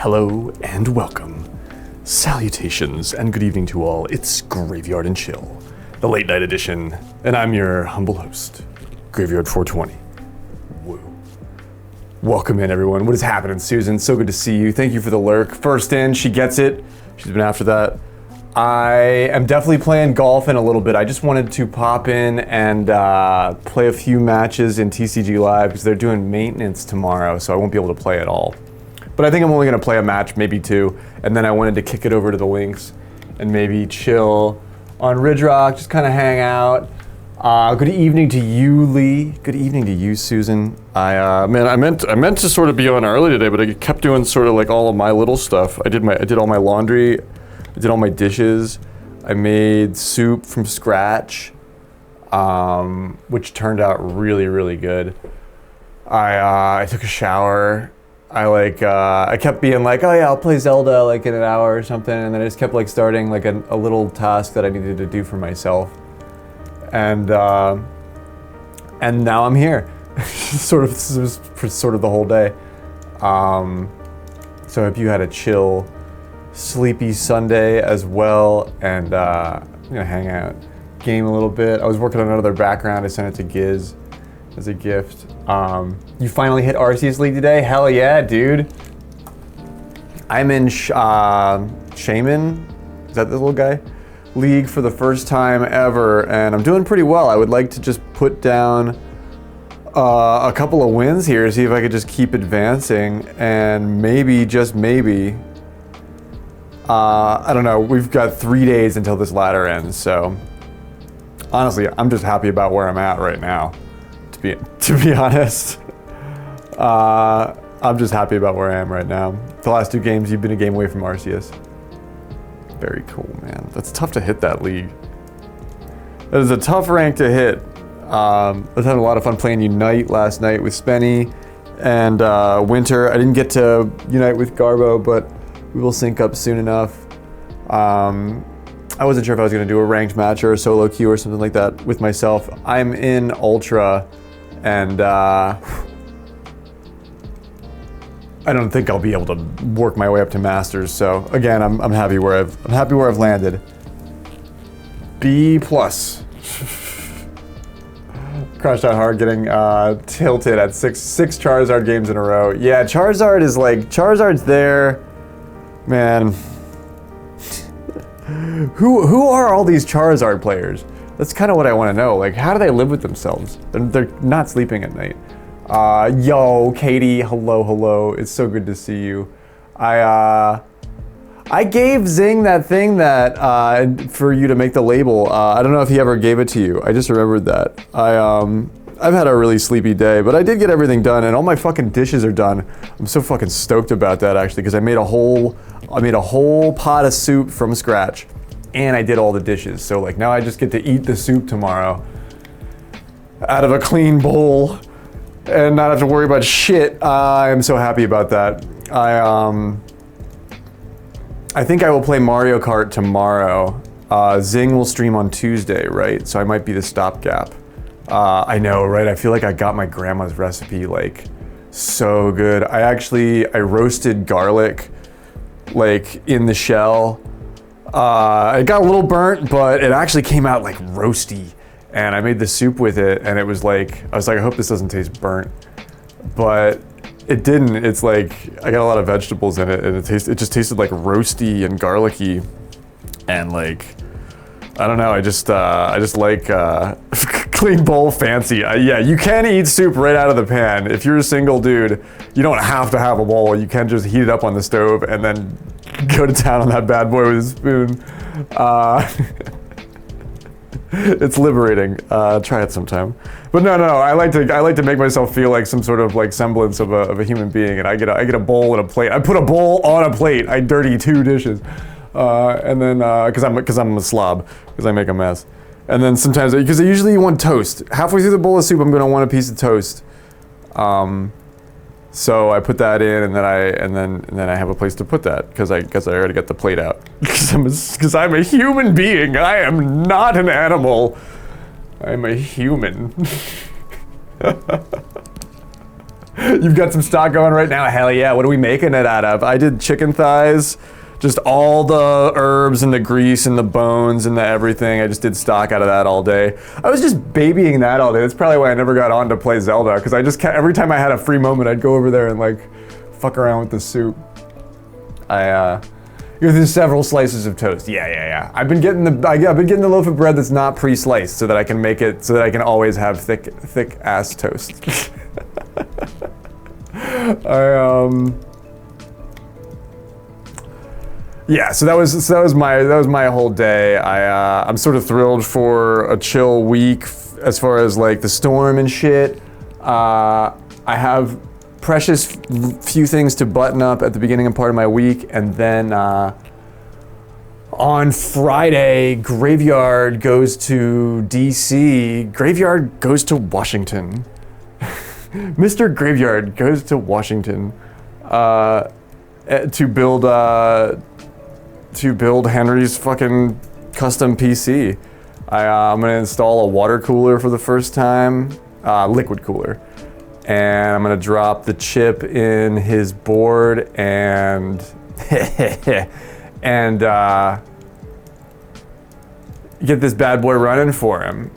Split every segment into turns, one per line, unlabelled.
Hello and welcome. Salutations and good evening to all. It's Graveyard and Chill, the late night edition, and I'm your humble host, Graveyard 420. Woo. Welcome in, everyone. What is happening, Susan? So good to see you. Thank you for the lurk. First in, she gets it. She's been after that. I am definitely playing golf in a little bit. I just wanted to pop in and play a few matches in TCG Live because they're doing maintenance tomorrow, so I won't be able to play at all. But I think I'm only going to play a match, maybe two, and then I wanted to kick it over to the links and maybe chill on Ridge Rock, just kind of hang out. Good evening to you, Lee. Good evening to you, Susan. I meant to sort of be on early today, but I kept doing sort of like all of my little stuff. I did all my laundry. I did all my dishes. I made soup from scratch, which turned out really, really good. I took a shower. I kept being like, oh yeah, I'll play Zelda like in an hour or something, and then I just kept like starting like a little task that I needed to do for myself, and now I'm here. This was for sort of the whole day. So I hope you had a chill, sleepy Sunday as well, and hang out, game a little bit. I was working on another background. I sent it to Giz as a gift. You finally hit Arceus League today? Hell yeah, dude. I'm in Shaman, is that the little guy? League for the first time ever, and I'm doing pretty well. I would like to just put down a couple of wins here, see if I could just keep advancing, and maybe, just maybe, I don't know, we've got 3 days until this ladder ends, so honestly, I'm just happy about where I'm at right now. To be honest, I'm just happy about where I am right now. The last two games, you've been a game away from Arceus. Very cool, man. That's tough to hit that league. That is a tough rank to hit. I was having a lot of fun playing Unite last night with Spenny and Winter. I didn't get to Unite with Garbo, but we will sync up soon enough. I wasn't sure if I was going to do a ranked match or a solo queue or something like that with myself. I'm in Ultra, and I don't think I'll be able to work my way up to Masters. So again, I'm happy where I've landed. B+. Crashed out hard, getting tilted at six Charizard games in a row. Yeah, Charizard's there, man. Who are all these Charizard players? That's kind of what I want to know. Like, how do they live with themselves? They're not sleeping at night. Yo, Katie, hello. It's so good to see you. I gave Zing that thing that for you to make the label. I don't know if he ever gave it to you. I just remembered that. I've had a really sleepy day, but I did get everything done, and all my fucking dishes are done. I'm so fucking stoked about that, actually, because I made a whole pot of soup from scratch, and I did all the dishes. So like now I just get to eat the soup tomorrow out of a clean bowl and not have to worry about shit. I'm so happy about that. I think I will play Mario Kart tomorrow. Zing will stream on Tuesday, right? So I might be the stopgap. I know, right? I feel like I got my grandma's recipe, like, so good. I roasted garlic, like, in the shell. It got a little burnt, but it actually came out, like, roasty. And I made the soup with it, and it was like, I was like, I hope this doesn't taste burnt. But it didn't. It's like, I got a lot of vegetables in it, and it just tasted, like, roasty and garlicky. And, like, I don't know, I just like clean bowl fancy. Yeah, you can eat soup right out of the pan. If you're a single dude, you don't have to have a bowl. You can just heat it up on the stove and then go to town on that bad boy with a spoon. It's liberating. Try it sometime. But no, I like to make myself feel like some sort of like semblance of a human being, and I get a bowl and a plate. I put a bowl on a plate. I dirty 2 dishes. And then, because I'm a slob, because I make a mess. And then sometimes, because usually you want toast. Halfway through the bowl of soup, I'm gonna want a piece of toast. So I put that in, and then I have a place to put that because I already got the plate out. Because I'm a human being. I am not an animal. I'm a human. You've got some stock going right now. Hell yeah. What are we making it out of? I did chicken thighs, just all the herbs and the grease and the bones and the everything. I just did stock out of that all day. I was just babying that all day. That's probably why I never got on to play Zelda, because I just every time I had a free moment, I'd go over there and like fuck around with the soup. There's several slices of toast. Yeah. I've been getting the loaf of bread that's not pre-sliced so that I can make it so that I can always have thick ass toast. Yeah, so that was my whole day. I'm sort of thrilled for a chill week as far as like the storm and shit. I have precious few things to button up at the beginning of part of my week, and then on Friday, Graveyard goes to DC. Graveyard goes to Washington. Mr. Graveyard goes to Washington to build Henry's fucking custom PC. I'm gonna install a water cooler for the first time, liquid cooler, and I'm gonna drop the chip in his board and and get this bad boy running for him.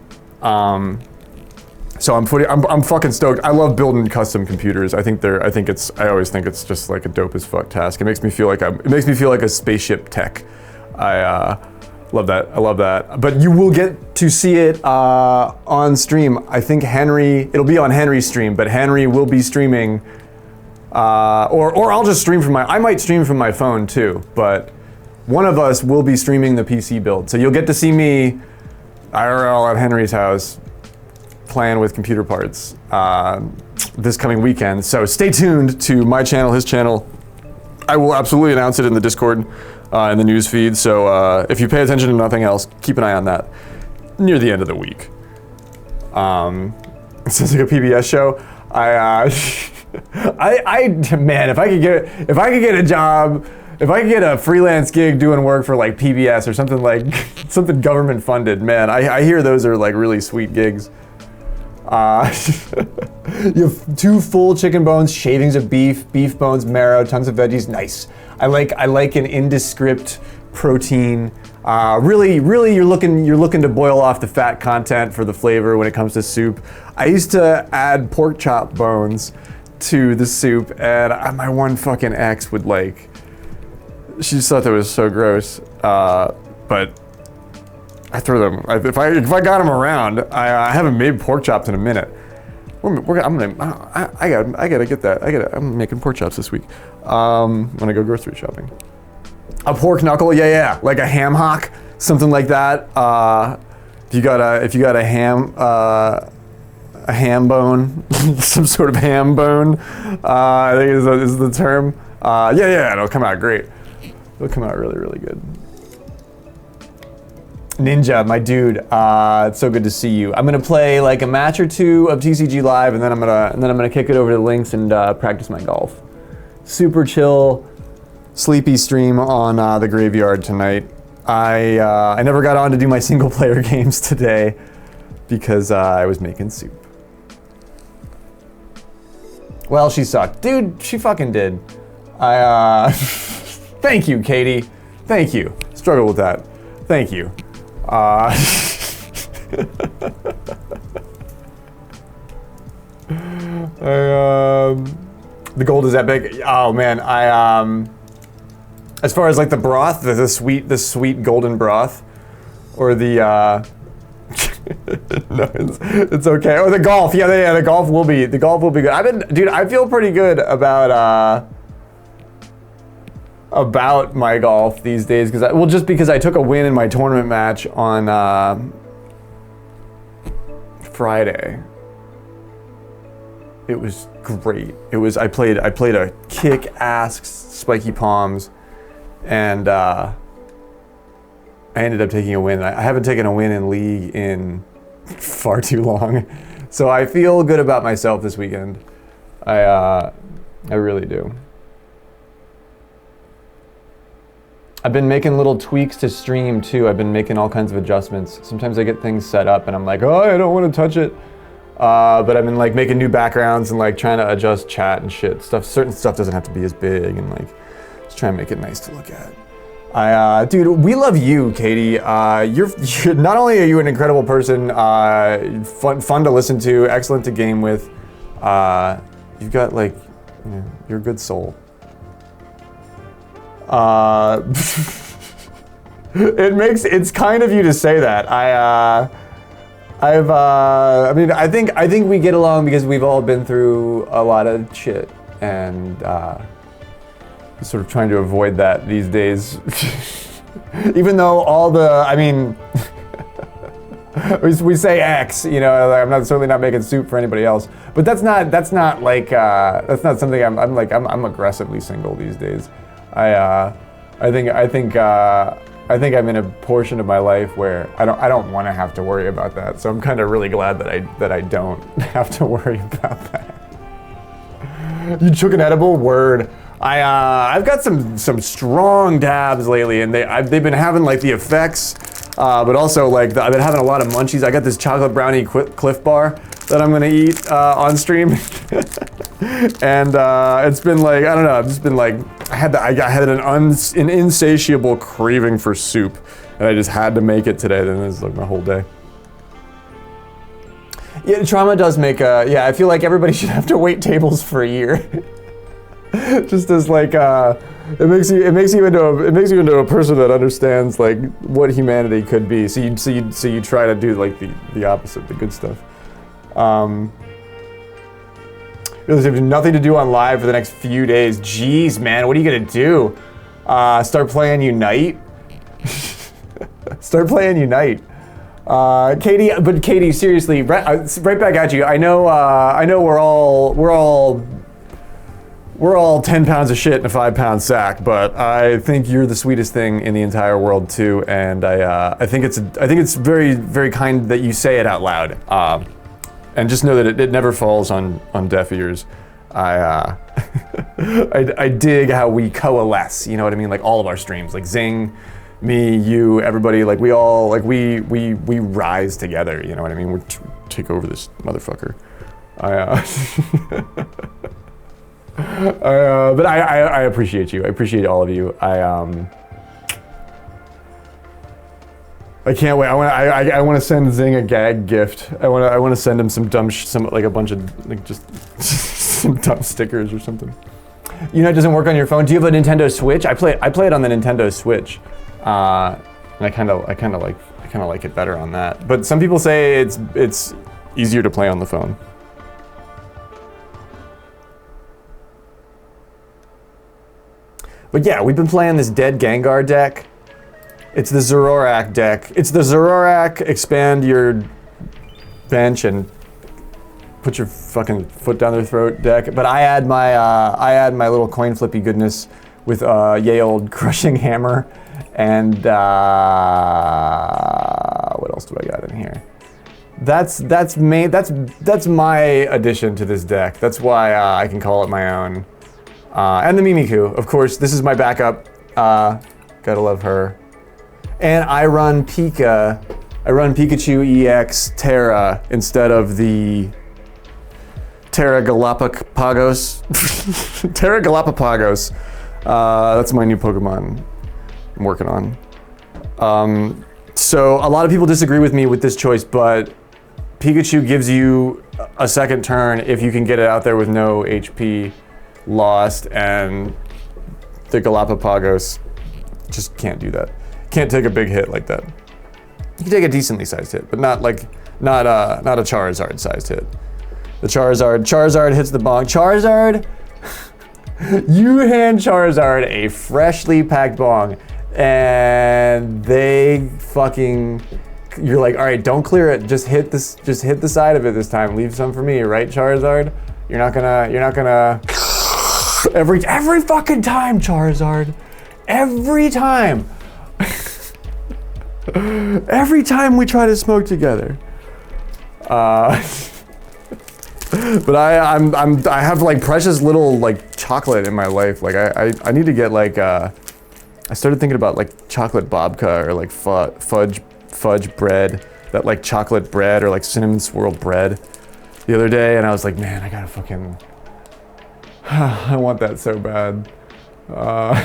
So I'm fucking stoked. I love building custom computers. I always think it's just like a dope as fuck task. It makes me feel like a spaceship tech. I love that. I love that. But you will get to see it on stream. I think it'll be on Henry's stream, but Henry will be streaming, or I'll just stream I might stream from my phone too, but one of us will be streaming the PC build. So you'll get to see me IRL at Henry's house playing with computer parts this coming weekend. So stay tuned to my channel, his channel. I will absolutely announce it in the Discord, in the news feed. So if you pay attention to nothing else, keep an eye on that near the end of the week. It sounds like a PBS show. Man, if I could get a job, if I could get a freelance gig doing work for like PBS or something like something government funded, man, I hear those are like really sweet gigs. You have 2 full chicken bones, shavings of beef bones, marrow, tons of veggies. Nice. I like an indescript protein. Really, you're looking to boil off the fat content for the flavor when it comes to soup. I used to add pork chop bones to the soup, and my one fucking ex would like. She just thought that was so gross. But I throw them. If I got them around, I haven't made pork chops in a minute. I gotta get that. I'm making pork chops this week when I go grocery shopping. A pork knuckle, yeah, like a ham hock, something like that. If you got a ham bone, some sort of ham bone, I think is the term. Yeah, it'll come out great. It'll come out really, really good. Ninja, my dude, it's so good to see you. I'm gonna play like a match or 2 of TCG Live, and then I'm gonna kick it over to Lynx and practice my golf. Super chill, sleepy stream on the Graveyard tonight. I never got on to do my single player games today because I was making soup. Well, she sucked, dude. She fucking did. Thank you, Katie. Thank you. Struggle with that. Thank you. The gold is epic. Oh man, as far as like the broth, the sweet golden broth, or the no, it's okay. Or the golf, yeah, the golf will be good. I feel pretty good about my golf these days just because I took a win in my tournament match on Friday. It was great. I played a kick-ass spiky palms, and I ended up taking a win. I haven't taken a win in League in far too long, so I feel good about myself this weekend. I really do. I've been making little tweaks to stream too. I've been making all kinds of adjustments. Sometimes I get things set up and I'm like, oh, I don't want to touch it. But I've been like making new backgrounds and like trying to adjust chat and shit. Certain stuff doesn't have to be as big and like just try and make it nice to look at. Dude, we love you, Katie. You're not only are you an incredible person, fun to listen to, excellent to game with. You've got like, you're a good soul. It's kind of you to say that. I think we get along because we've all been through a lot of shit and sort of trying to avoid that these days. Even though we say X, I'm certainly not making soup for anybody else, but that's not something I'm aggressively single these days. I think I'm in a portion of my life where I don't want to have to worry about that. So I'm kind of really glad that I don't have to worry about that. You took an edible? Word. I've got some strong dabs lately, and they've been having like the effects, but also like I've been having a lot of munchies. I got this chocolate brownie Cliff Bar that I'm gonna eat on stream, and it's been like I don't know. I've just been like I had an insatiable craving for soup, and I just had to make it today. Then it's like my whole day. Yeah, trauma does make I feel like everybody should have to wait tables for a year. Just as like it makes you into a person that understands like what humanity could be. So you try to do like the opposite, the good stuff. There's nothing to do on live for the next few days. Jeez, man, what are you gonna do? Start playing Unite? Start playing Unite. Katie, seriously, right back at you. I know we're all 10 pounds of shit in a 5-pound sack, but I think you're the sweetest thing in the entire world too, and I think it's very, very kind that you say it out loud. And just know that it never falls on deaf ears. I dig how we coalesce, you know what I mean? Like all of our streams, like Zing, me, you, everybody, like we all, like we rise together, you know what I mean? We take over this motherfucker. But I appreciate you. I appreciate all of you. I can't wait. I want to send Zing a gag gift. I want to send him some a bunch of like just some dumb stickers or something. Unite doesn't work on your phone. Do you have a Nintendo Switch? I play it on the Nintendo Switch, and I kind of like it better on that. But some people say it's easier to play on the phone. But yeah, we've been playing this Dead Gengar deck. It's the Zoroark deck. It's the Zoroark expand your bench and put your fucking foot down their throat deck. But I add my little coin flippy goodness with yay old crushing hammer and what else do I got in here? That's my addition to this deck. That's why I can call it my own. And the Mimikyu, of course. This is my backup. Gotta love her. And I run Pikachu EX Terra instead of the Terra Galapagos. Terra Galapagos. That's my new Pokemon I'm working on. So a lot of people disagree with me with this choice, but Pikachu gives you a second turn if you can get it out there with no HP lost, and the Galapagos just can't do that. Can't take a big hit like that. You can take a decently sized hit, but not a Charizard sized hit. The Charizard hits the bong. Charizard, you hand Charizard a freshly packed bong, and you're like, all right, don't clear it. Just hit the side of it this time. Leave some for me, right, Charizard? You're not gonna. Every fucking time, Charizard. Every time. Every time we try to smoke together. But I have like precious little like chocolate in my life. Like I need to get like I started thinking about like chocolate babka or like fudge bread, that like chocolate bread or like cinnamon swirl bread. the other day, and I was like, man, I gotta fucking, I want that so bad. But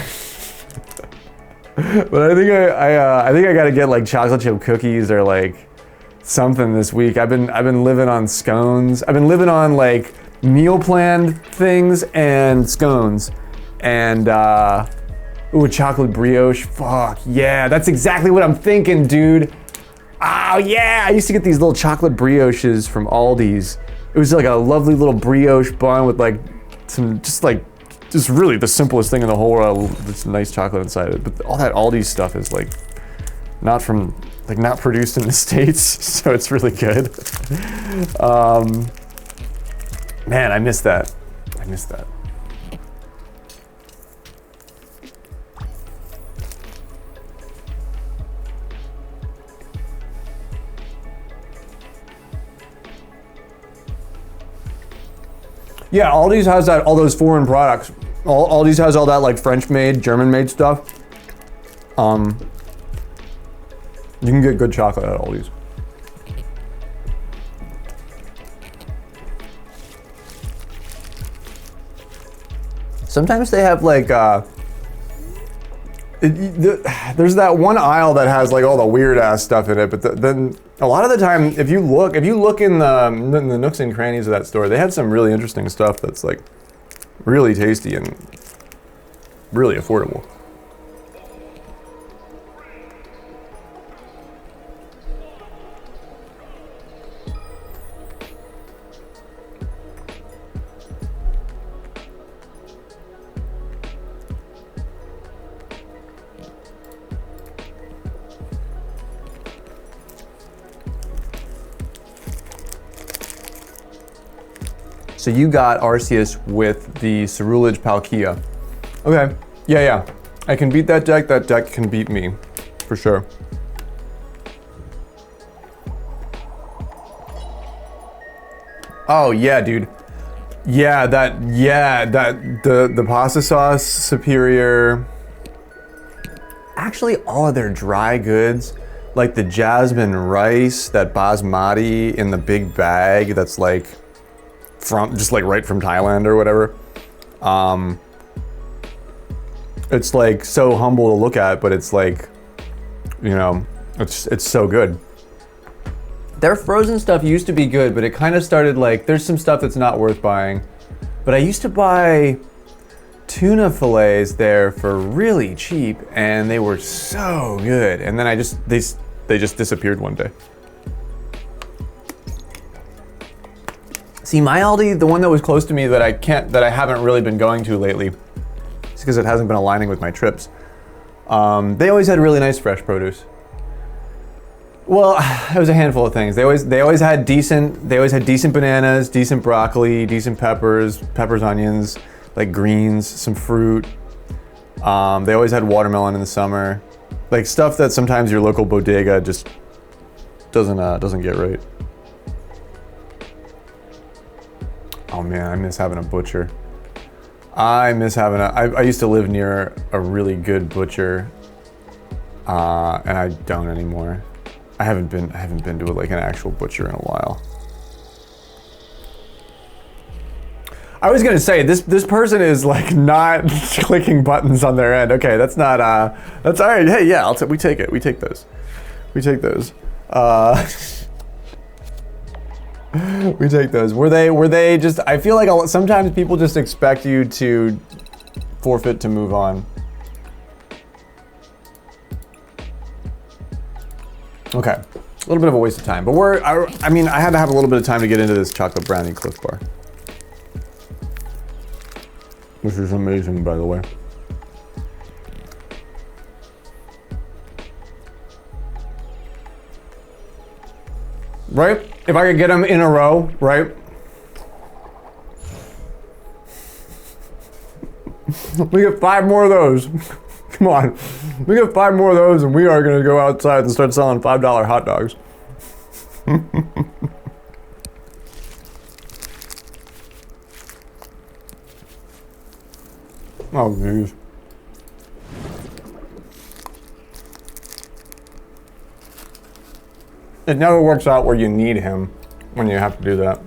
I think I think I gotta get like chocolate chip cookies or like something this week. I've been living on scones. I've been living on like meal planned things and scones, and ooh, chocolate brioche. Fuck yeah, that's exactly what I'm thinking, dude. Oh yeah, I used to get these little chocolate brioches from Aldi's. It was like a lovely little brioche bun with like some just really the simplest thing in the whole world. There's some nice chocolate inside it, but all that Aldi stuff is like not produced in the States, so it's really good. Man, I miss that. I miss that. Yeah, Aldi's has that, all those foreign products. Aldi's has all that like French-made, German-made stuff. You can get good chocolate at Aldi's. Sometimes they have like, there's that one aisle that has like all the weird ass stuff in it, but then a lot of the time, if you look in the nooks and crannies of that store, they have some really interesting stuff that's like really tasty and really affordable. So you got Arceus with the Cerulege Palkia. Okay, yeah. I can beat that deck can beat me, for sure. Oh yeah, dude. Yeah, the pasta sauce superior. Actually, all of their dry goods, like the jasmine rice, that basmati in the big bag that's like from just like right from Thailand or whatever. It's like so humble to look at, but it's like, you know, it's so good. Their frozen stuff used to be good, but it kind of started like, there's some stuff that's not worth buying. But I used to buy tuna fillets there for really cheap, and they were so good. And then they just disappeared one day. See, my Aldi, the one that was close to me that I haven't really been going to lately, just because it hasn't been aligning with my trips. They always had really nice fresh produce. Well, it was a handful of things. They always had decent bananas, decent broccoli, decent peppers, onions, like greens, some fruit. They always had watermelon in the summer, like stuff that sometimes your local bodega just doesn't get right. Oh man, I miss having a butcher. I used to live near a really good butcher, and I don't anymore. I haven't been to like an actual butcher in a while. I was gonna say this person is like not clicking buttons on their end. Okay, that's not that's all right. Hey, yeah, we take it. We take those. We take those. We take those. Were they just? I feel like sometimes people just expect you to forfeit to move on. Okay, a little bit of a waste of time, but I mean, I had to have a little bit of time to get into this chocolate brownie Cliff Bar, which is amazing, by the way. Right? If I could get them in a row, right? We get 5 more of those. Come on. We get 5 more of those and we are going to go outside and start selling $5 hot dogs. Oh, geez. It never works out where you need him when you have to do that.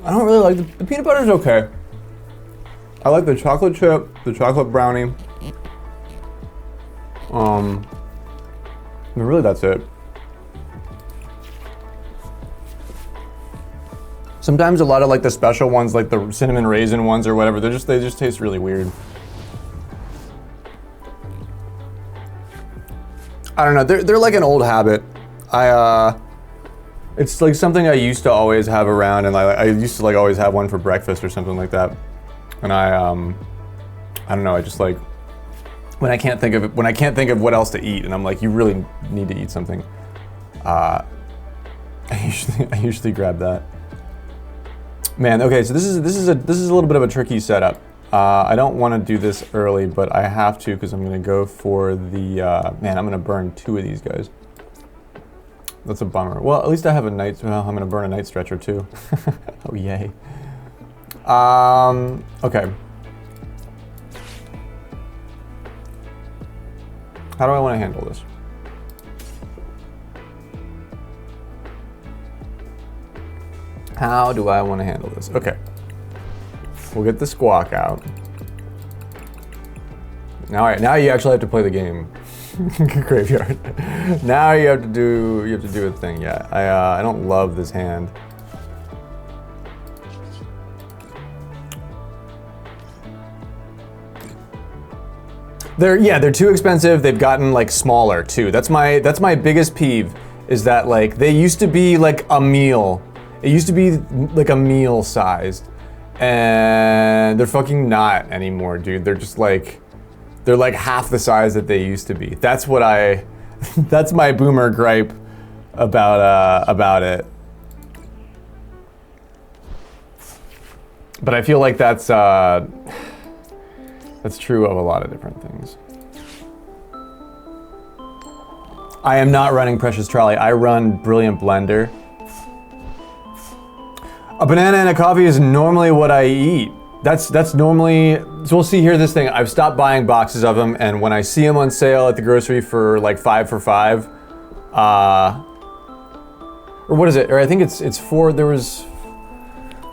I don't really like the peanut butter's okay. I like the chocolate chip, the chocolate brownie. Really that's it. Sometimes a lot of like the special ones, like the cinnamon raisin ones or whatever, they just taste really weird. I don't know, they're like an old habit. It's like something I used to always have around, and I used to like always have one for breakfast or something like that. And I don't know, I just like, when I can't think of what else to eat, and I'm like, you really need to eat something, I usually grab that. Man, okay, so this is a little bit of a tricky setup. I don't want to do this early, but I have to because I'm gonna go for the man. I'm gonna burn 2 of these guys. That's a bummer. Well, at least I have a night. Well, I'm gonna burn a night stretcher too. Oh yay. Okay. How do I want to handle this? How do I want to handle this? Okay. We'll get the squawk out. Now you actually have to play the game. Graveyard. Now you have to do a thing. Yeah. I don't love this hand. They're too expensive. They've gotten like smaller too. That's my biggest peeve, is that like they used to be like a meal. It used to be like a meal sized, and they're fucking not anymore, dude. They're just like, they're like half the size that they used to be. That's what that's my boomer gripe about it. But I feel like that's true of a lot of different things. I am not running Precious Trolley. I run Brilliant Blender. A banana and a coffee is normally what I eat. That's normally, so we'll see here this thing. I've stopped buying boxes of them, and when I see them on sale at the grocery for like 5 for $5, or what is it? Or I think it's 4, there was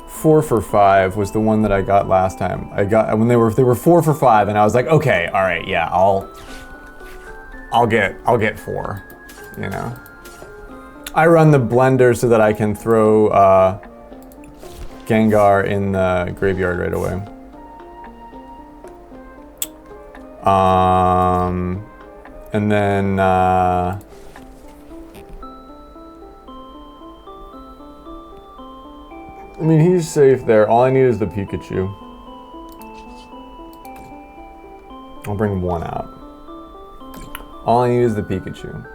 4 for $5 was the one that I got last time. I got, when they were 4 for $5, and I was like, okay, all right, yeah, I'll get 4, you know. I run the blender so that I can throw Gengar in the graveyard right away. And then I mean, he's safe there. All I need is the Pikachu. I'll bring 1 out. All I need is the Pikachu.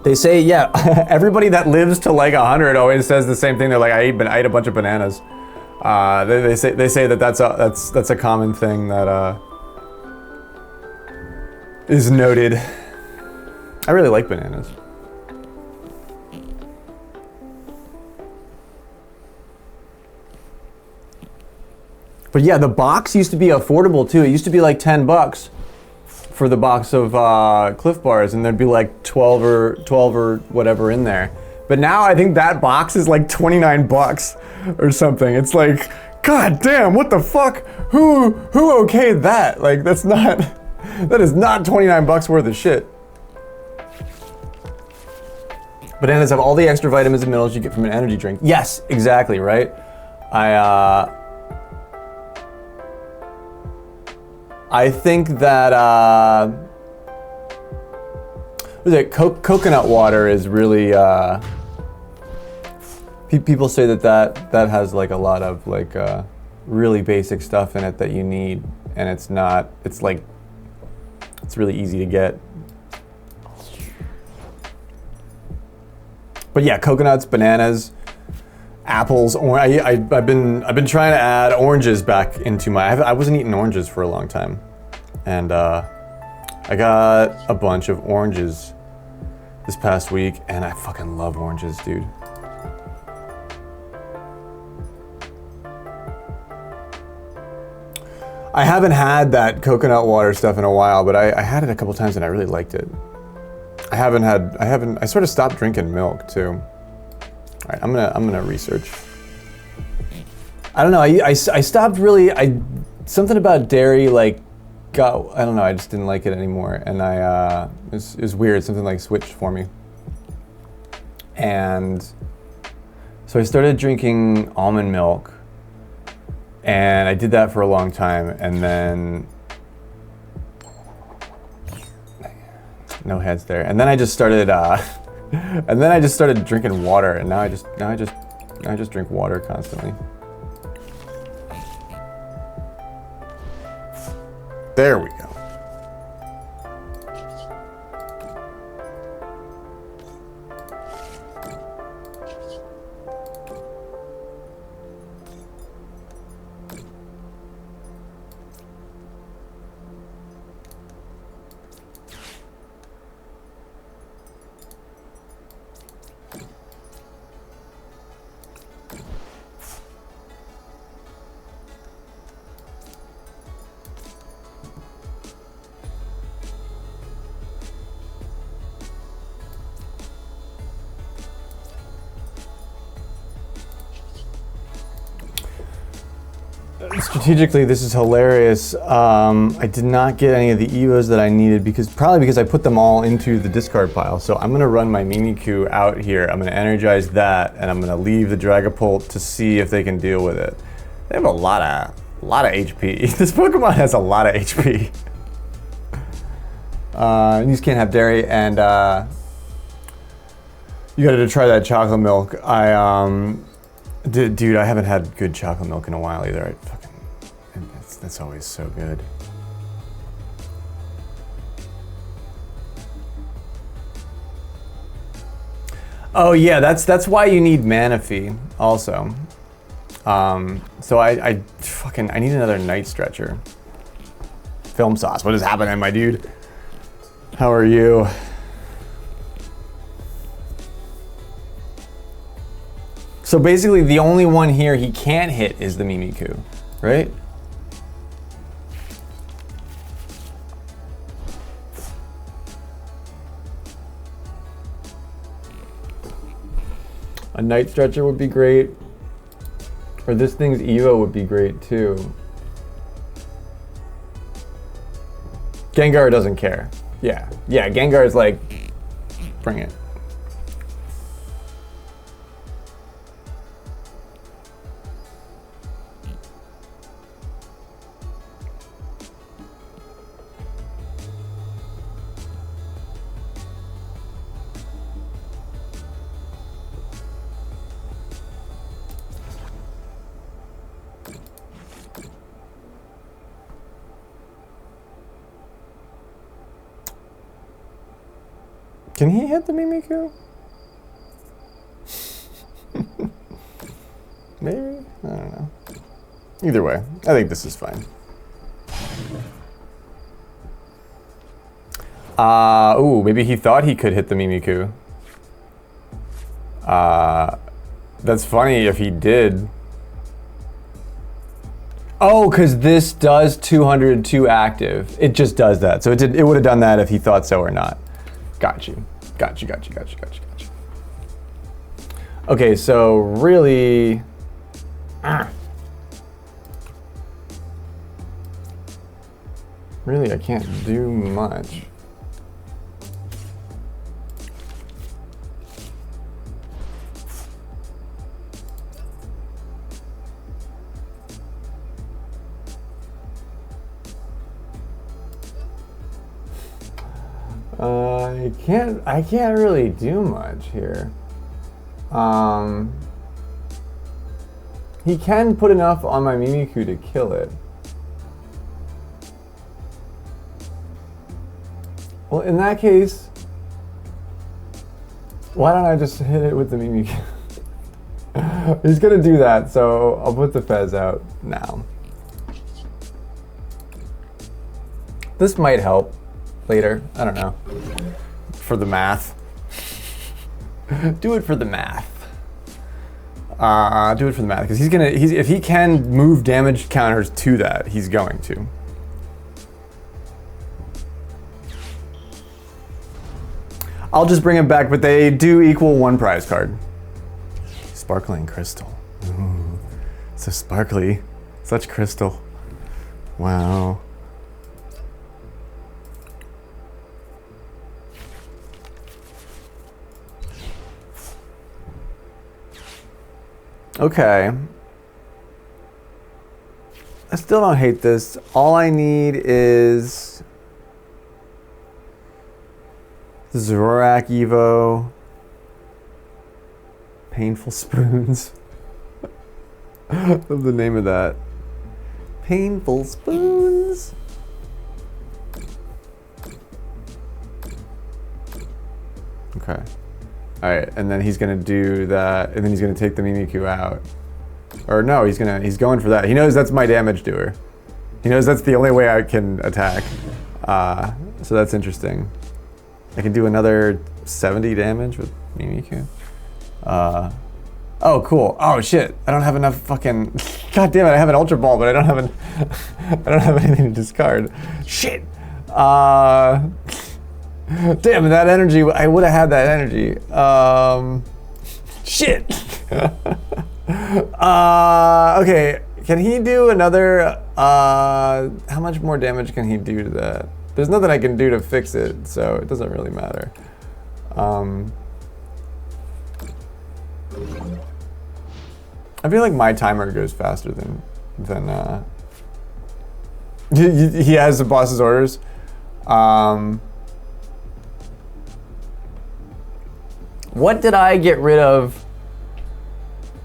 They say, yeah, everybody that lives to like 100 always says the same thing. They're like, I ate a bunch of bananas. They say that that's a common thing that is noted. I really like bananas. But yeah, the box used to be affordable too. It used to be like $10 for the box of Cliff Bars, and there'd be like 12 or whatever in there. But now I think that box is like $29 or something. It's like, god damn, what the fuck? Who okayed that? Like that is not $29 worth of shit. Bananas have all the extra vitamins and minerals you get from an energy drink. Yes, exactly, right? I think that coconut water is really people say that has like a lot of like really basic stuff in it that you need, and it's really easy to get. But yeah, coconuts, bananas, apples. I've been trying to add oranges back into my. I wasn't eating oranges for a long time, and I got a bunch of oranges this past week, and I fucking love oranges, dude. I haven't had that coconut water stuff in a while, but I had it a couple times and I really liked it. I sort of stopped drinking milk too. All right, I'm gonna research. I don't know, I stopped really, something about dairy like I don't know, I just didn't like it anymore. And it was weird, something like switched for me. And so I started drinking almond milk, and I did that for a long time, and then no heads there. And then I just started drinking water, and now I just drink water constantly. There we go. Strategically, this is hilarious. I did not get any of the Evos that I needed probably because I put them all into the discard pile. So I'm gonna run my Mimikyu out here. I'm gonna energize that, and I'm gonna leave the Dragapult to see if they can deal with it. They have a lot of HP. This Pokemon has a lot of HP. You just can't have dairy, and you gotta try that chocolate milk. Dude, I haven't had good chocolate milk in a while either. That's always so good. Oh yeah, that's why you need Manaphy also. So I need another Night Stretcher. Film Sauce, what is happening, my dude? How are you? So basically, the only one here he can't hit is the Mimikyu, right? A Night Stretcher would be great. Or this thing's Evo would be great too. Gengar doesn't care. Yeah, Gengar is like, bring it. Can he hit the Mimikyu? Maybe? I don't know. Either way, I think this is fine. Ooh, maybe he thought he could hit the Mimikyu. That's funny if he did. Oh, because this does 202 active. It just does that. So it would have done that if he thought so or not. Got you. Okay, so really... Really, I can't do much. I can't really do much here. He can put enough on my Mimikyu to kill it. Well, in that case, why don't I just hit it with the Mimikyu? He's gonna do that, so I'll put the Fez out now. This might help later, I don't know. For the math. Do it for the math. Do it for the math, because if he can move damage counters to that, he's going to. I'll just bring them back, but they do equal 1 prize card. Sparkling crystal. Ooh, so sparkly. Such crystal. Wow. Okay. I still don't hate this. All I need is Zorak Evo. Painful Spoons. Love the name of that. Painful Spoons. Okay. Alright, and then he's gonna do that, and then he's gonna take the Mimikyu out. Or no, he's going for that. He knows that's my damage doer. He knows that's the only way I can attack. So that's interesting. I can do another 70 damage with Mimikyu. Oh, cool. Oh shit! I don't have enough fucking. God damn it! I have an Ultra Ball, but I don't have I don't have anything to discard. Shit. Damn, that energy. I would have had that energy. Shit. Okay. Can he do another? How much more damage can he do to that? There's nothing I can do to fix it, so it doesn't really matter. I feel like my timer goes faster than he has the boss's orders. What did I get rid of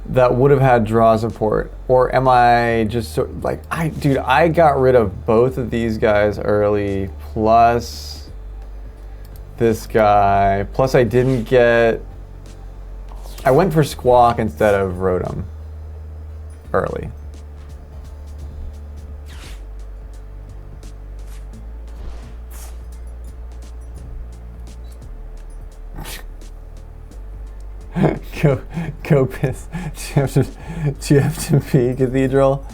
that would have had draw support? Or am I just so, like, dude, I got rid of both of these guys early, plus this guy, plus I went for Squawk instead of Rotom early. Go piss. Do you have to pee, Cathedral?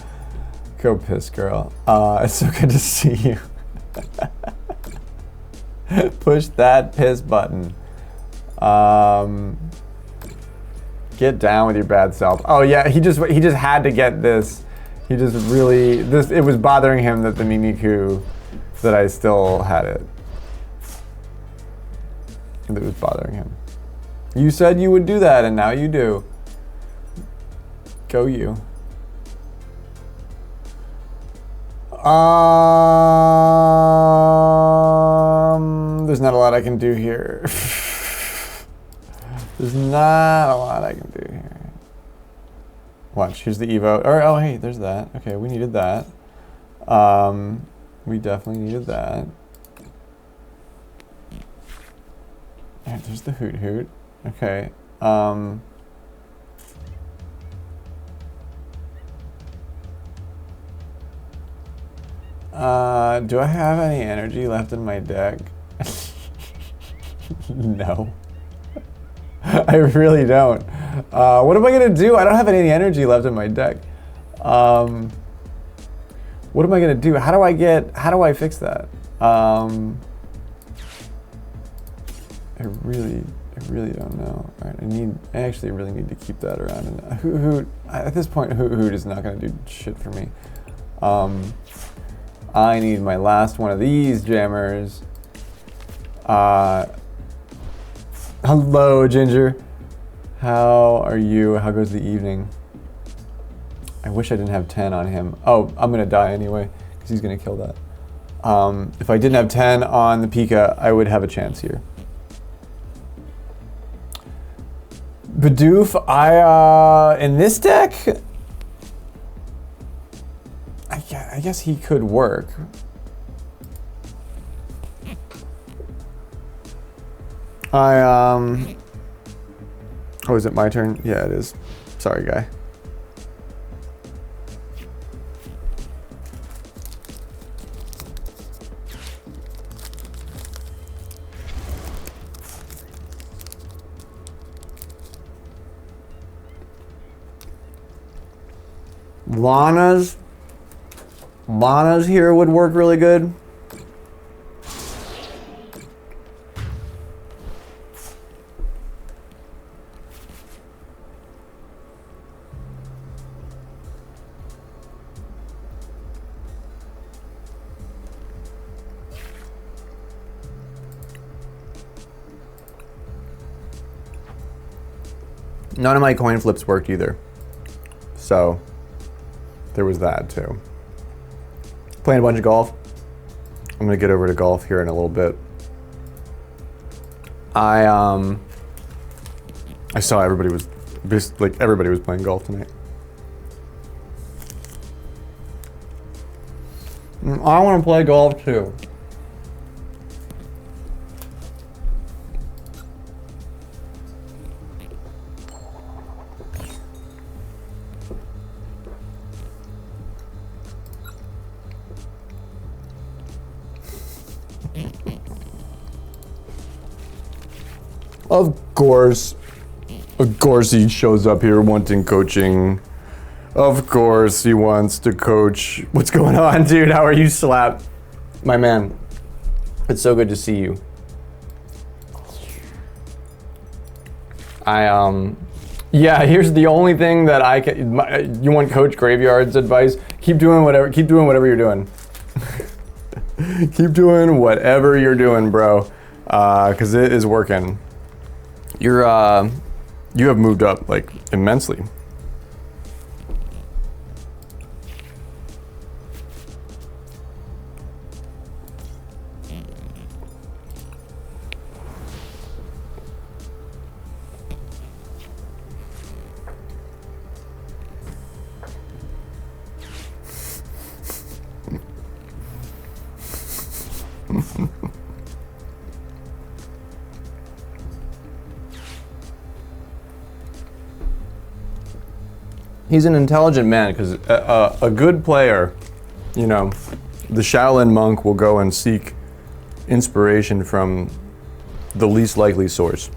Go piss, girl. It's so good to see you. Push that piss button. Get down with your bad self. Oh yeah, he just had to get this. He just really it was bothering him that the Mimikyu, that I still had it. It was bothering him. You said you would do that, and now you do. Go you. There's not a lot I can do here. There's not a lot I can do here. Watch, here's the Evo. Or, oh, hey, there's that. Okay, we needed that. We definitely needed that. All right, there's the Hoot Hoot. Okay. Do I have any energy left in my deck? No. I really don't. What am I gonna do? I don't have any energy left in my deck. What am I gonna do? How do I fix that? I really don't know. All right, I actually really need to keep that around. And Hoot, at this point, Hoot is not gonna do shit for me. I need my last one of these jammers. Hello, Ginger. How are you? How goes the evening? I wish I didn't have 10 on him. Oh, I'm gonna die anyway, because he's gonna kill that. If I didn't have 10 on the Pika, I would have a chance here. Bidoof, in this deck, I guess he could work. Oh, is it my turn? Yeah, it is. Sorry, guy. Lana's here would work really good. None of my coin flips worked either. So there was that too. Playing a bunch of golf. I'm gonna get over to golf here in a little bit. I saw everybody was playing golf tonight. I want to play golf too. Of course he shows up here wanting coaching. Of course he wants to coach. What's going on, dude? How are you, Slap? My man, it's so good to see you. Yeah, here's the only thing that I can, you want Coach Graveyard's advice? Keep doing whatever you're doing. Keep doing whatever you're doing, bro. Cause it is working. You have moved up like immensely. He's an intelligent man because a good player, you know, the Shaolin monk will go and seek inspiration from the least likely source.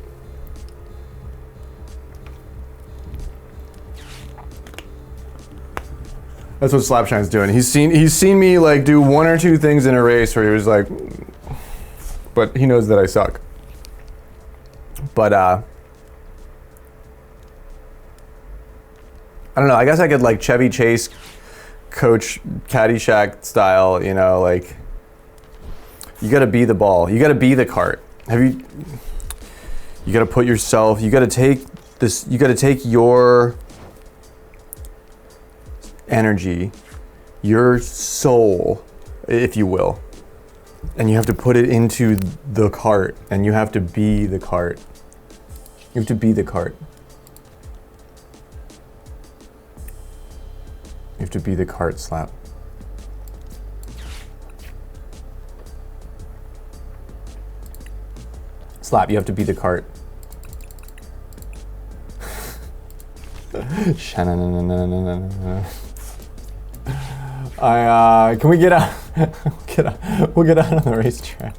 That's what Slapshine's doing. He's seen me like do one or two things in a race where he was like, but he knows that I suck. But I don't know, I guess I could like Chevy Chase coach Caddyshack style, you know, like you gotta be the ball, you gotta be the cart. You gotta put yourself, you gotta take your energy, your soul, if you will, and you have to put it into the cart, and you have to be the cart. You have to be the cart. You have to be the cart, Slap. Slap, you have to be the cart. Can we get out? We'll get out on the racetrack.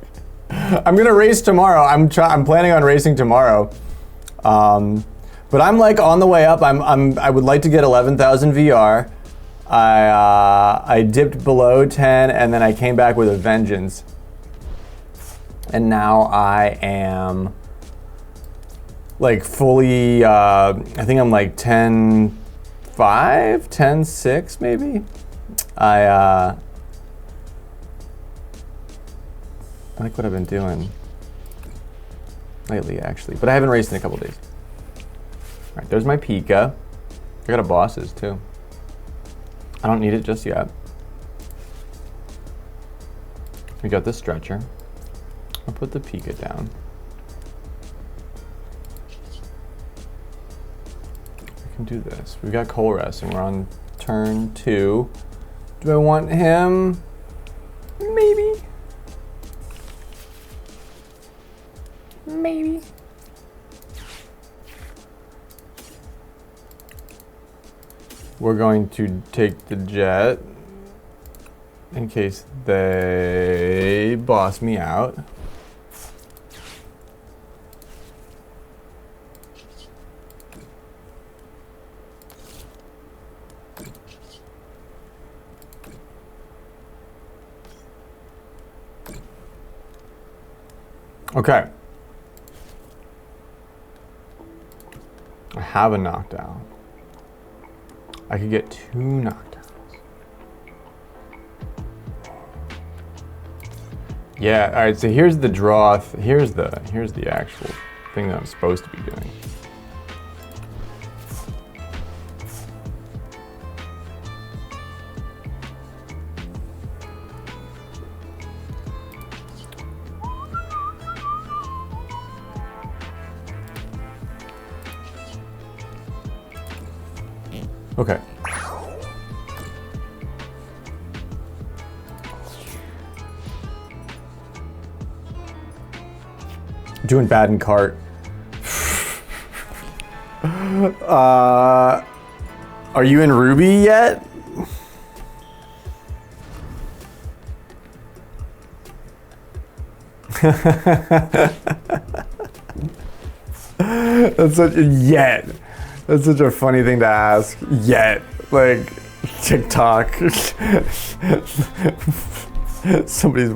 I'm gonna race tomorrow. I'm planning on racing tomorrow. But I'm like on the way up. I would like to get 11,000 VR. I dipped below 10 and then I came back with a vengeance. And now I am like fully, I think I'm like 10.5, 10.6 maybe. I like what I've been doing lately actually, but I haven't raced in a couple days. All right, there's my Pika. I got a bosses too. I don't need it just yet. We got the stretcher. I'll put the Pika down. We can do this. We've got Colress and we're on turn 2. Do I want him? Maybe. Maybe. We're going to take the jet in case they boss me out. Okay. I have a knockdown. I could get 2 knockdowns. Yeah, all right, so here's the draw. Here's the actual thing that I'm supposed to be doing. Okay. Doing bad in cart. Are you in Ruby yet? That's such a yet. That's such a funny thing to ask. Yet, like TikTok. Somebody's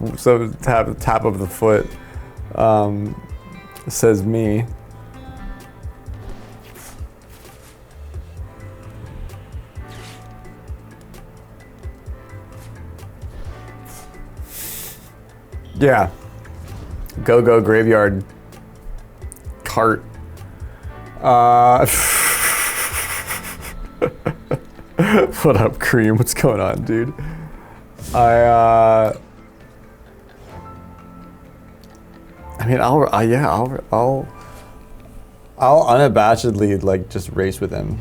tap of the foot. Says me. Yeah. Go graveyard cart. What up, Cream? What's going on, dude? I mean, I'll unabashedly like just race with him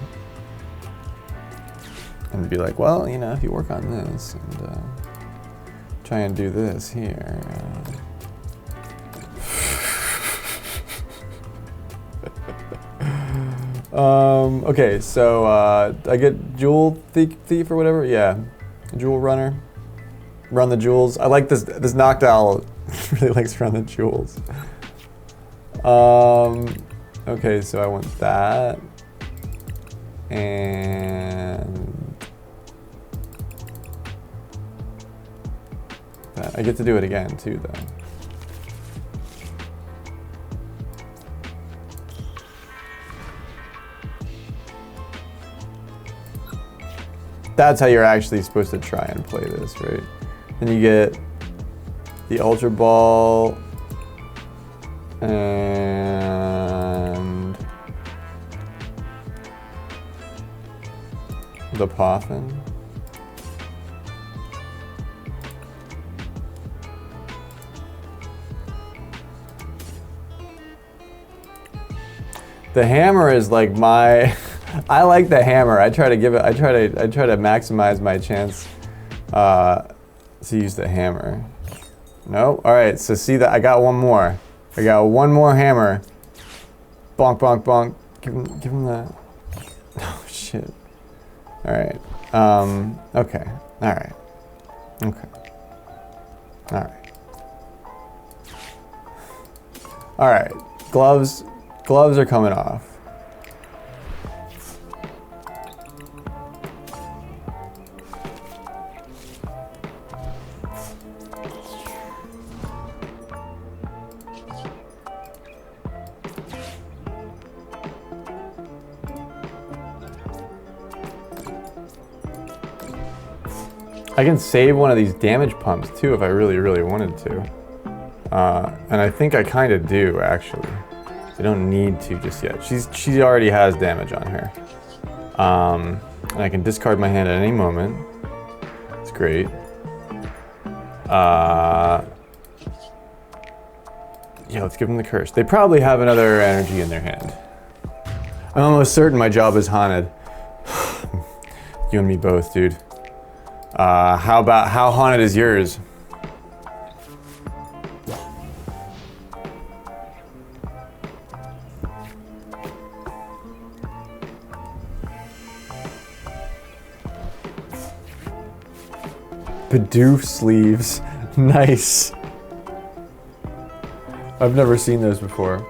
and be like, well, you know, if you work on this and try and do this here. Okay, so I get Jewel Thief or whatever. Yeah, Jewel Runner. Run the jewels. I like this. This Noctowl really likes to run the jewels. Okay, so I want that, and that. I get to do it again too, though. That's how you're actually supposed to try and play this, right? Then you get the Ultra Ball and the Poffin. The hammer is like my I like the hammer. I try to maximize my chance to use the hammer. No? Alright, so see that I got one more. I got one more hammer. Bonk, bonk, bonk. Give him that. Oh shit. Alright. Okay. Alright. Okay. Alright. Alright. Gloves are coming off. I can save one of these damage pumps too if I really, really wanted to. And I think I kind of do, actually. I don't need to just yet. She already has damage on her. And I can discard my hand at any moment. It's great. Yeah, let's give them the curse. They probably have another energy in their hand. I'm almost certain my job is haunted. You and me both, dude. How haunted is yours? Bidoof sleeves. Nice. I've never seen those before.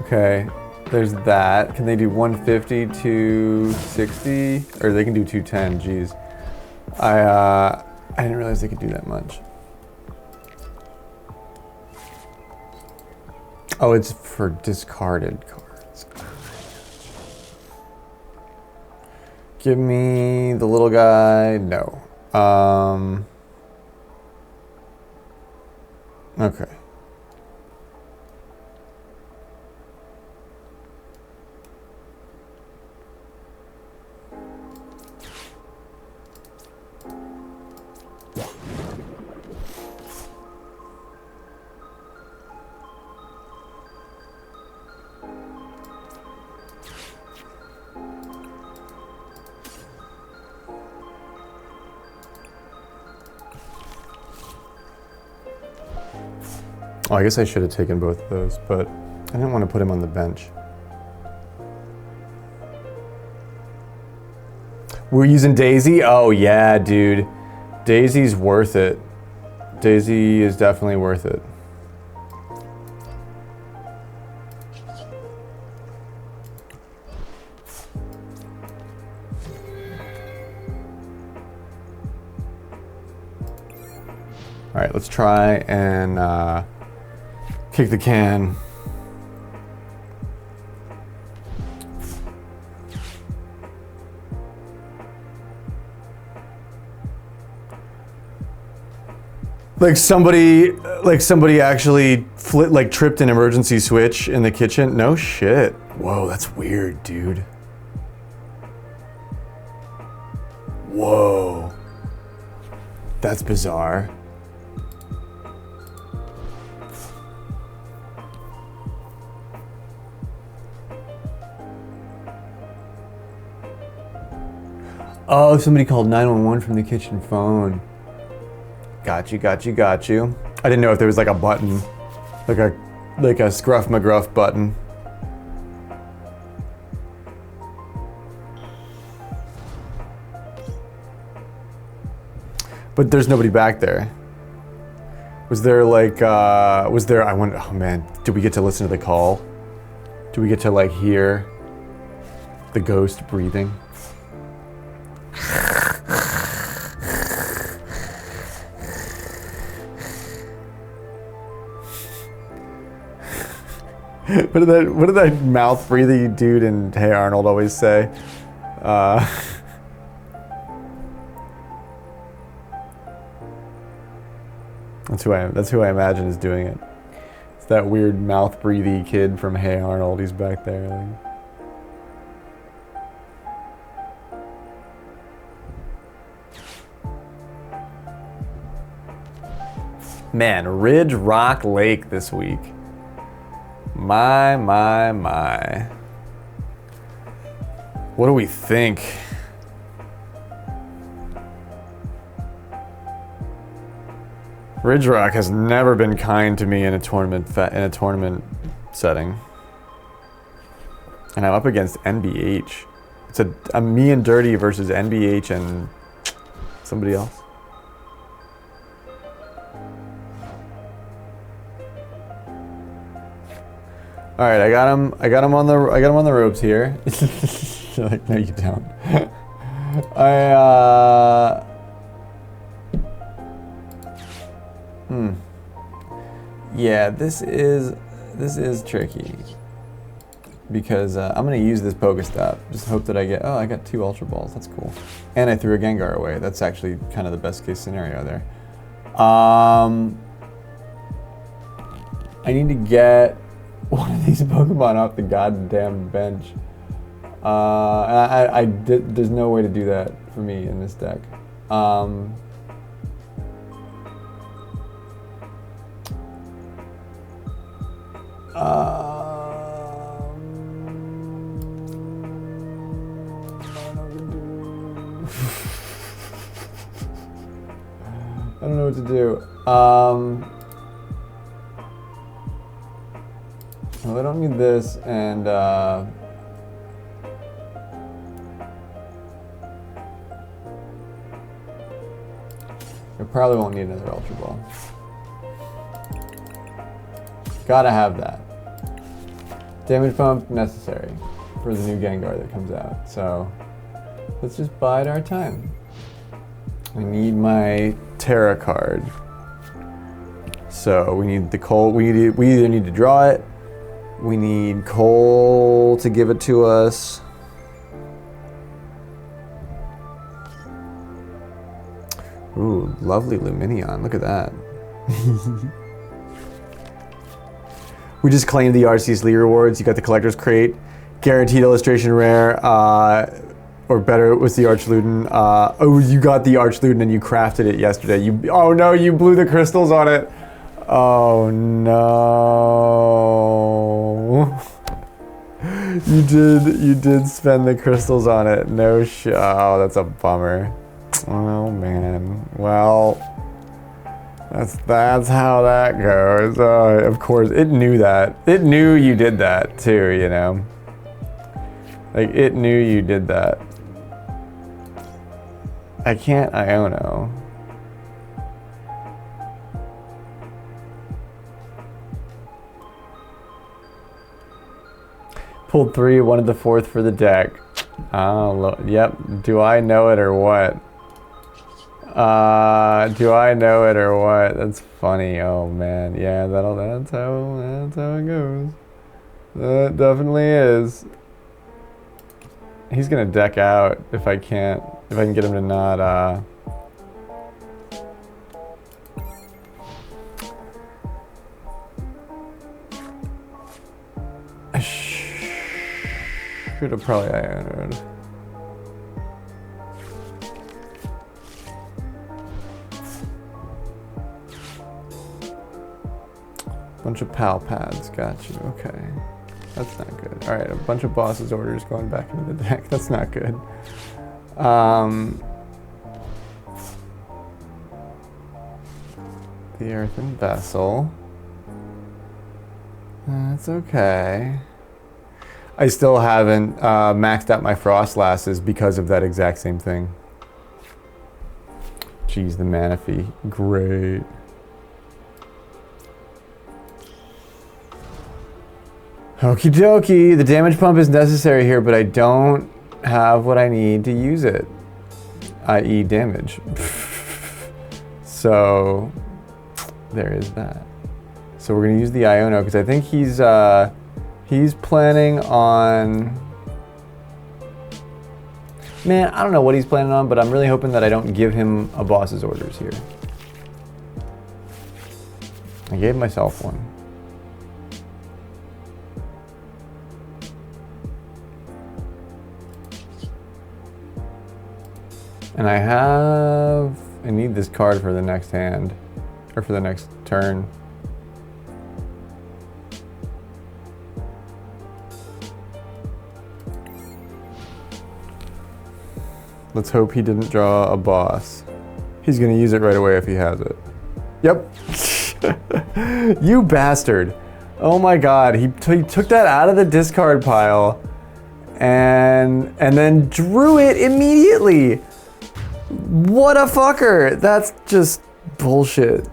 Okay, there's that. Can they do 150, 260? Or they can do 210, geez. I didn't realize they could do that much. Oh, it's for discarded cards. Give me the little guy, no. Okay. Oh, I guess I should have taken both of those, but I didn't want to put him on the bench. We're using Daisy? Oh yeah, dude. Daisy's worth it. Daisy is definitely worth it. All right, let's try and kick the can. Like somebody actually tripped an emergency switch in the kitchen. No shit. Whoa, that's weird, dude. Whoa. That's bizarre. Oh, somebody called 911 from the kitchen phone. Got you. I didn't know if there was like a button, like a Scruff McGruff button. But there's nobody back there. Was there, I wonder, oh man, did we get to listen to the call? Do we get to like hear the ghost breathing? What did that mouth breathing dude in Hey Arnold always say? That's who I imagine is doing it. It's that weird mouth breathy kid from Hey Arnold. He's back there. Man, Ridge Rock Lake this week. My. What do we think? Ridge Rock has never been kind to me in a tournament setting. And I'm up against NBH. It's a me and Dirty versus NBH and somebody else. All right, I got him on the ropes here. You're like, no, you don't. Yeah, this is tricky because I'm gonna use this Pokestop. Just hope that I got 2 Ultra Balls. That's cool. And I threw a Gengar away. That's actually kind of the best case scenario there. I need to get one of these Pokemon off the goddamn bench. There's no way to do that for me in this deck. I don't know what to do. Well, I don't need this, and I probably won't need another Ultra Ball. Gotta have that. Damage Pump necessary for the new Gengar that comes out. So let's just bide our time. I need my Terra card. So we need the Cole. We either need to draw it. We need Cole to give it to us. Ooh, lovely Lumineon. Look at that. We just claimed the RC Sleeve rewards. You got the Collector's Crate. Guaranteed Illustration Rare. Or better, it was the Archluden. Oh, you got the Archluden and you crafted it yesterday. Oh no, you blew the crystals on it. Oh no. You did spend the crystals on it. No shit. Oh, that's a bummer. Oh man. Well,
That's how that goes. Of course, it knew that. It knew you did that too, you know? Like, it knew you did that. I can't Iono. Pulled 3, wanted the 4th for the deck. Oh, yep. Do I know it or what? Do I know it or what? That's funny. Oh man, yeah, that's how it goes. That definitely is. He's gonna deck out if I can get him to not I should have probably Ionoed. Bunch of pal pads, got you, okay. That's not good. All right, a bunch of boss's orders going back into the deck. That's not good. The earthen vessel. That's okay. I still haven't maxed out my frost lasses because of that exact same thing. Jeez, the Manaphy, great. Okie dokie, the damage pump is necessary here, but I don't have what I need to use it, i.e. damage. So, there is that. So we're gonna use the Iono, because I think he's planning on... Man, I don't know what he's planning on, but I'm really hoping that I don't give him a boss's orders here. I gave myself one. And I need this card for the next hand, or for the next turn. Let's hope he didn't draw a boss. He's gonna use it right away if he has it. Yep. You bastard. Oh my god, he took that out of the discard pile and then drew it immediately. What a fucker! That's just bullshit.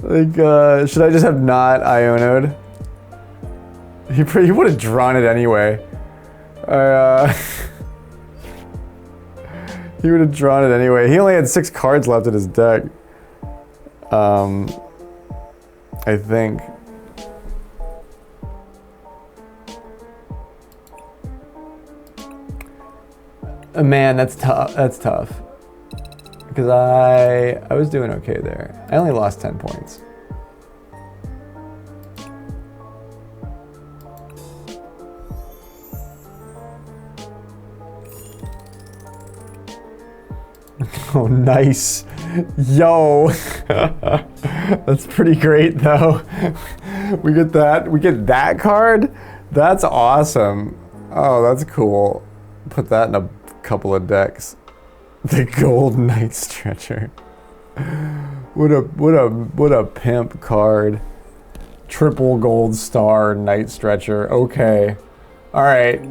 Like, should I just have not Ionoed? He would have drawn it anyway. He would have drawn it anyway. He only had 6 cards left in his deck. I think. Man, that's tough. That's tough. Because I was doing okay there. I only lost 10 points. Oh, nice. Yo. That's pretty great though. We get that card? That's awesome. Oh, that's cool. Put that in a couple of decks. The Gold Night Stretcher. What a pimp card. Triple gold star Night Stretcher. Okay. Alright.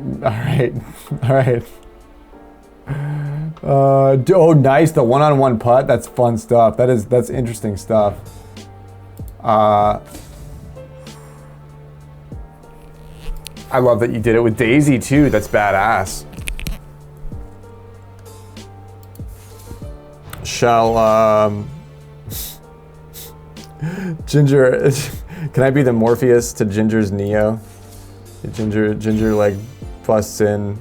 Oh, nice, the one-on-one putt. That's fun stuff. That's interesting stuff. I love that you did it with Daisy too. That's badass. Shall Ginger, can I be the Morpheus to Ginger's Neo? Ginger like busts in.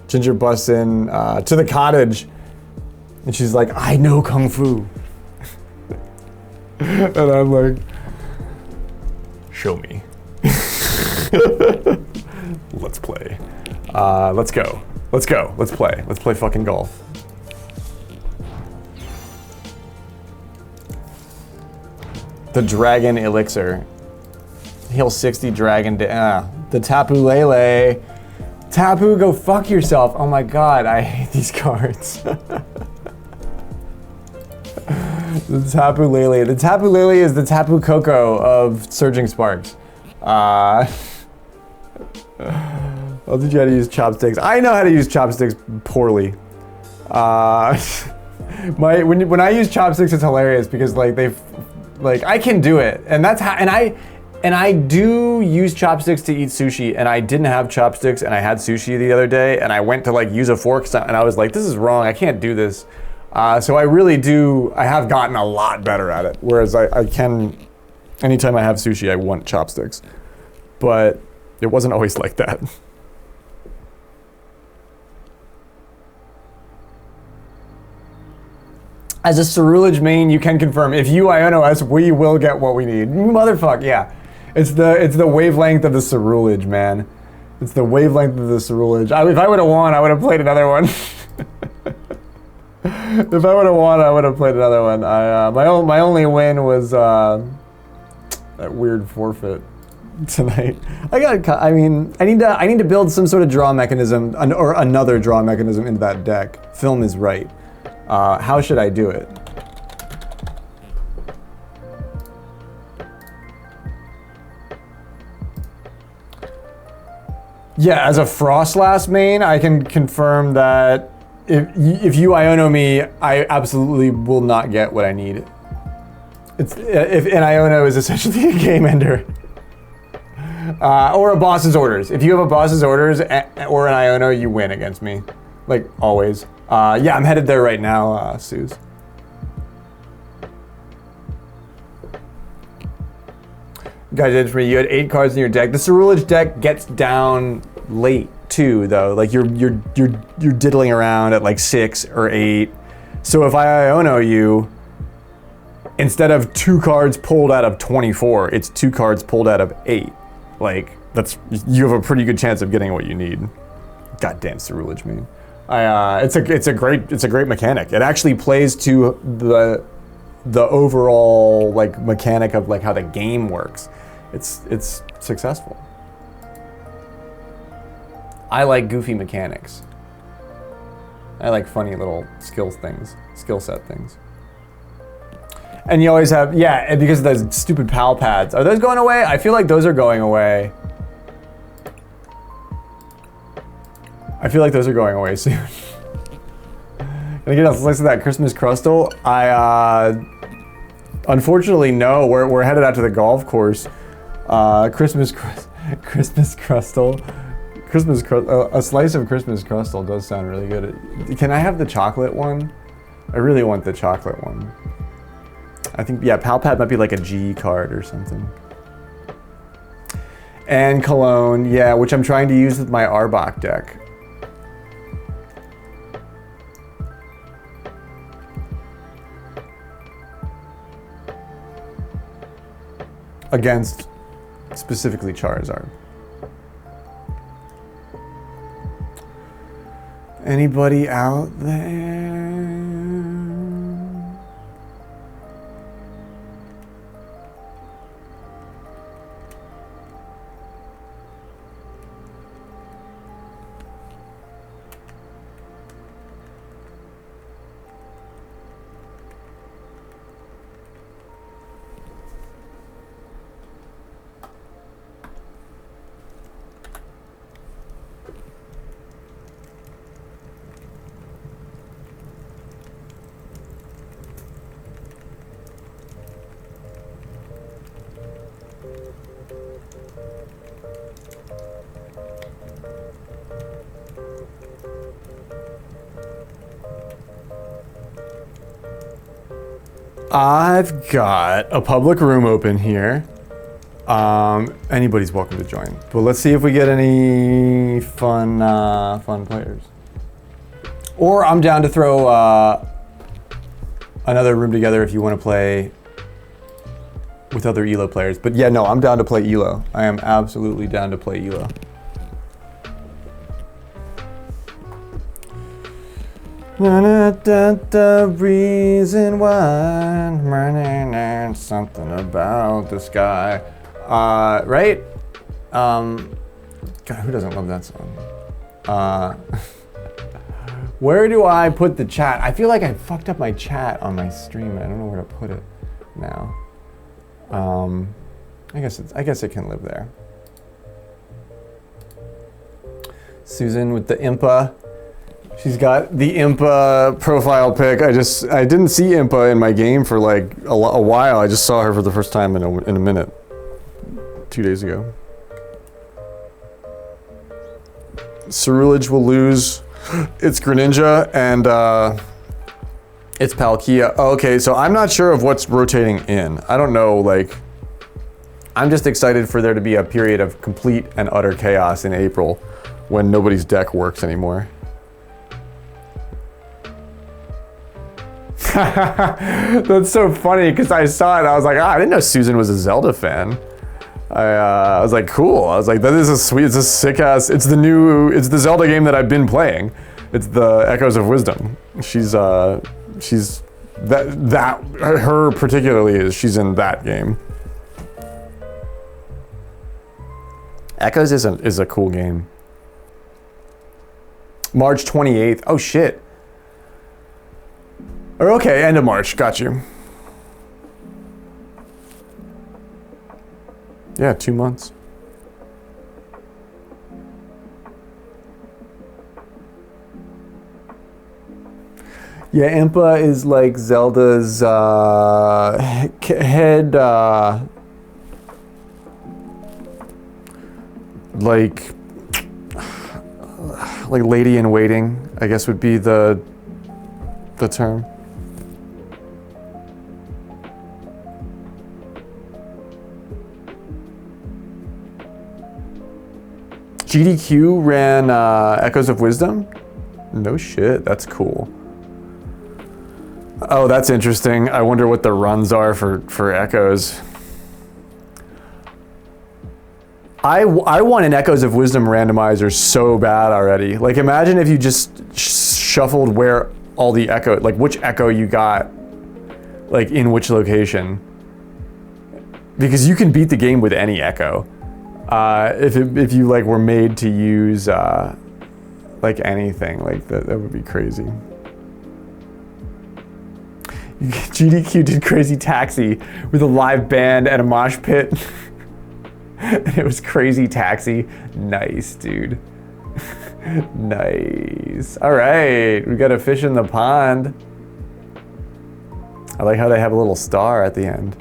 Ginger busts in to the cottage, and she's like, "I know Kung Fu," and I'm like, "Show me." Let's play. Let's go. Let's go. Let's play. Let's play fucking golf. The Dragon Elixir. Heal 60 Dragon. The Tapu Lele. Tapu, go fuck yourself. Oh my god, I hate these cards. The Tapu Lele. The Tapu Lele is the Tapu Koko of Surging Sparks. I'll teach you how to use chopsticks. I know how to use chopsticks poorly. When I use chopsticks, it's hilarious because like I can do it, and that's how. And I do use chopsticks to eat sushi, and I didn't have chopsticks, and I had sushi the other day, and I went to like use a fork, and I was like, this is wrong. I can't do this. So I really do. I have gotten a lot better at it. Whereas I can, anytime I have sushi, I want chopsticks, but it wasn't always like that. As a Cerulege main, you can confirm, if you Iono us, we will get what we need. Motherfuck, yeah. It's the wavelength of the Cerulege, man. It's the wavelength of the Cerulege. If I would have won, I would have played another one. If I would have won, I would have played another one. My only win was that weird forfeit tonight. I need to build some sort of draw mechanism, or another draw mechanism into that deck. Film is right. How should I do it? Yeah, as a Frostlass main, I can confirm that if you Iono me, I absolutely will not get what I need. If an Iono is essentially a game ender. Or a boss's orders. If you have a boss's orders or an Iono, you win against me. Like, always. Yeah, I'm headed there right now, Suze. Guys, did it for me. You had 8 cards in your deck. The Cerulege deck gets down late too, though. Like you're diddling around at like 6 or 8. So if I Iono you, instead of 2 cards pulled out of 24, it's 2 cards pulled out of 8. Like you have a pretty good chance of getting what you need. Goddamn Cerulege, man. It's a great mechanic. It actually plays to the overall like mechanic of like how the game works. It's successful. I like goofy mechanics. I like funny little skill set things. And you always have, yeah, because of those stupid PAL pads. Are those going away? I feel like those are going away. I feel like those are going away soon. Can I get a slice of that Christmas Crustle? Unfortunately, no. We're headed out to the golf course. Christmas Crustle. A slice of Christmas Crustle does sound really good. Can I have the chocolate one? I really want the chocolate one. I think, yeah, PAL Pad might be like a G card or something. And Cologne, yeah, which I'm trying to use with my Arbok deck. Against specifically Charizard. Anybody out there? I've got a public room open here. Anybody's welcome to join. But let's see if we get any fun players. Or I'm down to throw another room together if you want to play with other ELO players. But yeah, no, I'm down to play ELO. I am absolutely down to play ELO. The reason why, something about the sky. Right? God, who doesn't love that song? Where do I put the chat? I feel like I fucked up my chat on my stream. I don't know where to put it now. I guess it can live there. Susan with the Impa. She's got the Impa profile pic. I didn't see Impa in my game for like a while. I just saw her for the first time in a minute. 2 days ago. Cerulege will lose its Greninja and its Palkia. Oh, okay, so I'm not sure of what's rotating in. I don't know, like, I'm just excited for there to be a period of complete and utter chaos in April when nobody's deck works anymore. That's so funny because I saw it. I was like, I didn't know Susan was a Zelda fan. I was like, cool. I was like, that is a sweet, it's a sick ass. It's the Zelda game that I've been playing. It's the Echoes of Wisdom. She's her particularly is she's in that game. Echoes is a cool game. March 28th. Oh shit. Or okay, end of March. Got you. Yeah, 2 months. Yeah, Impa is like Zelda's head, like lady in waiting, I guess would be the term. GDQ ran Echoes of Wisdom? No shit, that's cool. Oh, that's interesting. I wonder what the runs are for Echoes. I want an Echoes of Wisdom randomizer so bad already. Like, imagine if you just shuffled where all the Echo, like which Echo you got, like in which location. Because you can beat the game with any Echo. If you like were made to use like anything like that would be crazy. GDQ did Crazy Taxi with a live band and a mosh pit. It was Crazy Taxi. Nice, dude. Nice. All right, we got a fish in the pond. I like how they have a little star at the end.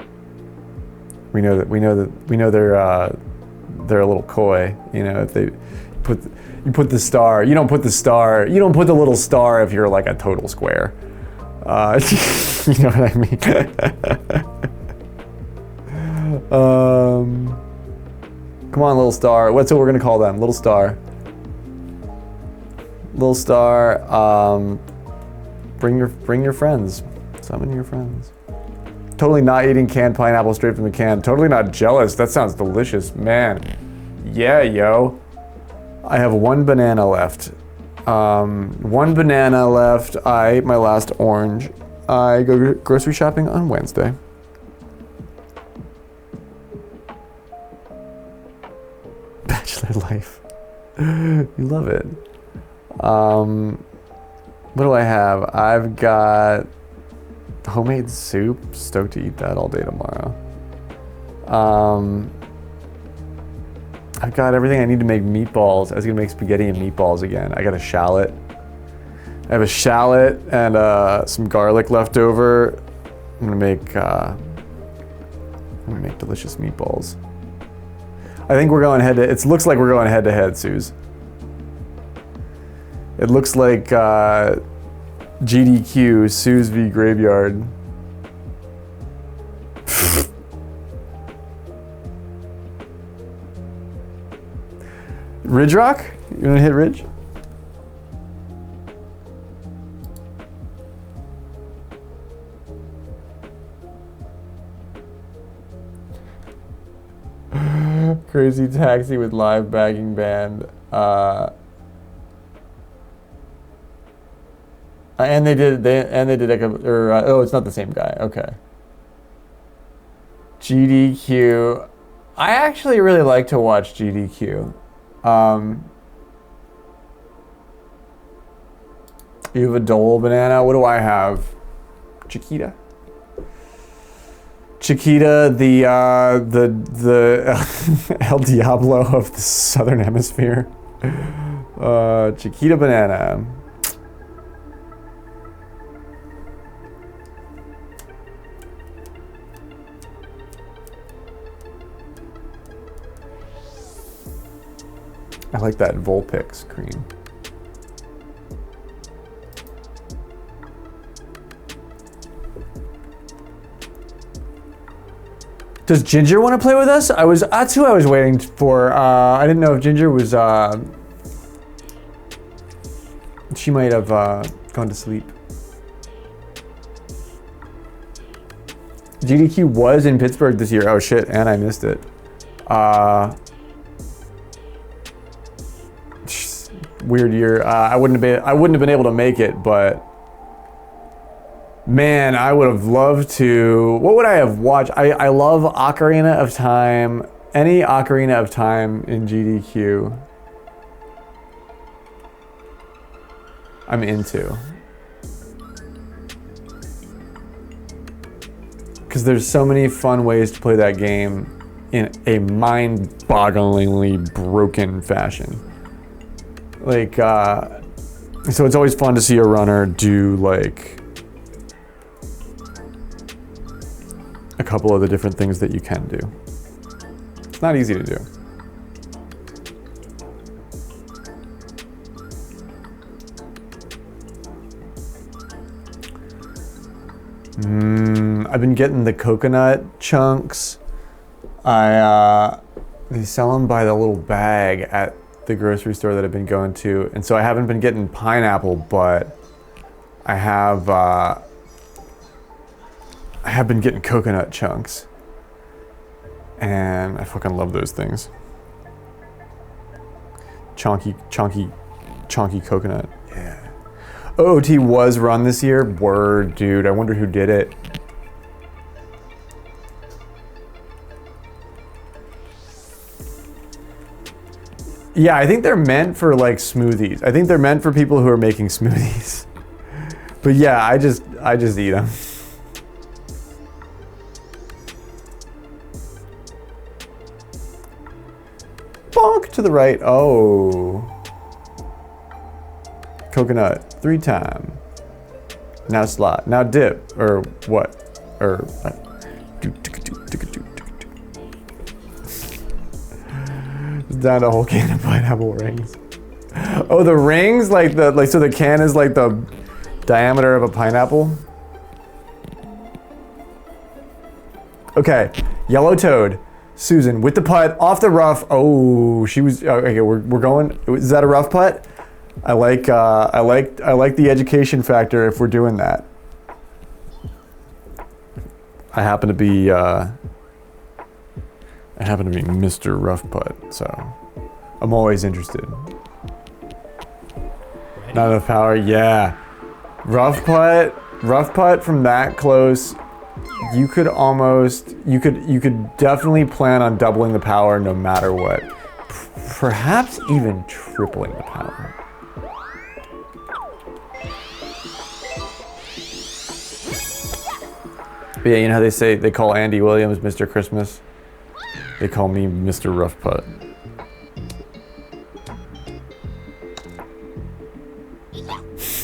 We know they're a little coy, you know, if you put the star, you don't put the little star if you're like a total square. You know what I mean? Come on, little star. What's what we're gonna call them? Little star. Little star. Bring your friends. Summon your friends. Totally not eating canned pineapple straight from the can. Totally not jealous. That sounds delicious, man. Yeah, yo. I have one banana left. One banana left. I ate my last orange. I go grocery shopping on Wednesday. Bachelor life. You love it. What do I have? I've got homemade soup. Stoked to eat that all day tomorrow. I've got everything I need to make meatballs. I was gonna make spaghetti and meatballs again. I got a shallot. I have a shallot and some garlic left over. I'm gonna make delicious meatballs. I think we're going head to. It looks like we're going head to head, Suze. It looks like GDQ, Suze v Graveyard. Ridge Rock? You wanna hit Ridge? Crazy Taxi with live bagging band. And they did oh, it's not the same guy. Okay. GDQ. I actually really like to watch GDQ. You have a Dole banana. What do I have? Chiquita. Chiquita, the El Diablo of the Southern Hemisphere. Chiquita banana. I like that Volpix cream. Does Ginger want to play with us? That's who I was waiting for. I didn't know if Ginger was, she might have gone to sleep. GDQ was in Pittsburgh this year. Oh shit, and I missed it. Weird year. I wouldn't have been able to make it, but man, I would have loved to. What would I have watched? I love Ocarina of Time. Any Ocarina of Time in GDQ, I'm into. Because there's so many fun ways to play that game in a mind-bogglingly broken fashion. Like, so it's always fun to see a runner do like a couple of the different things that you can do. It's not easy to do. I've been getting the coconut chunks. They sell them by the little bag at the grocery store that I've been going to, and so I haven't been getting pineapple, but I have been getting coconut chunks, and I fucking love those things. Chonky coconut. Yeah. OOT was run this year. Word, dude. I wonder who did it. Yeah, I think they're meant for like smoothies. I think they're meant for people who are making smoothies. But yeah, I just eat them. Bonk to the right. Oh. Coconut 3 times. Now slot. Now dip. Or what? Or down to a whole can of pineapple rings. Oh, the rings? So the can is like the diameter of a pineapple? Okay, Yellow Toad. Susan with the putt off the rough. Oh, she was okay. We're going. Is that a rough putt? I like the education factor if we're doing that. I happen to be Mr. Rough Putt, so I'm always interested.
Ready?
Not enough power, yeah. Rough putt from that close. You could definitely plan on doubling the power no matter what. Perhaps even tripling the power. But yeah, you know how they call Andy Williams Mr. Christmas? They call me Mr. Rough Putt.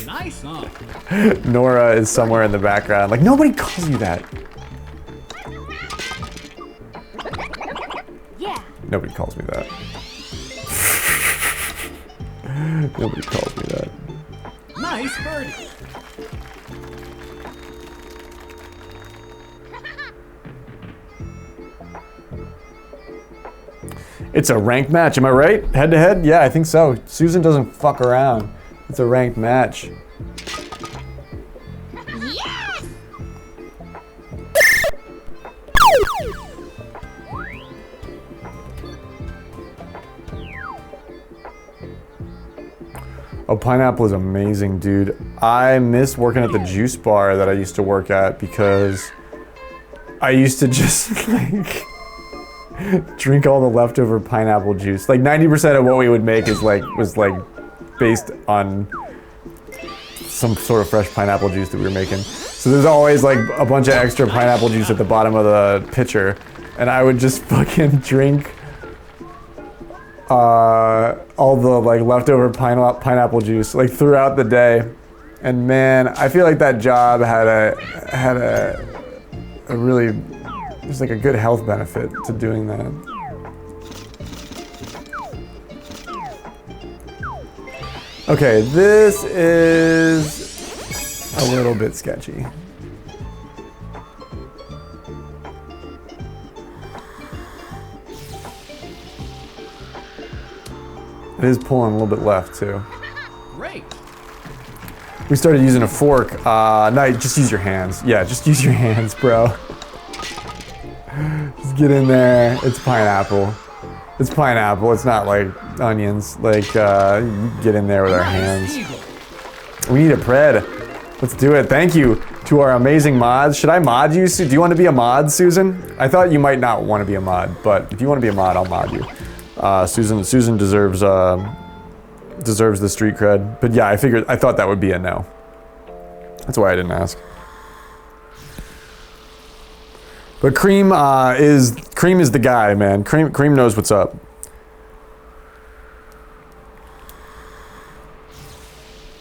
Nice, huh?
Nora is somewhere in the background. Like, nobody calls you that.
Yeah.
Nobody calls me that. Nobody calls me that.
Nice birdie.
It's a ranked match, am I right? Head to head? Yeah, I think so. Susan doesn't fuck around. It's a ranked match.
Yes!
Oh, pineapple is amazing, dude. I miss working at the juice bar that I used to work at because I used to just like drink all the leftover pineapple juice. Like 90% of what we would make was like based on some sort of fresh pineapple juice that we were making. So there's always like a bunch of extra pineapple juice at the bottom of the pitcher, and I would just fucking drink all the like leftover pineapple juice like throughout the day. And man, I feel like that job had a really, there's like a good health benefit to doing that. Okay, this is a little bit sketchy. It is pulling a little bit left too.
Great.
We started using a fork. No, just use your hands. Yeah, just use your hands, bro. Just get in there. It's pineapple. It's pineapple. It's not like onions. Like, you get in there with our hands. We need a pred. Let's do it. Thank you to our amazing mods. Should I mod you? Do you want to be a mod, Susan? I thought you might not want to be a mod, but if you want to be a mod, I'll mod you. Susan deserves the street cred. But yeah, I thought that would be a no. That's why I didn't ask. But Cream is the guy, man. Cream knows what's up.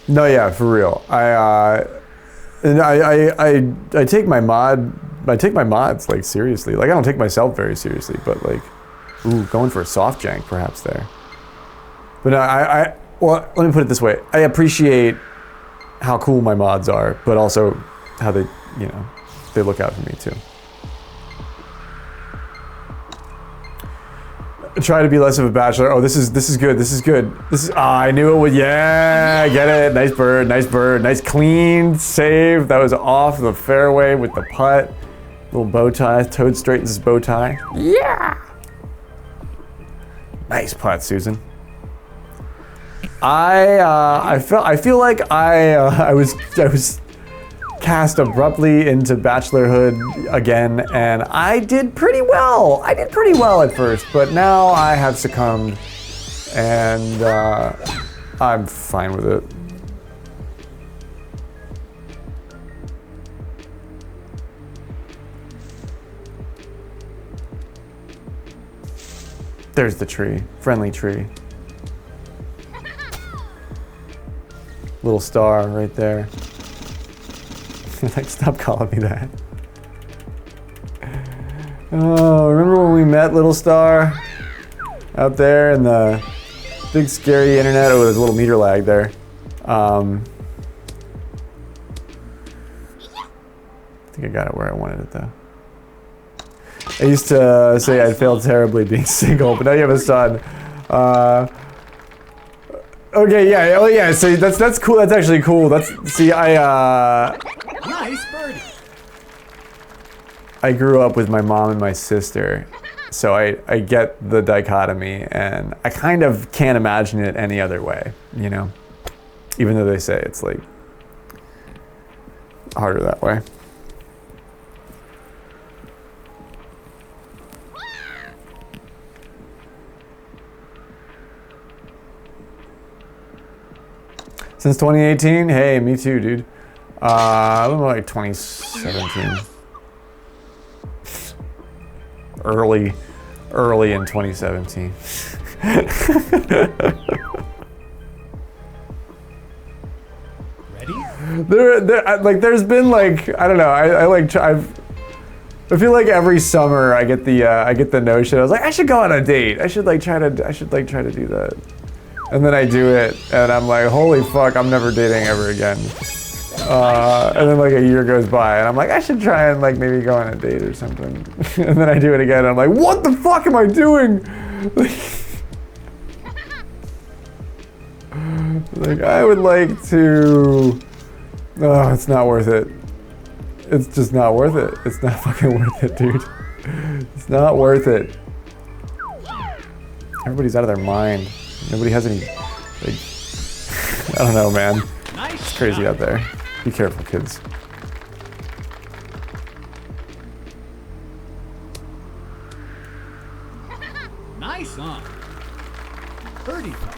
No, yeah, for real. I take my mods like seriously. Like I don't take myself very seriously, but like, ooh, going for a soft jank perhaps there. But well, let me put it this way. I appreciate how cool my mods are, but also how they, they look out for me too. Try to be less of a bachelor. Oh, this is good. This is good. I knew it would. Yeah, I get it. Nice bird. Nice bird. Nice clean save. That was off the fairway with the putt. Little bow tie. Toad straightens his bow tie. Yeah. Nice putt, Susan. I feel like I was cast abruptly into bachelorhood again, and I did pretty well. I did pretty well at first, but now I have succumbed, and I'm fine with it. There's the tree, friendly tree. Little star right there. Like, stop calling me that. Oh, remember when we met Little Star? Out there in the big scary internet? Oh, there's a little meter lag there. I think I got it where I wanted it though. I used to say I failed terribly being single, but now you have a son. Okay, yeah, oh yeah, so that's cool, that's actually cool. Nice
birdie.
I grew up with my mom and my sister, so I get the dichotomy, and I kind of can't imagine it any other way, Even though they say it's like harder that way. Since 2018? Hey, me too, dude. A little more like 2017. Early in 2017.
Ready?
There's been like, I don't know. I feel like every summer I get the notion. I was like, I should go on a date. I should try to do that. And then I do it, and I'm like, holy fuck, I'm never dating ever again. And then like a year goes by, and I'm like, I should try and like maybe go on a date or something. And then I do it again, and I'm like, what the fuck am I doing? Like I would like to. Oh, it's not worth it. It's just not worth it. It's not fucking worth it, dude. It's not worth it. Everybody's out of their mind. Nobody has any, like, I don't know, man. It's crazy out there. Be careful, kids.
Nice on. Birdie putt.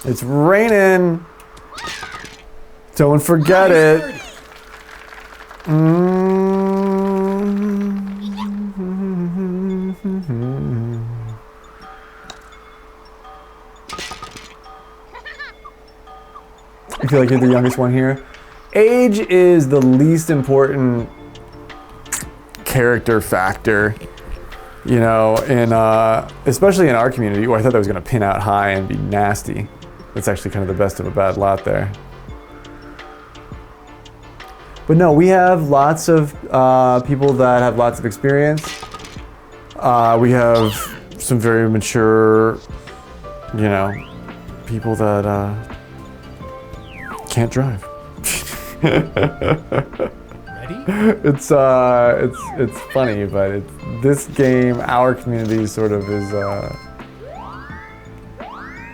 It's raining. Don't forget
Nice
it.
birdie.
I feel like you're the youngest one here. Age is the least important character factor, you know, in especially in our community. Oh, I thought that was gonna pin out high and be nasty. That's actually kind of the best of a bad lot there. But no, we have lots of people that have lots of experience. We have some very mature, you know, people that can't drive.
Ready?
It's funny, but this game, our community sort of is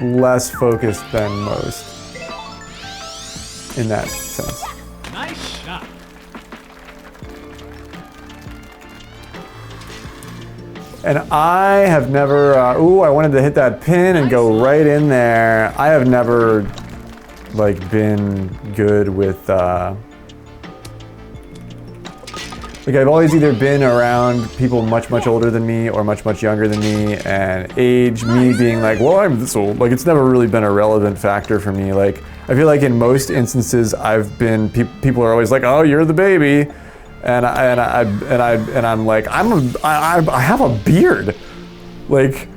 less focused than most in that sense.
Nice shot.
And I have never, ooh, I wanted to hit that pin and go right in there. I have never, like, been good with, like, I've always either been around people much, much older than me or much, much younger than me, and age, me being like, well, I'm this old. Like, it's never really been a relevant factor for me. Like, I feel like in most instances, I've been, people are always like, oh, you're the baby. And I'm like, I have a beard. Like,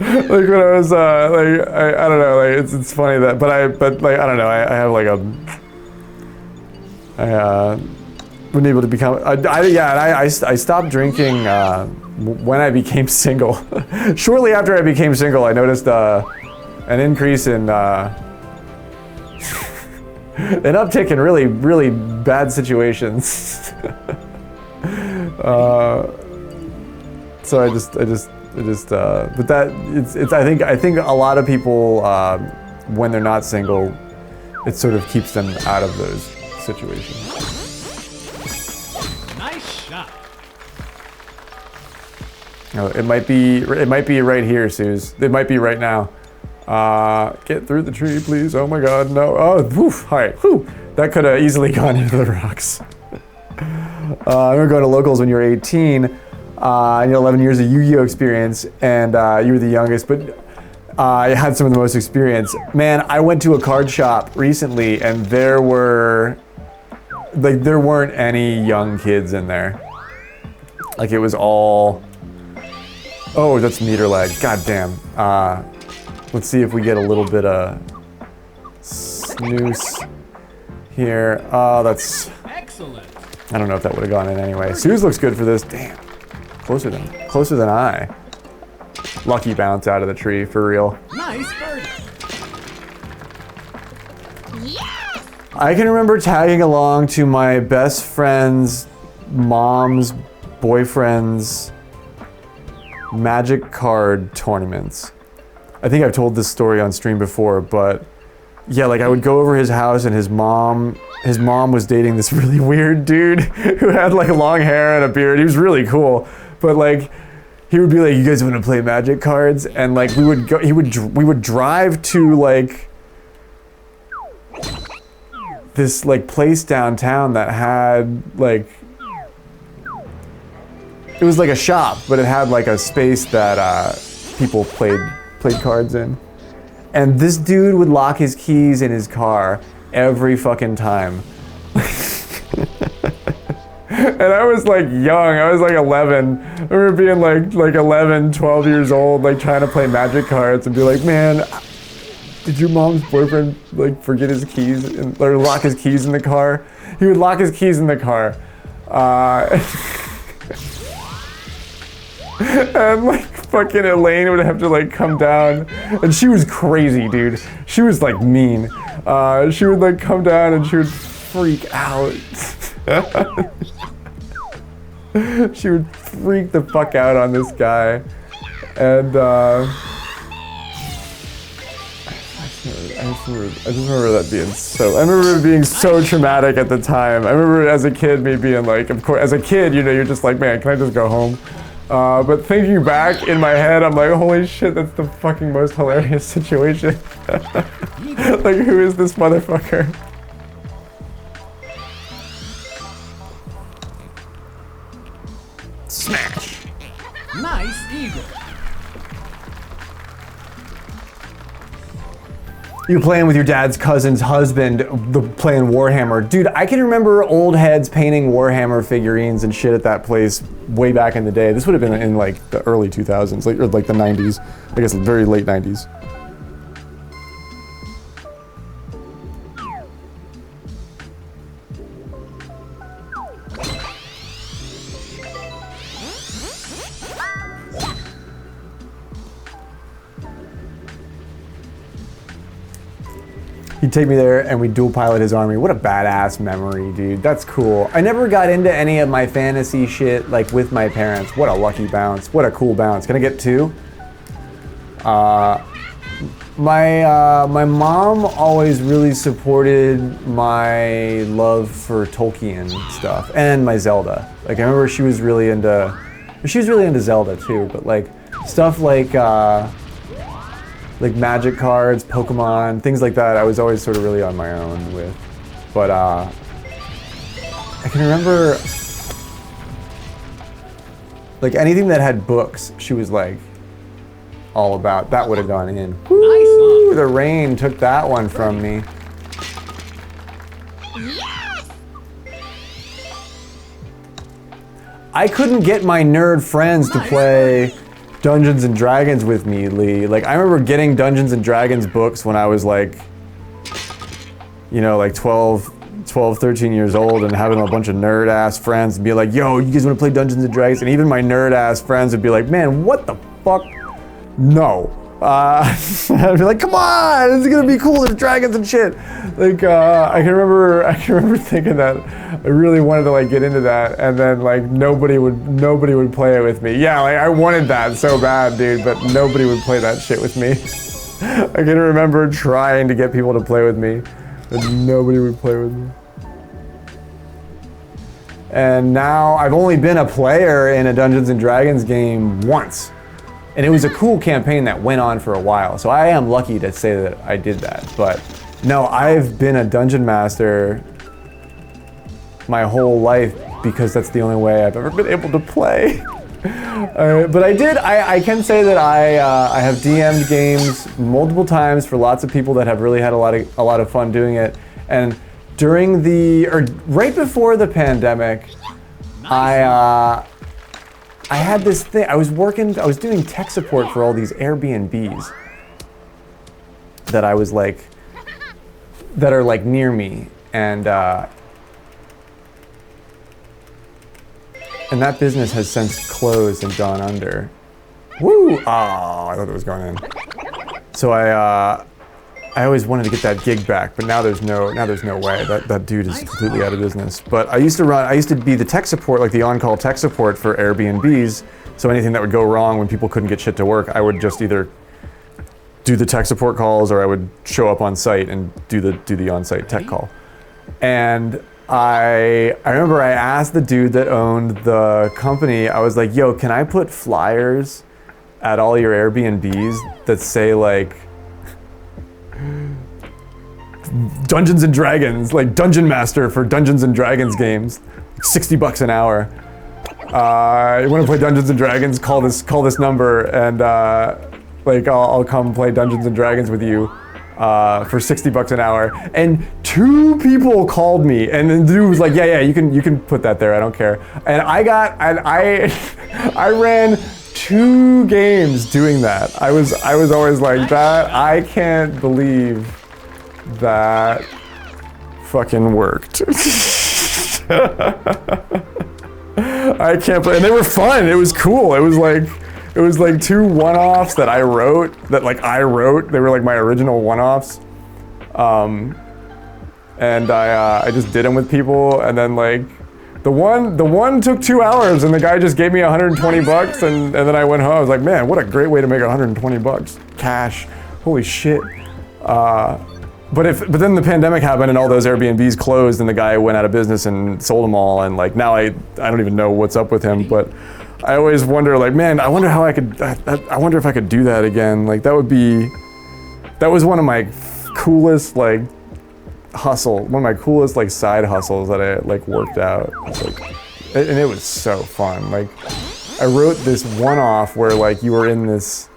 like when I was, like, I don't know, like, it's funny that, but like, I don't know, I have like wasn't able to become, I stopped drinking when I became single. Shortly after I became single, I noticed an increase in, an uptick in really, really bad situations. So I just, but that it's. I think a lot of people, when they're not single, it sort of keeps them out of those situations.
Nice shot.
No, it might be right here, Suze. It might be right now. Get through the tree, please. Oh my God, no. Oh, woof. All right, whew. That could have easily gone into the rocks. I remember going to locals when you were 18, and you had 11 years of Yu-Gi-Oh experience, and you were the youngest, but you had some of the most experience. Man, I went to a card shop recently, and there weren't any young kids in there. Like, it was all, oh, that's meter lag. God damn. Let's see if we get a little bit of snooze here. Oh, that's,
Excellent.
I don't know if that would have gone in anyway. Suze looks good for this. Damn, closer than I. Lucky bounce out of the tree, for real.
Nice birdie.
I can remember tagging along to my best friend's mom's boyfriend's Magic card tournaments. I think I've told this story on stream before, but yeah, like I would go over his house and his mom was dating this really weird dude who had like long hair and a beard. He was really cool, but like he would be like, "You guys want to play Magic cards?" And like we would drive to like this like place downtown that had like, it was like a shop, but it had like a space that people played cards in. And this dude would lock his keys in his car every fucking time. And I was like young, I was like 11. I remember being like 11, 12 years old, like trying to play Magic cards and be like, man, did your mom's boyfriend like forget his keys or lock his keys in the car? He would lock his keys in the car. And like fucking Elaine would have to like come down, and she was crazy, dude. She was like mean. She would like come down and she would freak out. She would freak the fuck out on this guy, and I just remember that being so. I remember it being so traumatic at the time. I remember as a kid me being like, of course, as a kid, you know, you're just like, man, can I just go home? But thinking back in my head, I'm like, holy shit, that's the fucking most hilarious situation. Like, who is this motherfucker?
Smash.
Nice eagle.
You're playing with your dad's cousin's husband, playing Warhammer. Dude, I can remember old heads painting Warhammer figurines and shit at that place way back in the day. This would have been in like the early 2000s, or like the 90s. I guess very late 90s. He'd take me there and we'd dual pilot his army. What a badass memory, dude. That's cool. I never got into any of my fantasy shit like with my parents. What a lucky bounce. What a cool bounce. Can I get two? My mom always really supported my love for Tolkien stuff and my Zelda. Like, I remember she was really into Zelda too, but like stuff like magic cards, Pokemon, things like that, I was always sort of really on my own with. But I can remember like anything that had books, she was like all about. That would have gone in. Woo,
Nice.
the rain took that one from me. I couldn't get my nerd friends to play Dungeons and Dragons with me, Lee. Like, I remember getting Dungeons and Dragons books when I was like, you know, like 12, 13 years old, and having a bunch of nerd ass friends and be like, yo, you guys wanna play Dungeons and Dragons? And even my nerd ass friends would be like, man, what the fuck? No. I'd be like, come on, this is gonna be cool, there's dragons and shit. Like, I can remember thinking that I really wanted to like get into that, and then like nobody would play it with me. Yeah, like I wanted that so bad, dude, but nobody would play that shit with me. I can remember trying to get people to play with me, but nobody would play with me. And now I've only been a player in a Dungeons and Dragons game once. And it was a cool campaign that went on for a while. So I am lucky to say that I did that. But no, I've been a dungeon master my whole life because that's the only way I've ever been able to play. But I can say that I have DM'd games multiple times for lots of people that have really had a lot of fun doing it. And right before the pandemic, I had this thing, I was doing tech support for all these Airbnbs that I was like, that are like near me, and that business has since closed and gone under. Woo! Oh, I thought it was going in. So I always wanted to get that gig back, but now there's no way. That dude is completely out of business. But I used to be the tech support, like the on-call tech support for Airbnbs. So anything that would go wrong when people couldn't get shit to work, I would just either do the tech support calls or I would show up on site and do the on-site tech call. And I remember I asked the dude that owned the company, I was like, yo, can I put flyers at all your Airbnbs that say like, Dungeons and Dragons, like Dungeon Master for Dungeons and Dragons games, $60 an hour. You want to play Dungeons and Dragons? Call this number, and like I'll come play Dungeons and Dragons with you for $60 an hour. And 2 people called me, and the dude was like, yeah, you can put that there. I don't care. And I ran 2 games doing that. I was always like that. I can't believe that fucking worked. I can't believe, and they were fun. It was cool. It was like 2 one-offs that I wrote. They were like my original one-offs. And I just did them with people, and then like the one took 2 hours, and the guy just gave me $120, and then I went home. I was like, man, what a great way to make $120 cash. Holy shit.
but then the pandemic happened and all those Airbnbs closed and the guy went out of business and sold them all, and like now I don't even know what's up with him, but I always wonder, like, man, I wonder how I wonder if I could do that again. Like that was one of my coolest like one of my coolest like side hustles that I like worked out. And it was so fun. Like I wrote this one-off where like you were in this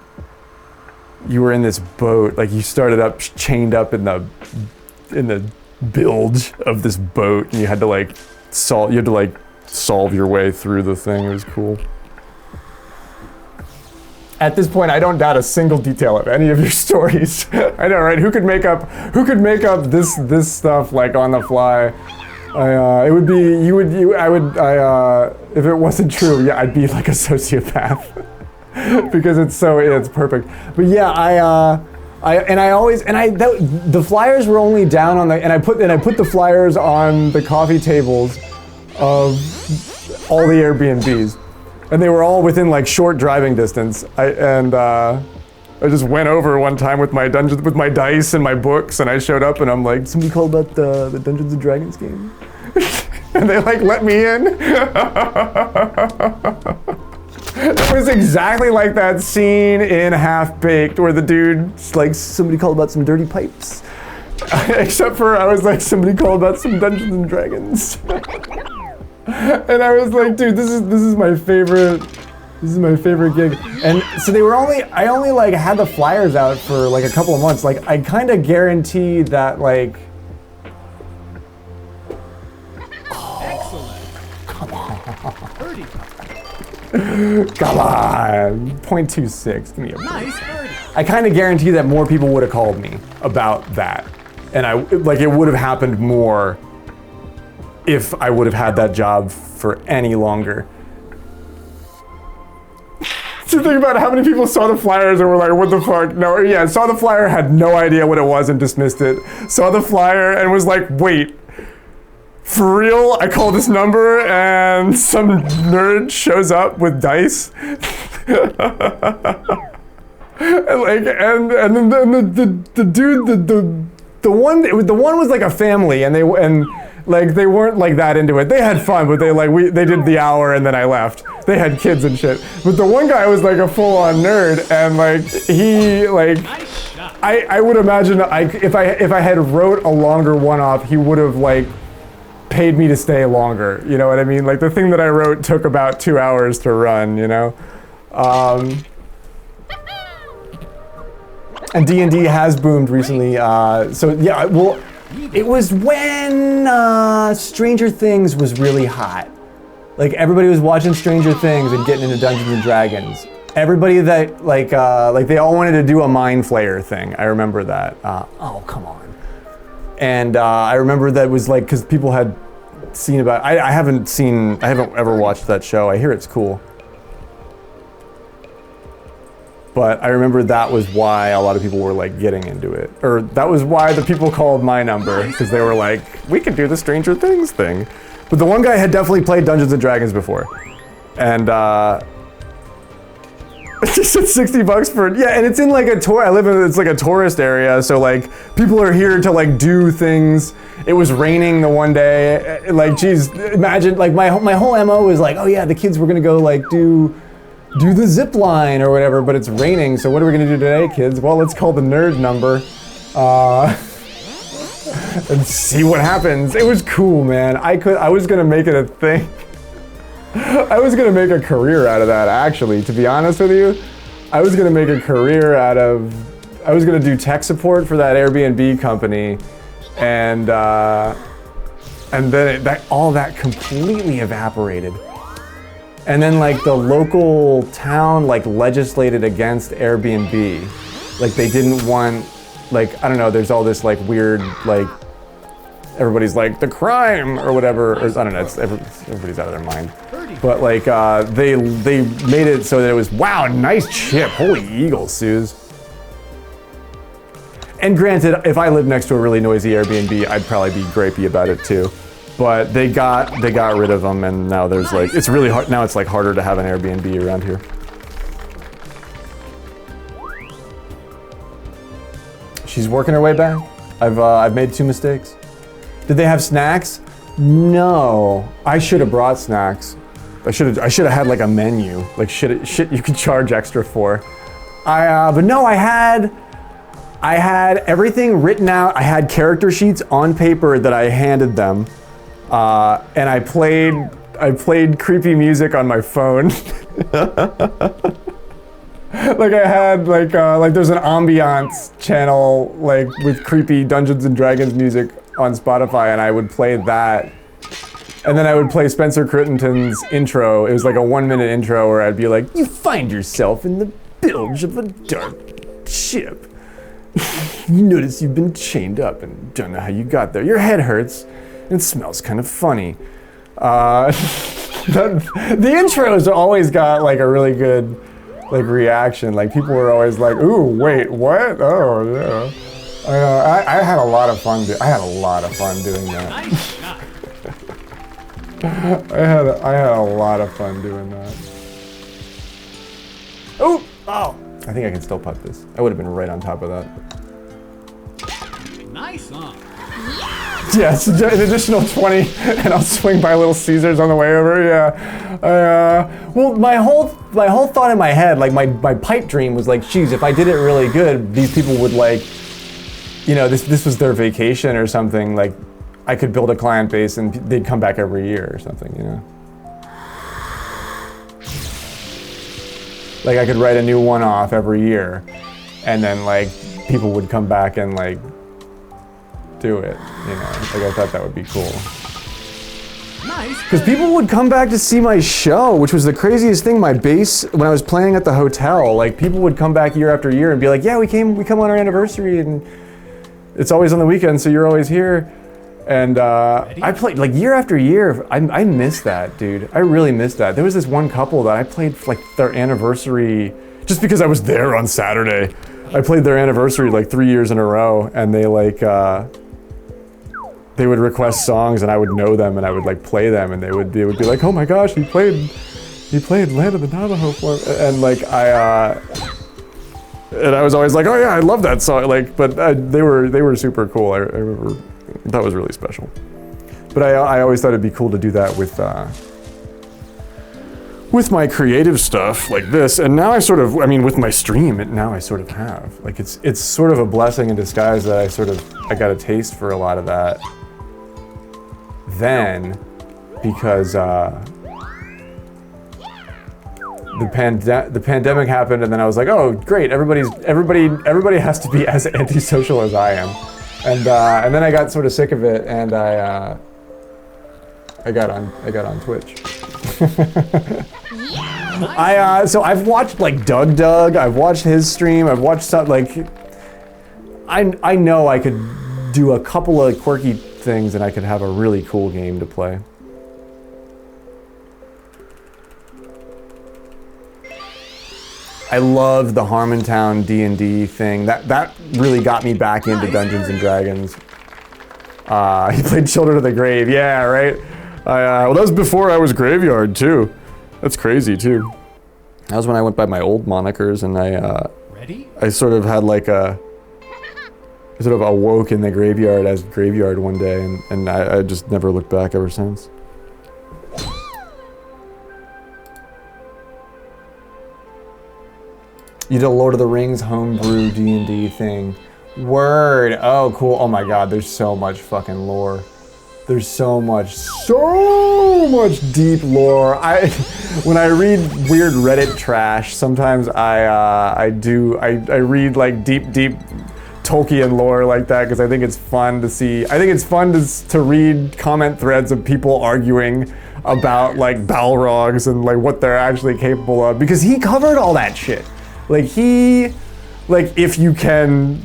boat, like you started up chained up in the bilge of this boat, and you had to like solve your way through the thing. It was cool. At this point, I don't doubt a single detail of any of your stories. I know, right? Who could make up this stuff like on the fly? It would be if it wasn't true, yeah, I'd be like a sociopath. Because it's perfect. But yeah, the flyers were only down on I put the flyers on the coffee tables of all the Airbnbs, and they were all within like short driving distance. I just went over one time with my dice and my books, and I showed up and I'm like, somebody called about the Dungeons and Dragons game, and they like let me in. It was exactly like that scene in Half-Baked where the dude's like, somebody called about some dirty pipes. Except for I was like, somebody called about some Dungeons and Dragons. And I was like, dude, this is my favorite gig. And so I only like had the flyers out for like a couple of months. Like I kind of guaranteed that like,
Excellent.
come on.
30.
Come on, 0.26, give me a break.
Nice 30.
I kind of guarantee that more people would have called me about that. And it would have happened more if I would have had that job for any longer. So think about how many people saw the flyers and were like, what the fuck? No, yeah, saw the flyer, had no idea what it was and dismissed it. Saw the flyer and was like, wait, for real? I call this number and some nerd shows up with dice? And then the dude, the one was like a family, and they weren't like that into it. They had fun, but they did the hour and then I left. They had kids and shit. But the one guy was like a full-on nerd, and like he like
Nice shot.
I would imagine if I had wrote a longer one-off, he would have like paid me to stay longer. You know what I mean? Like the thing that I wrote took about 2 hours to run. You know. And D&D has boomed recently, so yeah, well, it was when Stranger Things was really hot. Like everybody was watching Stranger Things and getting into Dungeons and Dragons. Everybody that like they all wanted to do a Mind Flayer thing. I remember that. Oh come on. And I remember that was like because people had seen about. I haven't ever watched that show. I hear it's cool. But I remember that was why a lot of people were like getting into it. Or that was why the people called my number, because they were like, we could do the Stranger Things thing. But the one guy had definitely played Dungeons and Dragons before. And it's just $60 for, yeah, and it's in like it's like a tourist area, so like people are here to like do things. It was raining the one day. Like, geez, imagine, like my whole MO was like, oh yeah, the kids were gonna go like do the zip line or whatever, but it's raining, so what are we gonna do today, kids? Well, let's call the nerd number and see what happens. It was cool, man. I was gonna make it a thing. I was gonna make a career out of that, actually, to be honest with you. I was gonna make a career out of, I was gonna do tech support for that Airbnb company, and then all that completely evaporated. And then like the local town like legislated against Airbnb. Like they didn't want, like, I don't know, there's all this like weird, like, everybody's like the crime or whatever, or I don't know, everybody's out of their mind. But like they made it so that it was, wow, nice chip, holy eagle, Suze. And granted, if I lived next to a really noisy Airbnb, I'd probably be grapey about it too. But they got rid of them, and now there's like, it's really hard, now it's like harder to have an Airbnb around here. She's working her way back?
I've made 2 mistakes. Did they have snacks? No. I should have brought snacks. I should have had like a menu, like shit you could charge extra for. But no, I had everything written out. I had character sheets on paper that I handed them, and I played creepy music on my phone. Like I had like there's an ambiance channel like with creepy Dungeons and Dragons music on Spotify, and I would play that. And then I would play Spencer Crittenton's intro. It was like a 1-minute intro where I'd be like, "You find yourself in the bilge of a dark ship. You notice you've been chained up and don't know how you got there. Your head hurts and smells kind of funny." The intros always got like a really good like reaction. Like people were always like, "Ooh, wait, what? Oh, yeah." I had a lot of fun. I had a lot of fun doing that.
Nice shot.
I had a lot of fun doing that. Oh! I think I can still putt this. I would have been right on top of that.
Nice on.
Yes, an additional 20, and I'll swing by Little Caesars on the way over. Yeah. Well, my whole thought in my head, like my pipe dream was like, geez, if I did it really good, these people would like, you know, this was their vacation or something. Like, I could build a client base and they'd come back every year or something, you know. Like I could write a new one-off every year, and then like people would come back and like do it, you know. Like I thought that would be cool.
Nice.
Because people would come back to see my show, which was the craziest thing. My bass, when I was playing at the hotel, like people would come back year after year and be like, "Yeah, we come on our anniversary, and it's always on the weekend, so you're always here." And I played like year after year. I miss that, dude. I really miss that. There was this one couple that I played like their anniversary, just because I was there on Saturday. I played their anniversary like 3 years in a row, and they like they would request songs, and I would know them, and I would like play them, and they would be like, "Oh my gosh, he played Land of the Navajo for," and like and I was always like, "Oh yeah, I love that song." Like, but they were super cool. I remember. That was really special. But I always thought it'd be cool to do that with my creative stuff like this. And now I sort of, I mean, with my stream, now I sort of have. Like it's sort of a blessing in disguise that I got a taste for a lot of that then, because the pandemic happened, and then I was like, oh great, everybody has to be as antisocial as I am. And then I got sort of sick of it, and I got on Twitch. So I've watched like Doug. I've watched his stream. I've watched stuff like. I know I could do a couple of quirky things, and I could have a really cool game to play. I love the Harmontown D&D thing. That really got me back into Dungeons and Dragons. He played Children of the Grave. Yeah, right? Well, that was before I was Graveyard, too. That's crazy, too. That was when I went by my old monikers, and
Ready?
I sort of had like I sort of awoke in the graveyard as Graveyard one day, and I just never looked back ever since. You did a Lord of the Rings homebrew D&D thing. Word. Oh, cool. Oh my God, there's so much fucking lore. There's so much deep lore. When I read weird Reddit trash, sometimes I read like deep Tolkien lore like that, because I think it's fun to see. I think it's fun to read comment threads of people arguing about like Balrogs and like what they're actually capable of, because he covered all that shit. Like if you can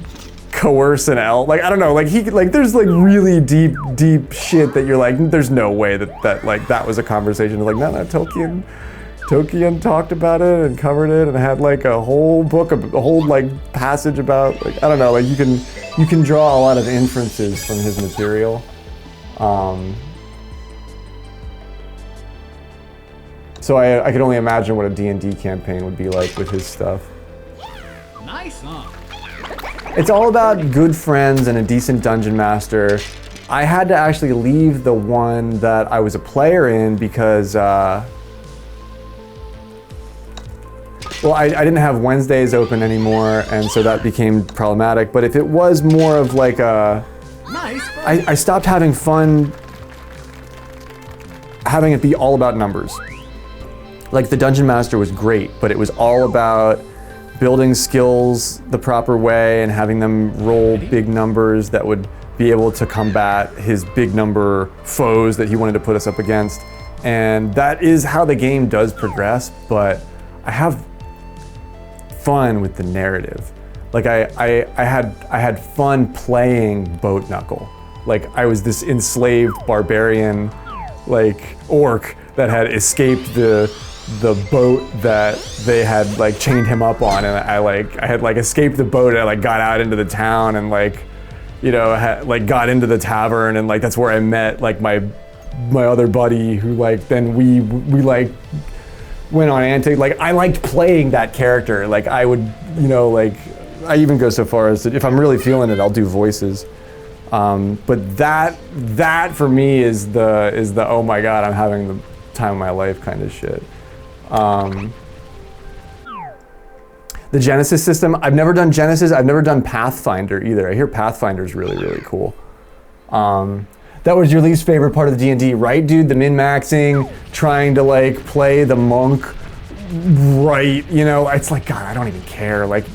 coerce an elf, like I don't know, like there's like really deep shit that you're like, there's no way that was a conversation. Like no, Tolkien talked about it and covered it and had like a whole book, a whole like passage about, like I don't know, like you can draw a lot of inferences from his material. So I can only imagine what a D&D campaign would be like with his stuff.
Nice on.
It's all about good friends and a decent dungeon master. I had to actually leave the one that I was a player in because, well, I didn't have Wednesdays open anymore, and so that became problematic. But if it was more of like a,
Nice.
I stopped having fun having it be all about numbers. Like the Dungeon Master was great, but it was all about building skills the proper way and having them roll big numbers that would be able to combat his big number foes that he wanted to put us up against. And that is how the game does progress, but I have fun with the narrative. Like I had fun playing Boat Knuckle. Like I was this enslaved barbarian, like orc that had escaped the boat that they had like chained him up on, and I had like escaped the boat and I like got out into the town and like, you know, like got into the tavern, and like that's where I met like my other buddy who like then we like went on antics. Like I liked playing that character. Like I would, you know, like I even go so far as to, if I'm really feeling it, I'll do voices. But that for me is the oh my god, I'm having the time of my life kind of shit. The Genesis system, I've never done Genesis, I've never done Pathfinder either. I hear Pathfinder's really, really cool. That was your least favorite part of the D&D, right, dude? The min-maxing, trying to like play the monk right, you know, it's like, God, I don't even care. Like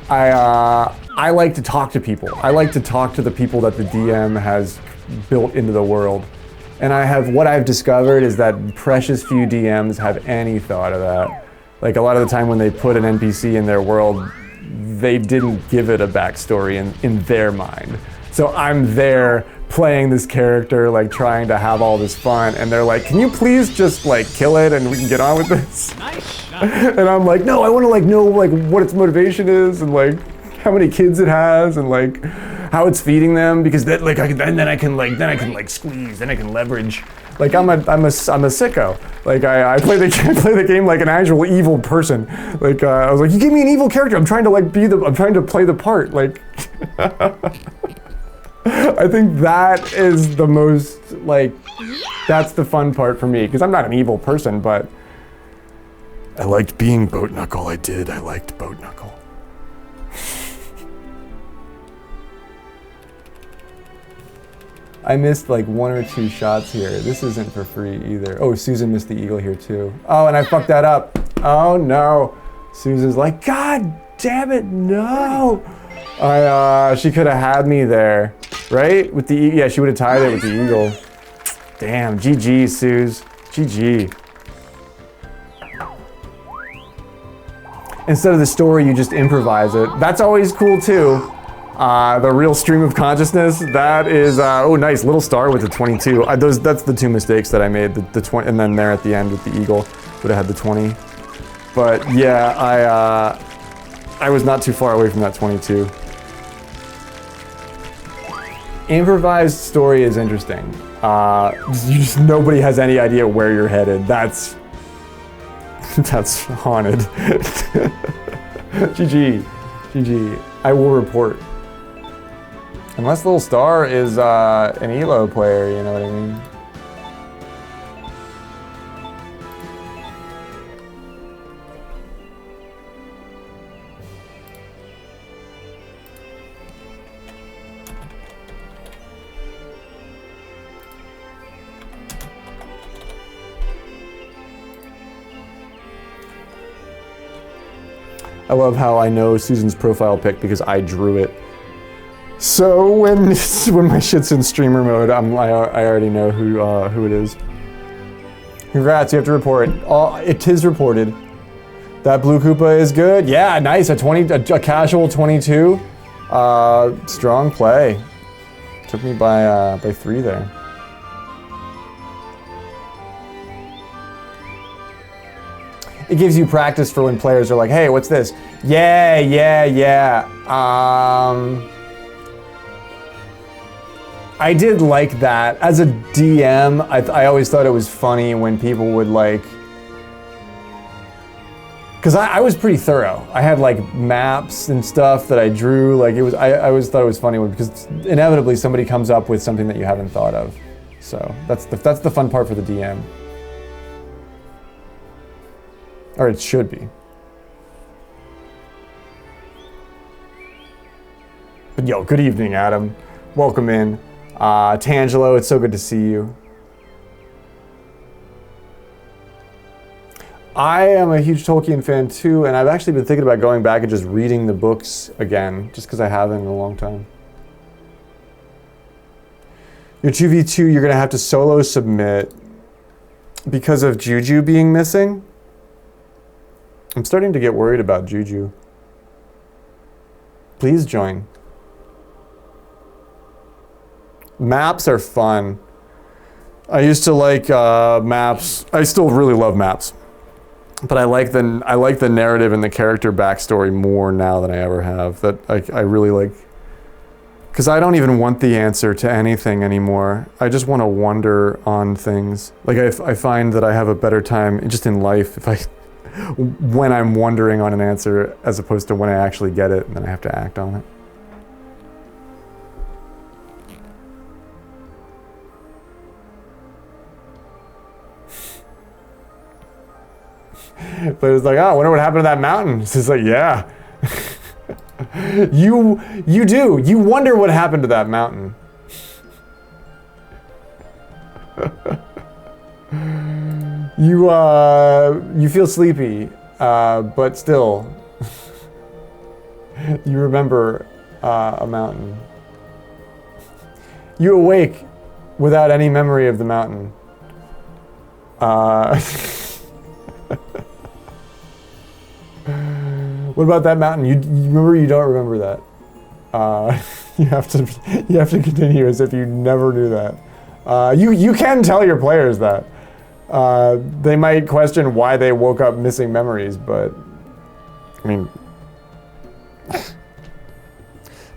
I like to talk to people. I like to talk to the people that the DM has built into the world. And what I've discovered is that precious few DMs have any thought of that. Like a lot of the time when they put an NPC in their world, they didn't give it a backstory in their mind. So I'm there playing this character, like trying to have all this fun, and they're like, can you please just like kill it and we can get on with this?
Nice.
And I'm like, no, I want to like know like what its motivation is and like how many kids it has and like how it's feeding them, because then like then I can squeeze, then I can leverage. Like I'm a sicko. Like I play the game like an actual evil person. Like I was like, you give me an evil character. I'm trying to like I'm trying to play the part. Like I think that is the most like that's the fun part for me, because I'm not an evil person, but
I liked being Boat Knuckle. I liked Boat Knuckle.
I missed like 1 or 2 shots here. This isn't for free either. Oh, Susan missed the eagle here too. Oh, and I fucked that up. Oh no. Susan's like, God damn it, no. She could have had me there, right? With the yeah, she would have tied it with the eagle. Damn, GG, Suze. GG. Instead of the story, you just improvise it. That's always cool too. The real stream of consciousness, that is, oh nice, little star with the 22. That's the 2 mistakes that I made, the 20, and then there at the end with the eagle, would have had the 20. But yeah, I was not too far away from that 22. Improvised story is interesting. Nobody has any idea where you're headed. That's haunted. GG, GG, I will report. Unless Little Star is an ELO player, you know what I mean? I love how I know Susan's profile pic because I drew it. So when my shit's in streamer mode, I already know who it is. Congrats, you have to report. It is reported. That blue Koopa is good. Yeah, nice. A casual 22. Strong play. Took me by 3 there. It gives you practice for when players are like, hey, what's this? Yeah. I did like that. As a DM, I always thought it was funny when people would like, Because I was pretty thorough. I had like maps and stuff that I drew. Like it was, I always thought it was funny because inevitably somebody comes up with something that you haven't thought of. So that's the fun part for the DM. Or it should be. But yo, good evening, Adam. Welcome in. Tangelo, it's so good to see you. I am a huge Tolkien fan too, and I've actually been thinking about going back and just reading the books again, just because I haven't in a long time. Your 2v2, you're going to have to solo submit because of Juju being missing. I'm starting to get worried about Juju. Please join. Maps are fun. I used to like maps. I still really love maps. But I like the narrative and the character backstory more now than I ever have. That I really like, because I don't even want the answer to anything anymore. I just want to wonder on things. Like I find that I have a better time just in life when I'm wondering on an answer as opposed to when I actually get it and then I have to act on it. But it's like, oh, I wonder what happened to that mountain. It's just like, yeah. You do. You wonder what happened to that mountain. You feel sleepy, but still, you remember a mountain. You awake without any memory of the mountain. What about that mountain? You remember? You don't remember that. You have to continue as if you never knew that. You can tell your players that. They might question why they woke up missing memories, but I mean,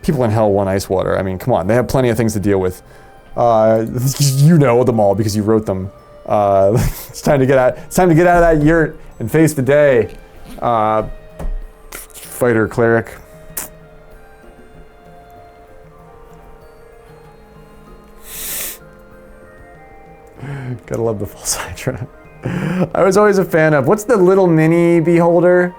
people in hell want ice water. I mean, come on, they have plenty of things to deal with. You know them all because you wrote them. It's time to get out. It's time to get out of that yurt and face the day. Fighter cleric. Gotta love the false Hydra. I was always a fan of, what's the little mini beholder?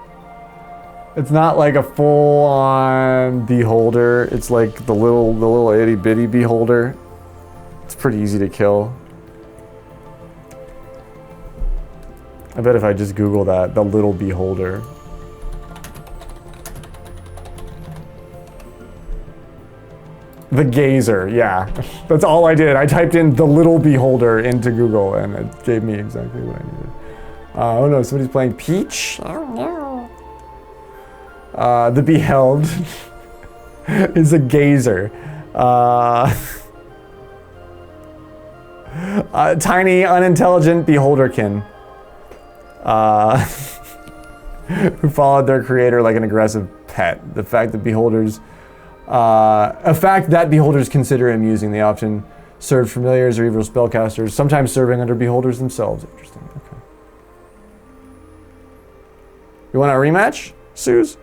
It's not like a full-on beholder. It's like the little itty bitty beholder. It's pretty easy to kill. I bet if I just Google that, the little beholder. The gazer, yeah. That's all I did. I typed in the little beholder into Google and it gave me exactly what I needed. Oh no, somebody's playing Peach? Oh no. The beheld is a gazer. Tiny, unintelligent beholderkin. Who followed their creator like an aggressive pet. The fact that beholders consider him using the option served familiars or evil spellcasters, sometimes serving under beholders themselves. Interesting. Okay. You want a rematch, Suze?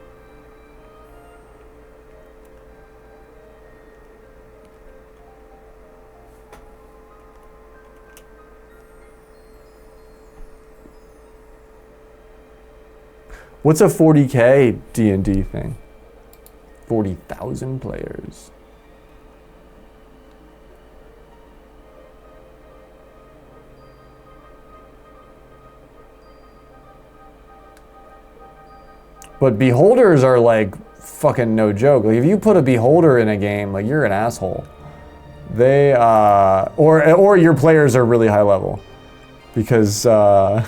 What's a 40K D&D thing? 40,000 players. But beholders are like fucking no joke. Like if you put a beholder in a game, like you're an asshole. They or your players are really high level because they're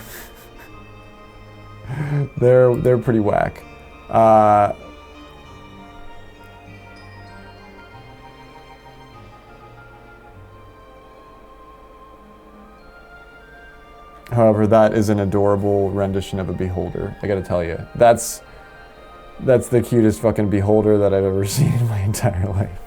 pretty whack. However, that is an adorable rendition of a beholder. I gotta tell you, that's the cutest fucking beholder that I've ever seen in my entire life.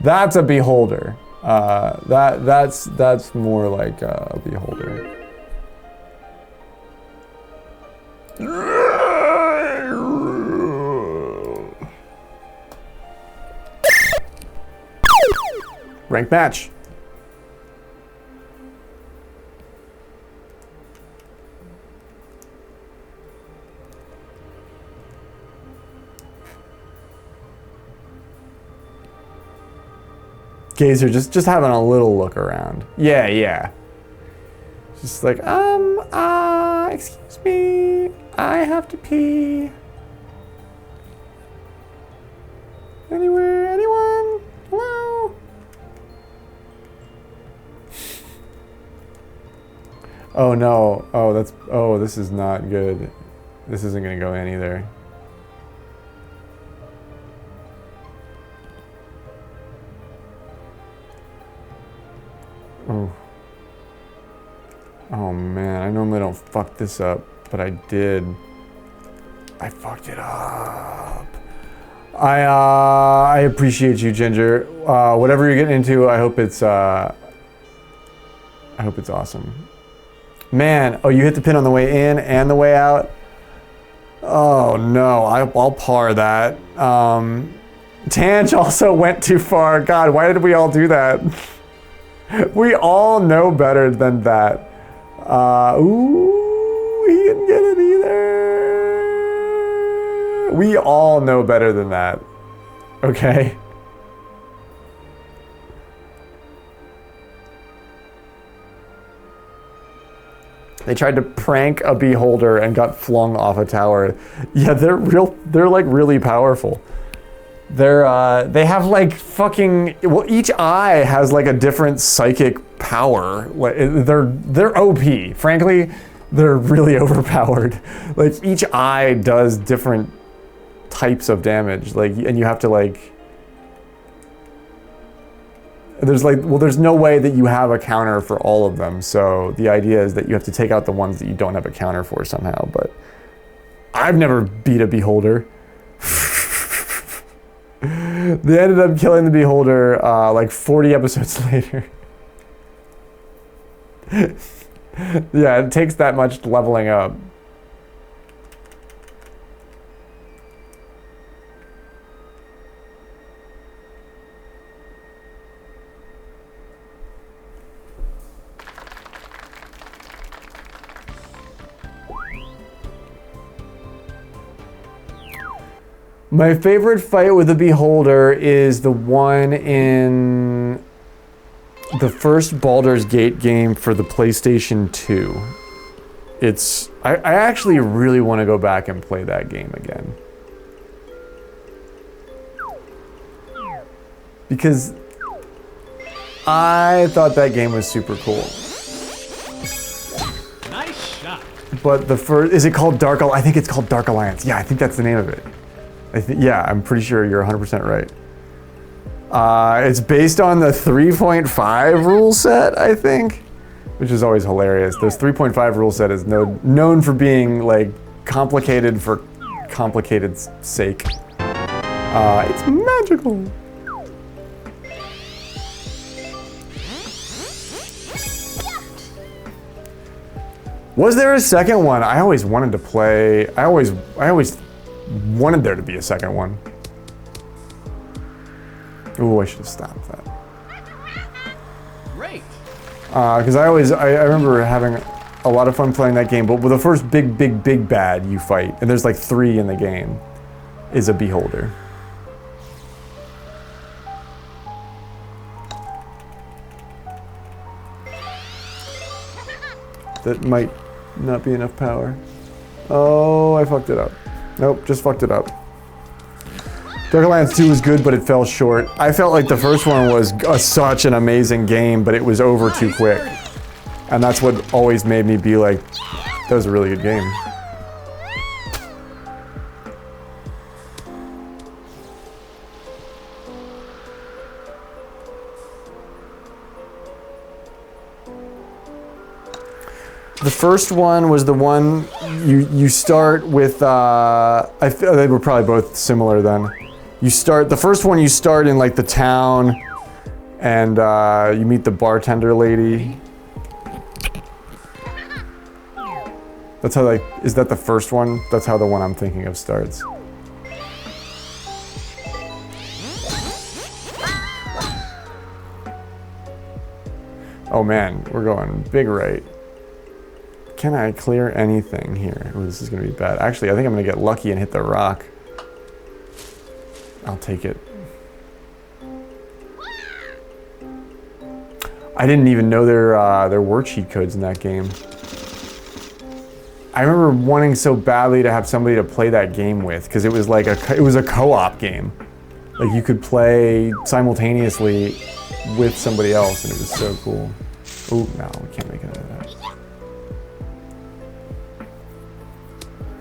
That's a beholder. That's more like a beholder.
Ranked match. Gazer just having a little look around. Yeah, yeah. Just like, excuse me, I have to pee. Anywhere, anyone? Hello? Oh no, oh, this is not good. This isn't gonna go in either. Oh. Oh man, I normally don't fuck this up, but I did. I fucked it up. I appreciate you, Ginger. Whatever you're getting into, I hope it's awesome. Man, oh, you hit the pin on the way in and the way out? Oh no, I'll par that. Tanch also went too far. God, why did we all do that? We all know better than that. Ooh, he didn't get it either. We all know better than that. Okay? They tried to prank a beholder and got flung off a tower. Yeah, they're like really powerful. They have like fucking, well, each eye has like a different psychic power. They're OP. Frankly, they're really overpowered. Like each eye does different types of damage. Like, and you have to like, there's no way that you have a counter for all of them. So the idea is that you have to take out the ones that you don't have a counter for somehow. But I've never beat a beholder. They ended up killing the beholder like 40 episodes later. Yeah, it takes that much leveling up. My favorite fight with the Beholder is the one in the first Baldur's Gate game for the PlayStation 2. I actually really want to go back and play that game again. Because I thought that game was super cool.
Nice shot.
But the first, is it called Dark Alliance? I think it's called Dark Alliance. Yeah, I think that's the name of it. Yeah, I'm pretty sure you're 100% right. It's based on the 3.5 rule set, I think, which is always hilarious. This 3.5 rule set is known for being like complicated for complicated's sake. It's magical. Was there a second one? I always wanted to play. I always wanted there to be a second one. Ooh, I should have stopped that.
Great.
Because I remember having a lot of fun playing that game, but with the first big bad you fight, and there's like 3 in the game, is a beholder. That might not be enough power. Oh, I fucked it up. Nope, just fucked it up. Dark Alliance 2 was good, but it fell short. I felt like the first one was such an amazing game, but it was over too quick. And that's what always made me be like, that was a really good game. The first one was the one you start with. I feel they were probably both similar then. The first one you start in like the town, and you meet the bartender lady.
That's how like, is that the first one? That's how the one I'm thinking of starts. Oh man, we're going big right. Can I clear anything here? Oh, this is gonna be bad. Actually, I think I'm gonna get lucky and hit the rock. I'll take it. I didn't even know there were cheat codes in that game. I remember wanting so badly to have somebody to play that game with because it was like it was a co-op game. Like you could play simultaneously with somebody else, and it was so cool. Oh no, we can't make it out of that.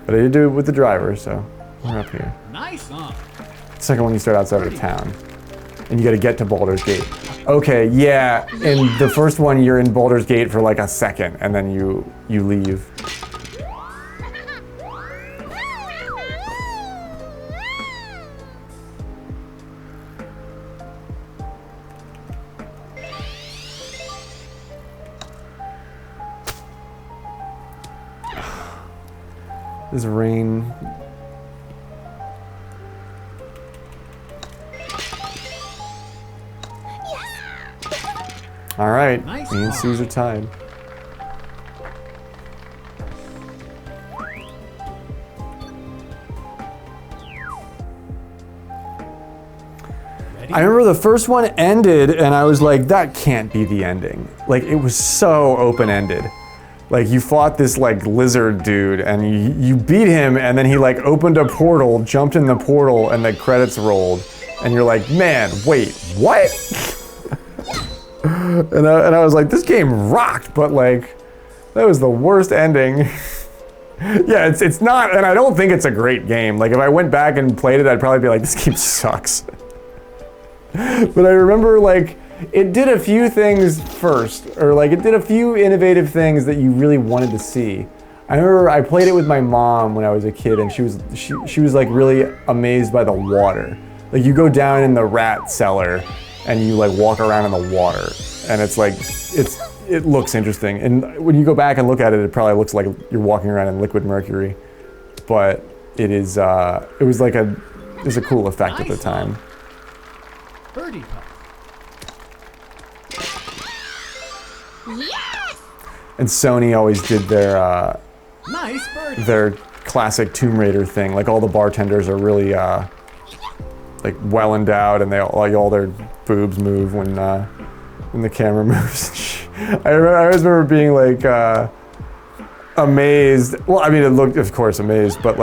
But I did do it with the driver, so we're up here.
Nice, huh?
Second one, you start outside of town, and you got to get to Baldur's Gate. Okay, yeah. In the first one, you're in Baldur's Gate for like a second, and then you leave. This rain. All right,
Nice.
me and Suze are tied.
Ready?
I remember the first one ended, and I was like, that can't be the ending. Like, it was so open-ended. Like, you fought this, like, lizard dude, and you beat him, and then he, like, opened a portal, jumped in the portal, and the credits rolled. And you're like, man, wait, what? and I was like, this game rocked, but, like, that was the worst ending. Yeah, it's not, and I don't think it's a great game. Like, if I went back and played it, I'd probably be like, this game sucks. But I remember, like, it did a few things first, or like it did a few innovative things that you really wanted to see. I remember I played it with my mom when I was a kid, and she was like really amazed by the water. Like you go down in the rat cellar, and you like walk around in the water, and it's like it looks interesting. And when you go back and look at it, it probably looks like you're walking around in liquid mercury, but it is it was a cool effect at the time.
Birdie putt.
Yes!
And Sony always did their
Nice birdie.
their classic Tomb Raider thing. Like all the bartenders are really like well endowed, and they all their boobs move when the camera moves. I always remember being like amazed. Well, I mean, it looked, of course, amazed, but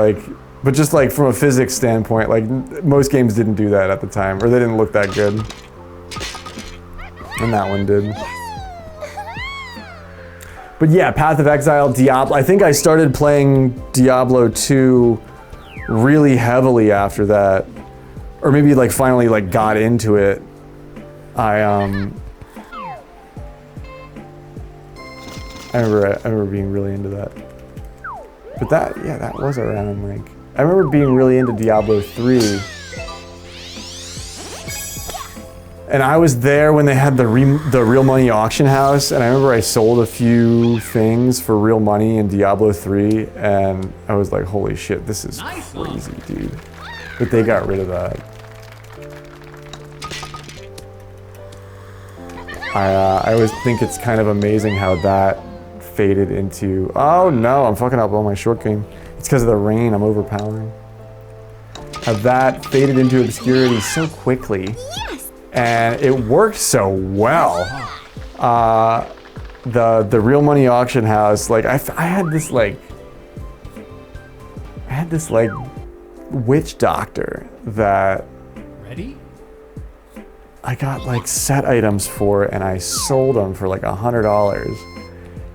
just like from a physics standpoint, like most games didn't do that at the time, or they didn't look that good. And that one did. But yeah, Path of Exile, Diablo. I think I started playing Diablo 2 really heavily after that, or maybe like finally like got into it. I remember being really into that. But that was around like, I remember being really into Diablo 3. And I was there when they had the real money auction house, and I remember I sold a few things for real money in Diablo 3, and I was like, holy shit, this is crazy, dude. But they got rid of that. I always think it's kind of amazing how that faded into, oh no, I'm fucking up all my short game. It's because of the rain, I'm overpowering. How that faded into obscurity so quickly. And it worked so well. The real money auction house, like I had this witch doctor that
Ready?
I got like set items for, and I sold them for like $100.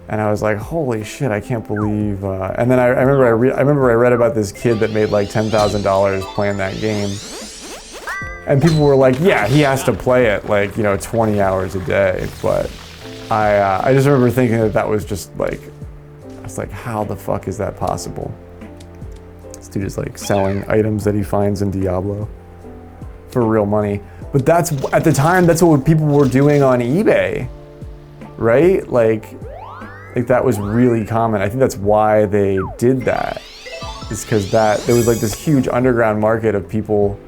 And I was like, holy shit, I can't believe. And then I remember I read about this kid that made like $10,000 playing that game. And people were like, yeah, he has to play it like, 20 hours a day. But I just remember thinking that was just like, I was like, how the fuck is that possible? This dude is like selling items that he finds in Diablo for real money. But that's, at the time, that's what people were doing on eBay, right? Like, Like that was really common. I think that's why they did that. It's because that there was like this huge underground market of people,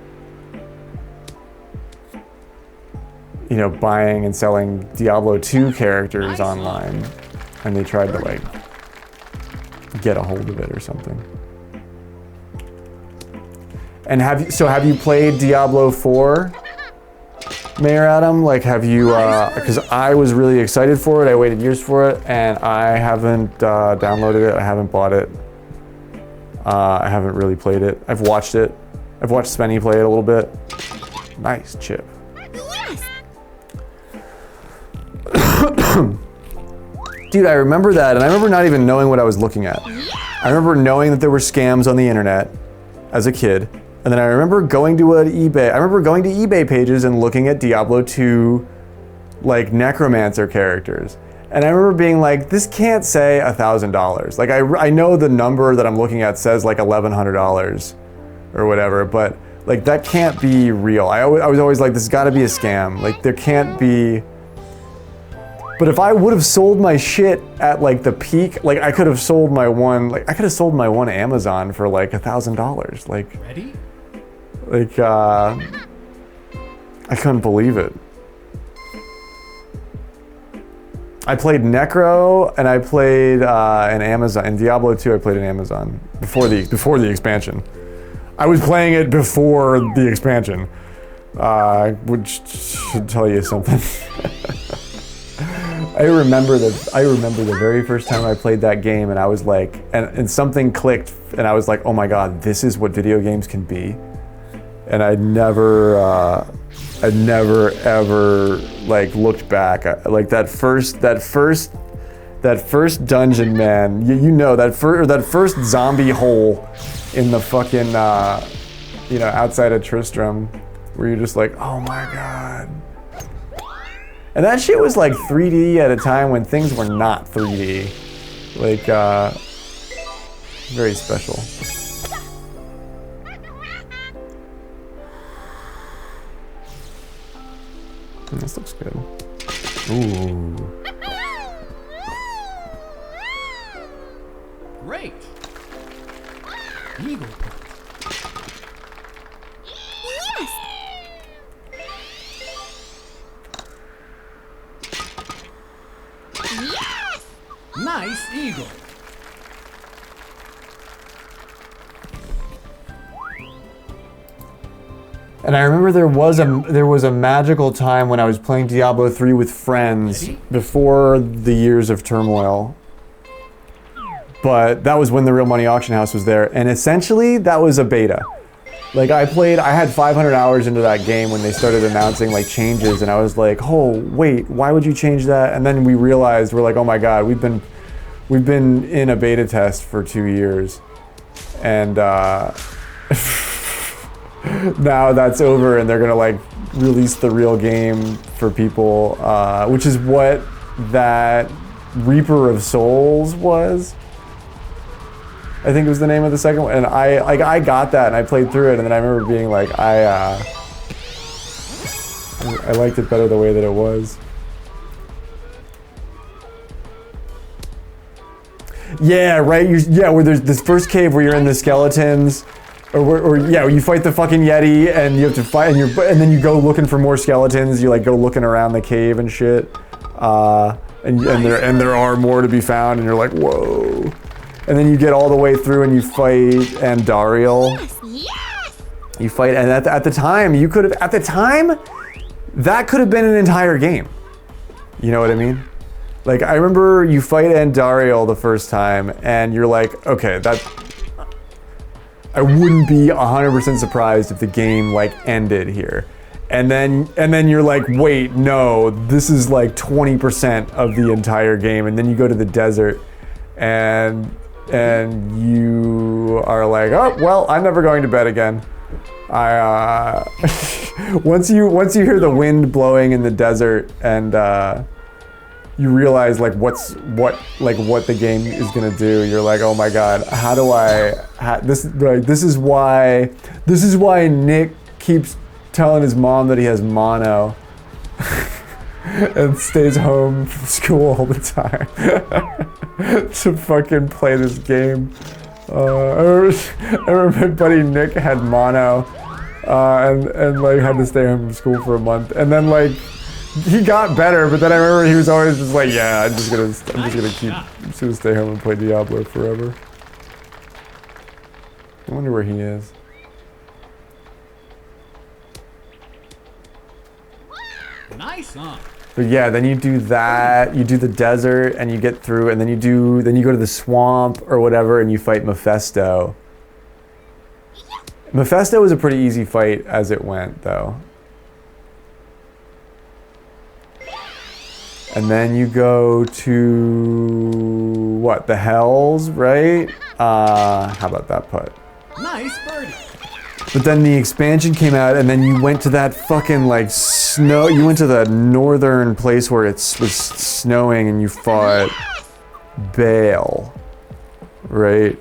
you know, buying and selling Diablo 2 characters online, and they tried to like get a hold of it or something. And have you played Diablo 4, Mayor Adam? Like, have you? Because I was really excited for it. I waited years for it, and I haven't downloaded it. I haven't bought it. I haven't really played it. I've watched it. I've watched Spenny play it a little bit. Nice chip. Dude, I remember that, and I remember not even knowing what I was looking at. I remember knowing that there were scams on the internet as a kid, and then I remember going to eBay. I remember going to eBay pages and looking at Diablo 2, like necromancer characters. And I remember being like, this can't say $1,000. Like I know the number that I'm looking at says like $1,100 or whatever, but like that can't be real. I was always like, this has got to be a scam. Like there can't be. But if I would have sold my shit at like the peak, like I could have sold my one, Amazon for like $1,000.
Ready?
I couldn't believe it. I played Necro and I played an Amazon. In Diablo 2, I played an Amazon before the expansion. I was playing it before the expansion, which should tell you something. I remember the very first time I played that game, and I was like, and something clicked, and I was like, oh my god, this is what video games can be. And I'd never ever like looked back. Like that first dungeon, man. You know that first zombie hole in the fucking outside of Tristram, where you're just like, oh my god. And that shit was like 3D at a time when things were not 3D. Like very special. This looks good. Ooh.
Great. Eagle Pit.
Yes!
Nice eagle.
And I remember there was a magical time when I was playing Diablo 3 with friends before the Years of Turmoil. But that was when the Real Money Auction House was there, and essentially that was a beta. Like I had 500 hours into that game when they started announcing like changes, and I was like, oh wait, why would you change that? And then we realized, we're like, oh my god, we've been in a beta test for 2 years, and now that's over, and they're gonna like release the real game for people, which is what that Reaper of Souls was. I think it was the name of the second one, and I got that and I played through it, and then I remember being like, I liked it better the way that it was. Yeah, right. Where there's this first cave where you're in the skeletons, or you fight the fucking Yeti and you have to fight, and then you go looking for more skeletons. You like go looking around the cave and shit, and there are more to be found, and you're like, whoa. And then you get all the way through and you fight Andariel.
Yes!
You fight, and at the time, that could have been an entire game. You know what I mean? Like, I remember you fight Andariel the first time, and you're like, okay, I wouldn't be 100% surprised if the game, like, ended here. And then you're like, wait, no, this is like 20% of the entire game. And then you go to the desert, and you are like, oh, well, I'm never going to bed again. Once you hear the wind blowing in the desert, and you realize like what the game is gonna do, you're like, oh my god, this is why Nick keeps telling his mom that he has mono. and stays home from school all the time to fucking play this game. I remember my buddy Nick had mono, and like had to stay home from school for a month, and then like he got better, but then I remember he was always just like, yeah, I'm just gonna stay home and play Diablo forever. I wonder where he is.
Nice, huh?
But yeah, then you do that, you do the desert, and you get through, and then you go to the swamp or whatever, and you fight Mephisto. Mephisto was a pretty easy fight as it went, though. And then you go to, what, the Hells, right? How about that putt?
Nice birdie.
But then the expansion came out, and then you went to that fucking like snow. You went to the northern place where it was snowing, and you fought Baal, right?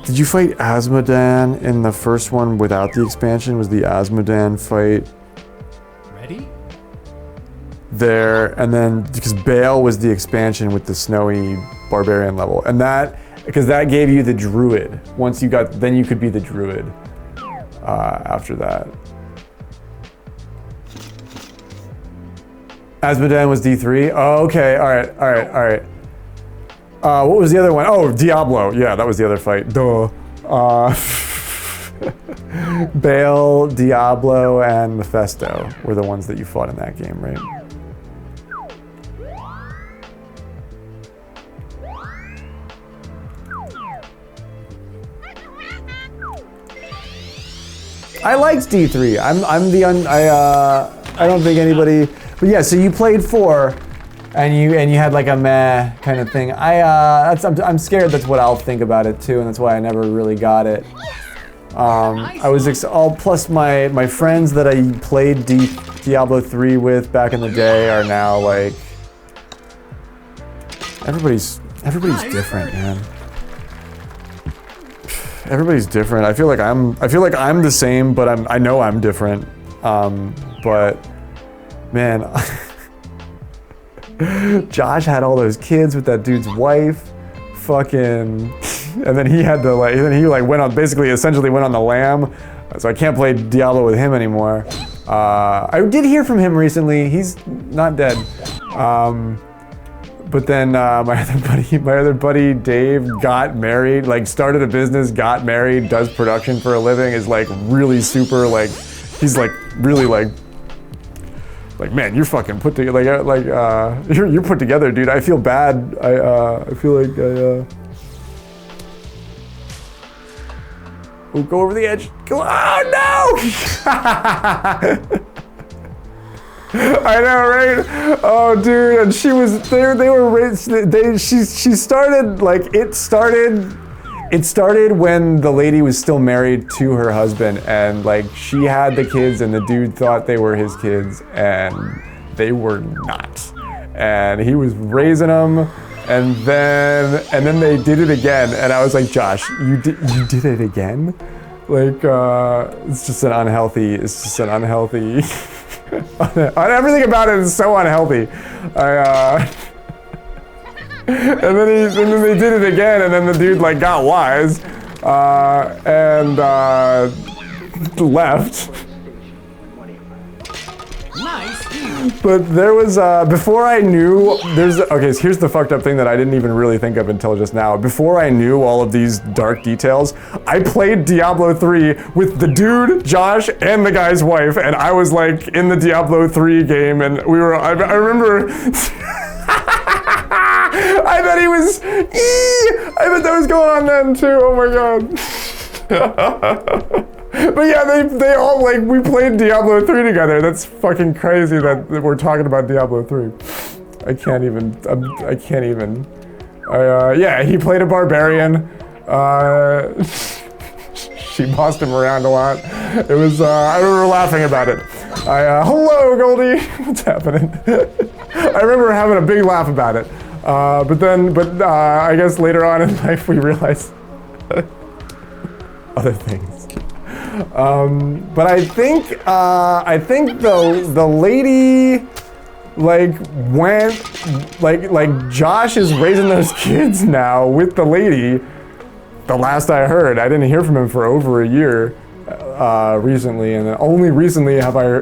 Did you fight Asmodan in the first one without the expansion? Was the Asmodan fight
Ready?
there? And then because Baal was the expansion with the snowy barbarian level, and that. Because that gave you the druid. Once you got, then you could be the druid after that. Asmodan was D3? Oh, okay, all right. What was the other one? Oh, Diablo. Yeah, that was the other fight. Duh. Baal, Diablo, and Mephisto were the ones that you fought in that game, right? I liked D3. I don't think anybody. But yeah, so you played 4, and you had like a meh kind of thing. I'm scared that's what I'll think about it too, and that's why I never really got it. I was plus my friends that I played Diablo 3 with back in the day are now like everybody's different, man. Everybody's different. I feel like I'm the same, but I know I'm different. But man, Josh had all those kids with that dude's wife, fucking, and then he had to like, then he like essentially went on the lam. So I can't play Diablo with him anymore. I did hear from him recently. He's not dead. But then my other buddy Dave got married, like started a business, got married, does production for a living, is like really super like, he's like really like man, you're fucking put together, you're put together, dude. I feel bad. I feel like oh, go over the edge. Go! Oh no! I know, right? Oh, dude, and she started like it started when the lady was still married to her husband, and like she had the kids, and the dude thought they were his kids, and they were not. And he was raising them, and then they did it again, and I was like, Josh, you did it again? Like, it's just an unhealthy. Everything about it is so unhealthy. And then they did it again, and then the dude like got wise, and left.
Nice.
But there was before I knew okay. So here's the fucked up thing that I didn't even really think of until just now. Before I knew all of these dark details, I played Diablo 3 with the dude, Josh, and the guy's wife, and I was like in the Diablo 3 game, and we were. I remember. I bet he was. I bet that was going on then too. Oh my god. But yeah, they all like, we played Diablo 3 together. That's fucking crazy that we're talking about Diablo 3. I can't even. Yeah, he played a barbarian. She bossed him around a lot. It was, I remember laughing about it. Hello, Goldie. What's happening? I remember having a big laugh about it. But I guess later on in life we realized other things. But I think the lady like went like Josh is raising those kids now with the lady. The last I heard, I didn't hear from him for over a year recently, and only recently have I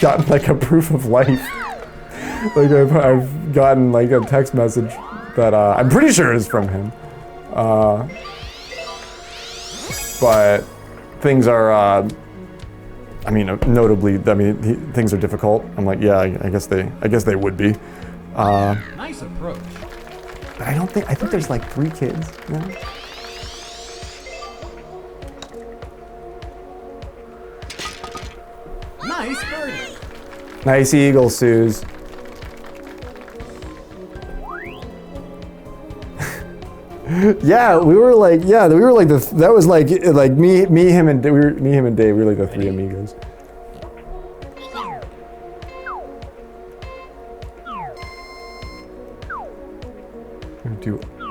gotten like a proof of life. Like I've gotten like a text message that I'm pretty sure is from him. But things are, I mean, notably, things are difficult. I'm like, yeah, I guess they would be.
Nice approach.
But I think there's like 3 kids. You know?
Nice birdie.
Nice eagle, Suze. Yeah, we were like that was like me, him, and Dave. We were like the 3 amigos.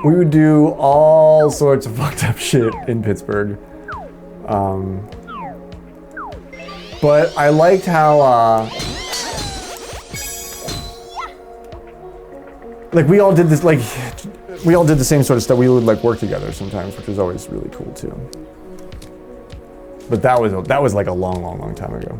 We would do all sorts of fucked up shit in Pittsburgh. But I liked how like we all did this we all did the same sort of stuff. We would like work together sometimes, which was always really cool too. But that was like a long time ago.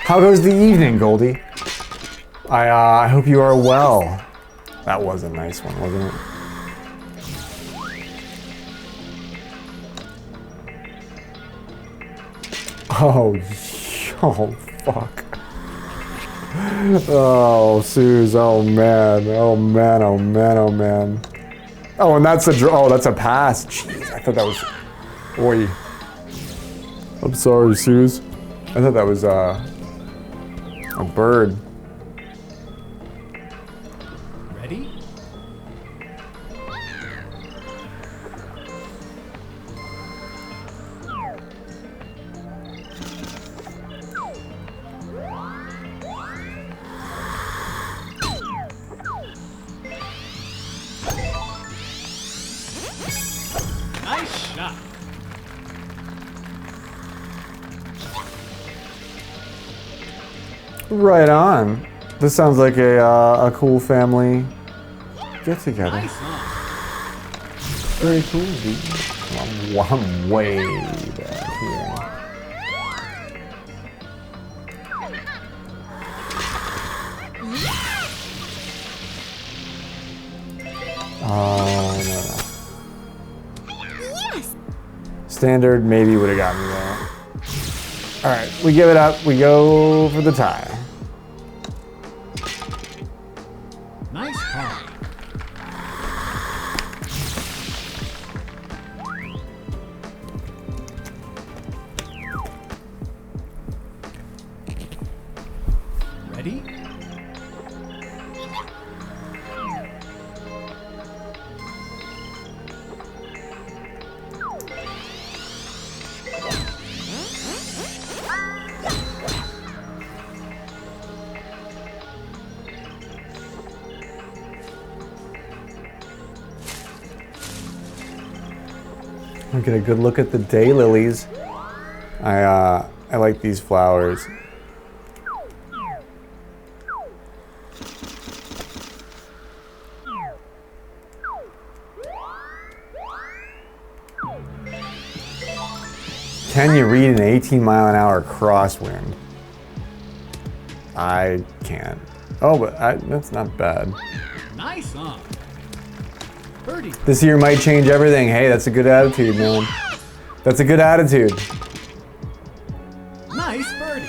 How goes the evening, Goldie? I hope you are well. That was a nice one, wasn't it? Oh, fuck. Oh, Suze, oh man. Oh, and that's that's a pass. Jeez, I thought that was, oi. I'm sorry, Suze. I thought that was, a bird.
Ready? Nice shot.
Right on. This sounds like a cool family get together.
Nice on.
Very cool, dude. I'm way back here. Oh no.
Yes!
Standard maybe would have gotten me there. All right, we give it up. We go for the tie.
Nice par. Ready?
We'll get a good look at the daylilies. I like these flowers. Can you read an 18-mile-an-hour crosswind? I can't. Oh, but that's not bad.
Nice on. Birdie.
This year might change everything. Hey, that's a good attitude, man. That's a good attitude.
Nice birdie.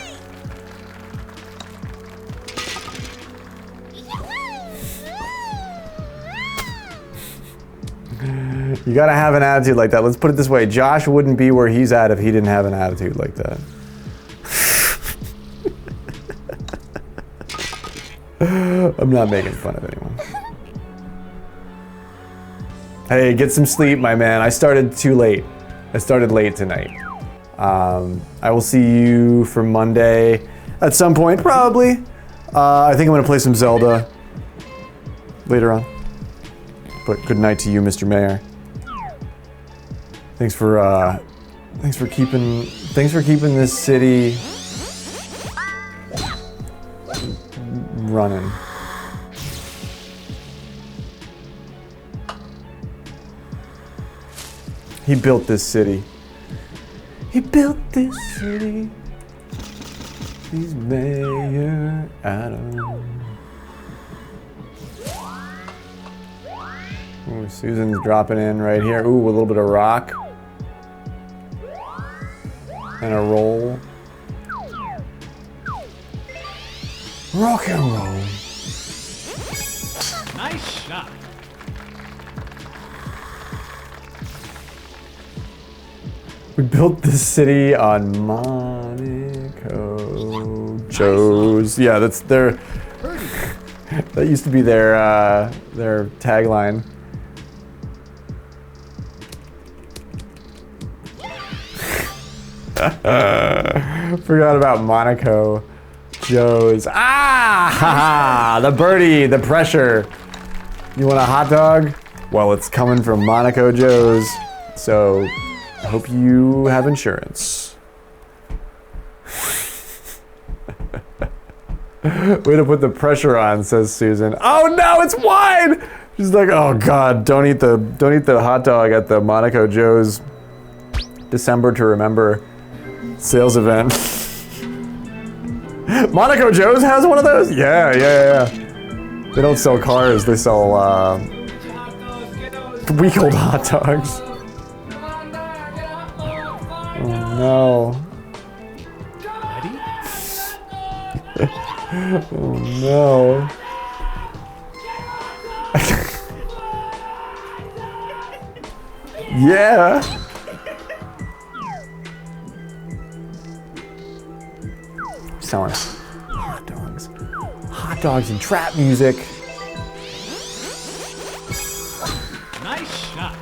You gotta have an attitude like that. Let's put it this way. Josh wouldn't be where he's at if he didn't have an attitude like that. I'm not making fun of anyone. Hey, get some sleep, my man. I started too late. I started late tonight. I will see you for Monday at some point, probably. I think I'm gonna play some Zelda later on. But good night to you, Mr. Mayor. Thanks for keeping this city running. He built this city. He built this city. He's Mayor Adam. Ooh, Susan's dropping in right here. Ooh, a little bit of rock. And a roll. Rock and roll.
Nice shot.
We built this city on Monaco Joe's. Yeah, that's their. That used to be their tagline. Forgot about Monaco Joe's. Ah! The birdie, the pressure. You want a hot dog? Well, it's coming from Monaco Joe's. So, I hope you have insurance. Way to put the pressure on, says Susan. Oh no, it's wide! She's like, oh god, don't eat the hot dog at the Monaco Joe's December to Remember sales event. Monaco Joe's has one of those? Yeah. They don't sell cars, they sell week-old hot dogs. Oh no.
Ready?
Oh no. Yeah. Selling hot dogs. Hot dogs and trap music.
Nice shot.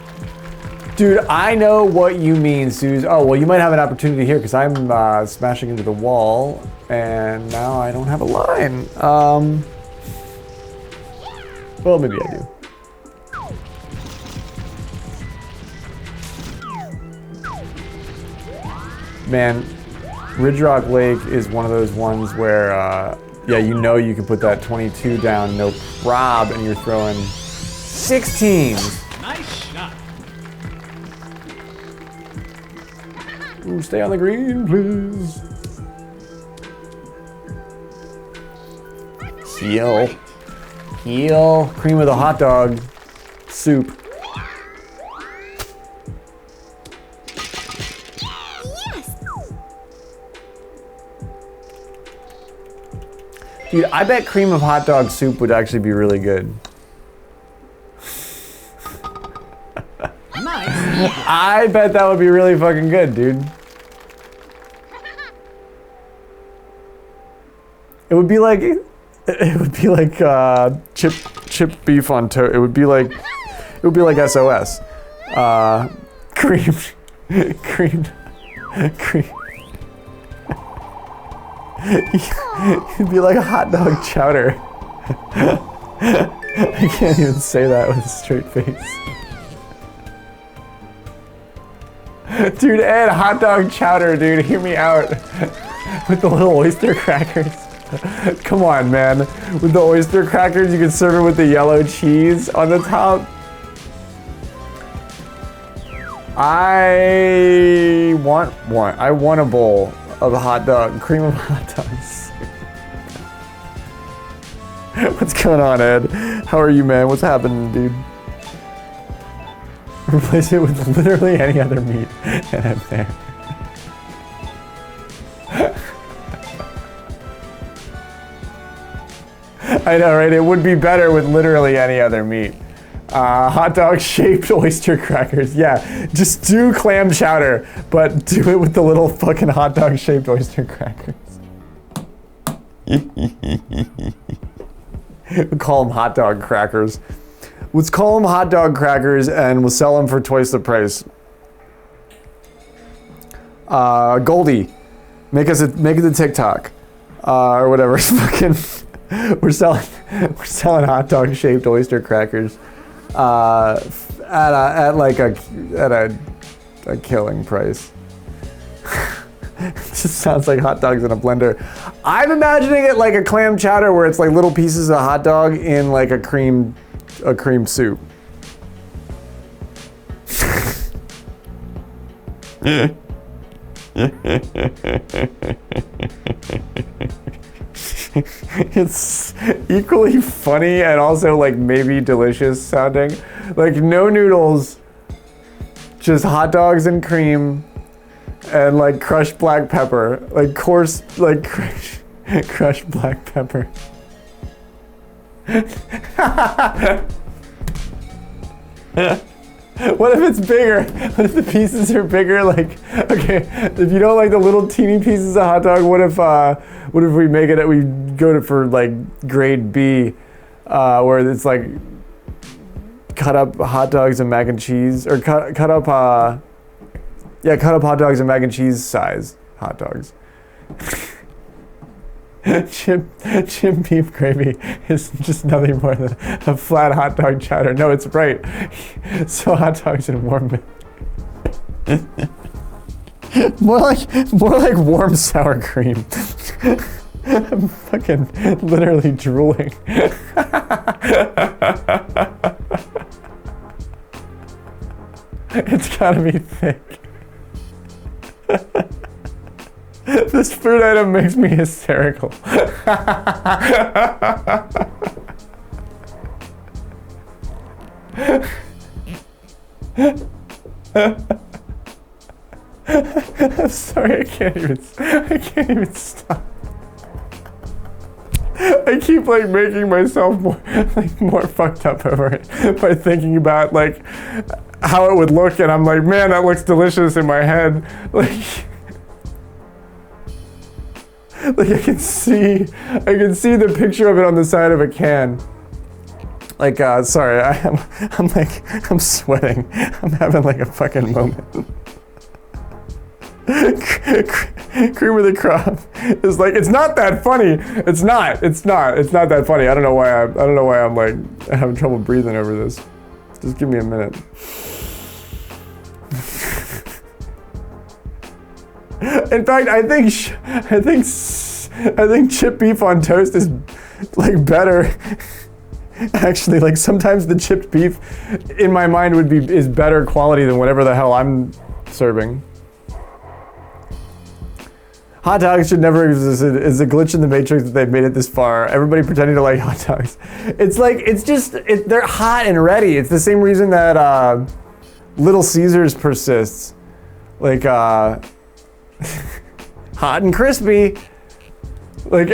Dude, I know what you mean, Suze. Oh, well, you might have an opportunity here because I'm smashing into the wall and now I don't have a line. Well, maybe I do. Man, Ridge Rock Lake is one of those ones where, yeah, you know you can put that 22 down, no prob, and you're throwing 16s.
Nice shot.
Ooh, stay on the green, please. Heel. Heel. Cream of the hot dog. Soup. Dude, I bet cream of hot dog soup would actually be really good.
Nice.
I bet that would be really fucking good, dude. It would be like chip beef on toast. It would be like SOS. Cream. It'd be like a hot dog chowder. I can't even say that with a straight face. Dude, Ed, hot dog chowder, dude, hear me out. With the little oyster crackers. Come on, man. With the oyster crackers, you can serve it with the yellow cheese on the top. I want one. I want a bowl of hot dog, cream of hot dogs. What's going on, Ed? How are you, man? What's happening, dude? Replace it with literally any other meat, and I'm there. I know, right? It would be better with literally any other meat. Hot dog shaped oyster crackers. Yeah, just do clam chowder, but do it with the little fucking hot dog shaped oyster crackers. We'll call them hot dog crackers. Let's call them hot dog crackers and we'll sell them for twice the price. Goldie, make it a TikTok, or whatever. Fucking, we're selling hot dog shaped oyster crackers, at a killing price. It just sounds like hot dogs in a blender. I'm imagining it like a clam chowder where it's like little pieces of hot dog in like a cream soup. It's equally funny and also like maybe delicious sounding. Like no noodles, just hot dogs and cream and like crushed black pepper, like coarse, like crushed black pepper. What if it's bigger? What if the pieces are bigger? Like, okay, if you don't like the little teeny pieces of hot dog, what if we make it? We go to for like grade B, where it's like cut up hot dogs and mac and cheese, or cut up hot dogs and mac and cheese size hot dogs. Chip beef gravy is just nothing more than a flat hot dog chowder. No, it's right. So hot dogs and warm milk. more like warm sour cream. I'm fucking literally drooling. It's gotta be thick. This food item makes me hysterical. I'm sorry, I can't even stop. I keep like making myself more fucked up over it by thinking about like how it would look, and I'm like, man, that looks delicious in my head. Like I can see the picture of it on the side of a can. Like, sorry, I'm sweating. I'm having like a fucking moment. Cream of the crop is like, it's not that funny. It's not that funny. I don't know why I'm like having trouble breathing over this. Just give me a minute. In fact, I think chip beef on toast is like better. Actually, like sometimes the chipped beef in my mind is better quality than whatever the hell I'm serving. Hot dogs should never exist. It's a glitch in the matrix that they've made it this far. Everybody pretending to like hot dogs. It's like, they're hot and ready. It's the same reason that Little Caesars persists. Like, hot and crispy. Like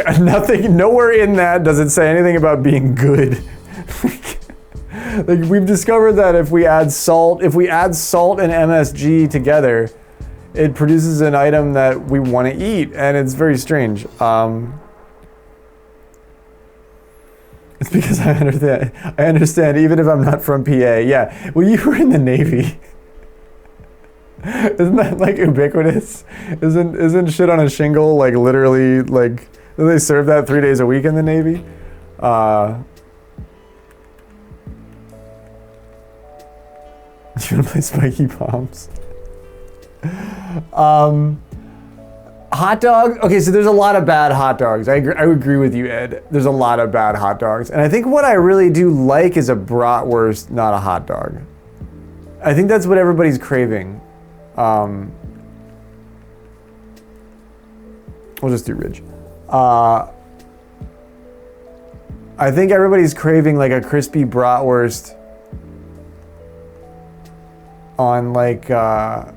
nowhere in that does it say anything about being good. Like we've discovered that if we add salt and MSG together, it produces an item that we want to eat, and it's very strange. It's because I understand even if I'm not from PA. Yeah, well, you were in the Navy. Isn't that like ubiquitous? Isn't shit on a shingle like literally like, do they serve that 3 days a week in the Navy? Do you wanna play Spiky Bombs? Hot dog. Okay, so there's a lot of bad hot dogs. I agree with you, Ed. There's a lot of bad hot dogs, and I think what I really do like is a bratwurst, not a hot dog. I think that's what everybody's craving. We'll just do Ridge. I think everybody's craving like a crispy bratwurst on like a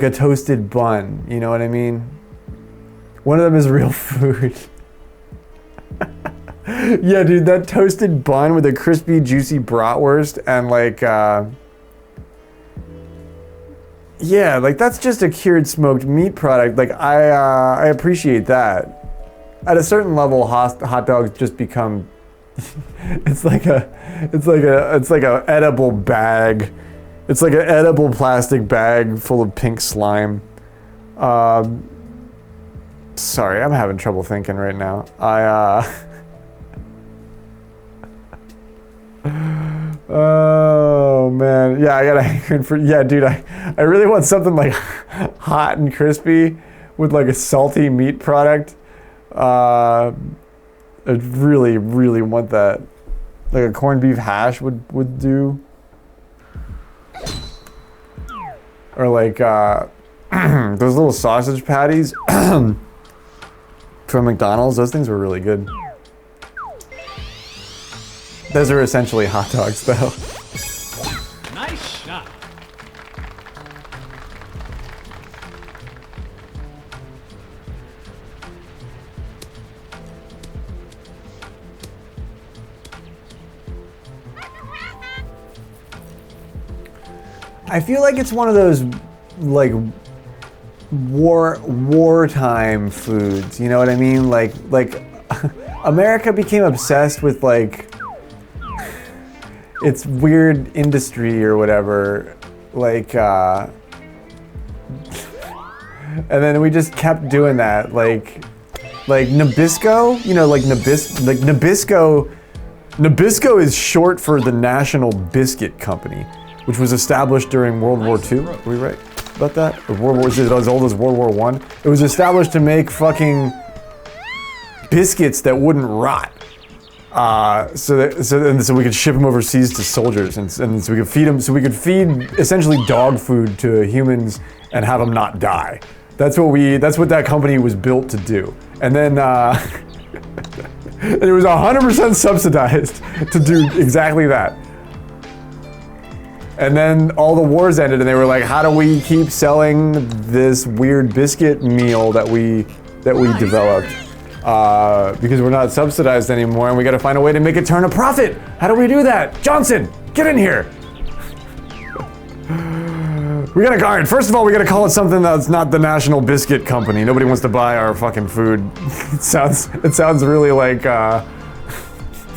toasted bun, you know what I mean? One of them is real food. Yeah, dude, that toasted bun with a crispy, juicy bratwurst and like, yeah, like that's just a cured smoked meat product. Like I appreciate that. at a certain level, hot dogs just become. It's like a edible bag. It's like an edible plastic bag full of pink slime. Sorry, I'm having trouble thinking right now. Oh man, yeah, I got a hankering for. Yeah, dude, I really want something like hot and crispy with like a salty meat product. I really, really want that. Like a corned beef hash would do. Or like those little sausage patties from McDonald's. Those things were really good. Those are essentially hot dogs, though.
Nice shot.
I feel like it's one of those, like, wartime foods. You know what I mean? Like America became obsessed with like its weird industry or whatever. Like, and then we just kept doing that. Like Nabisco. You know, like Nabisco. Nabisco is short for the National Biscuit Company, which was established during World War II. Are we right about that? Or World War, is it as old as World War I? It was established to make fucking biscuits that wouldn't rot. So we could ship them overseas to soldiers, and so we could feed them. So we could feed essentially dog food to humans and have them not die. That's what that company was built to do. And then it was 100% subsidized to do exactly that. And then all the wars ended, and they were like, "How do we keep selling this weird biscuit meal that we developed? Because we're not subsidized anymore, and we got to find a way to make it turn a profit. How do we do that? Johnson, get in here! We gotta guard. First of all, we gotta call it something that's not the National Biscuit Company. Nobody wants to buy our fucking food. It sounds really like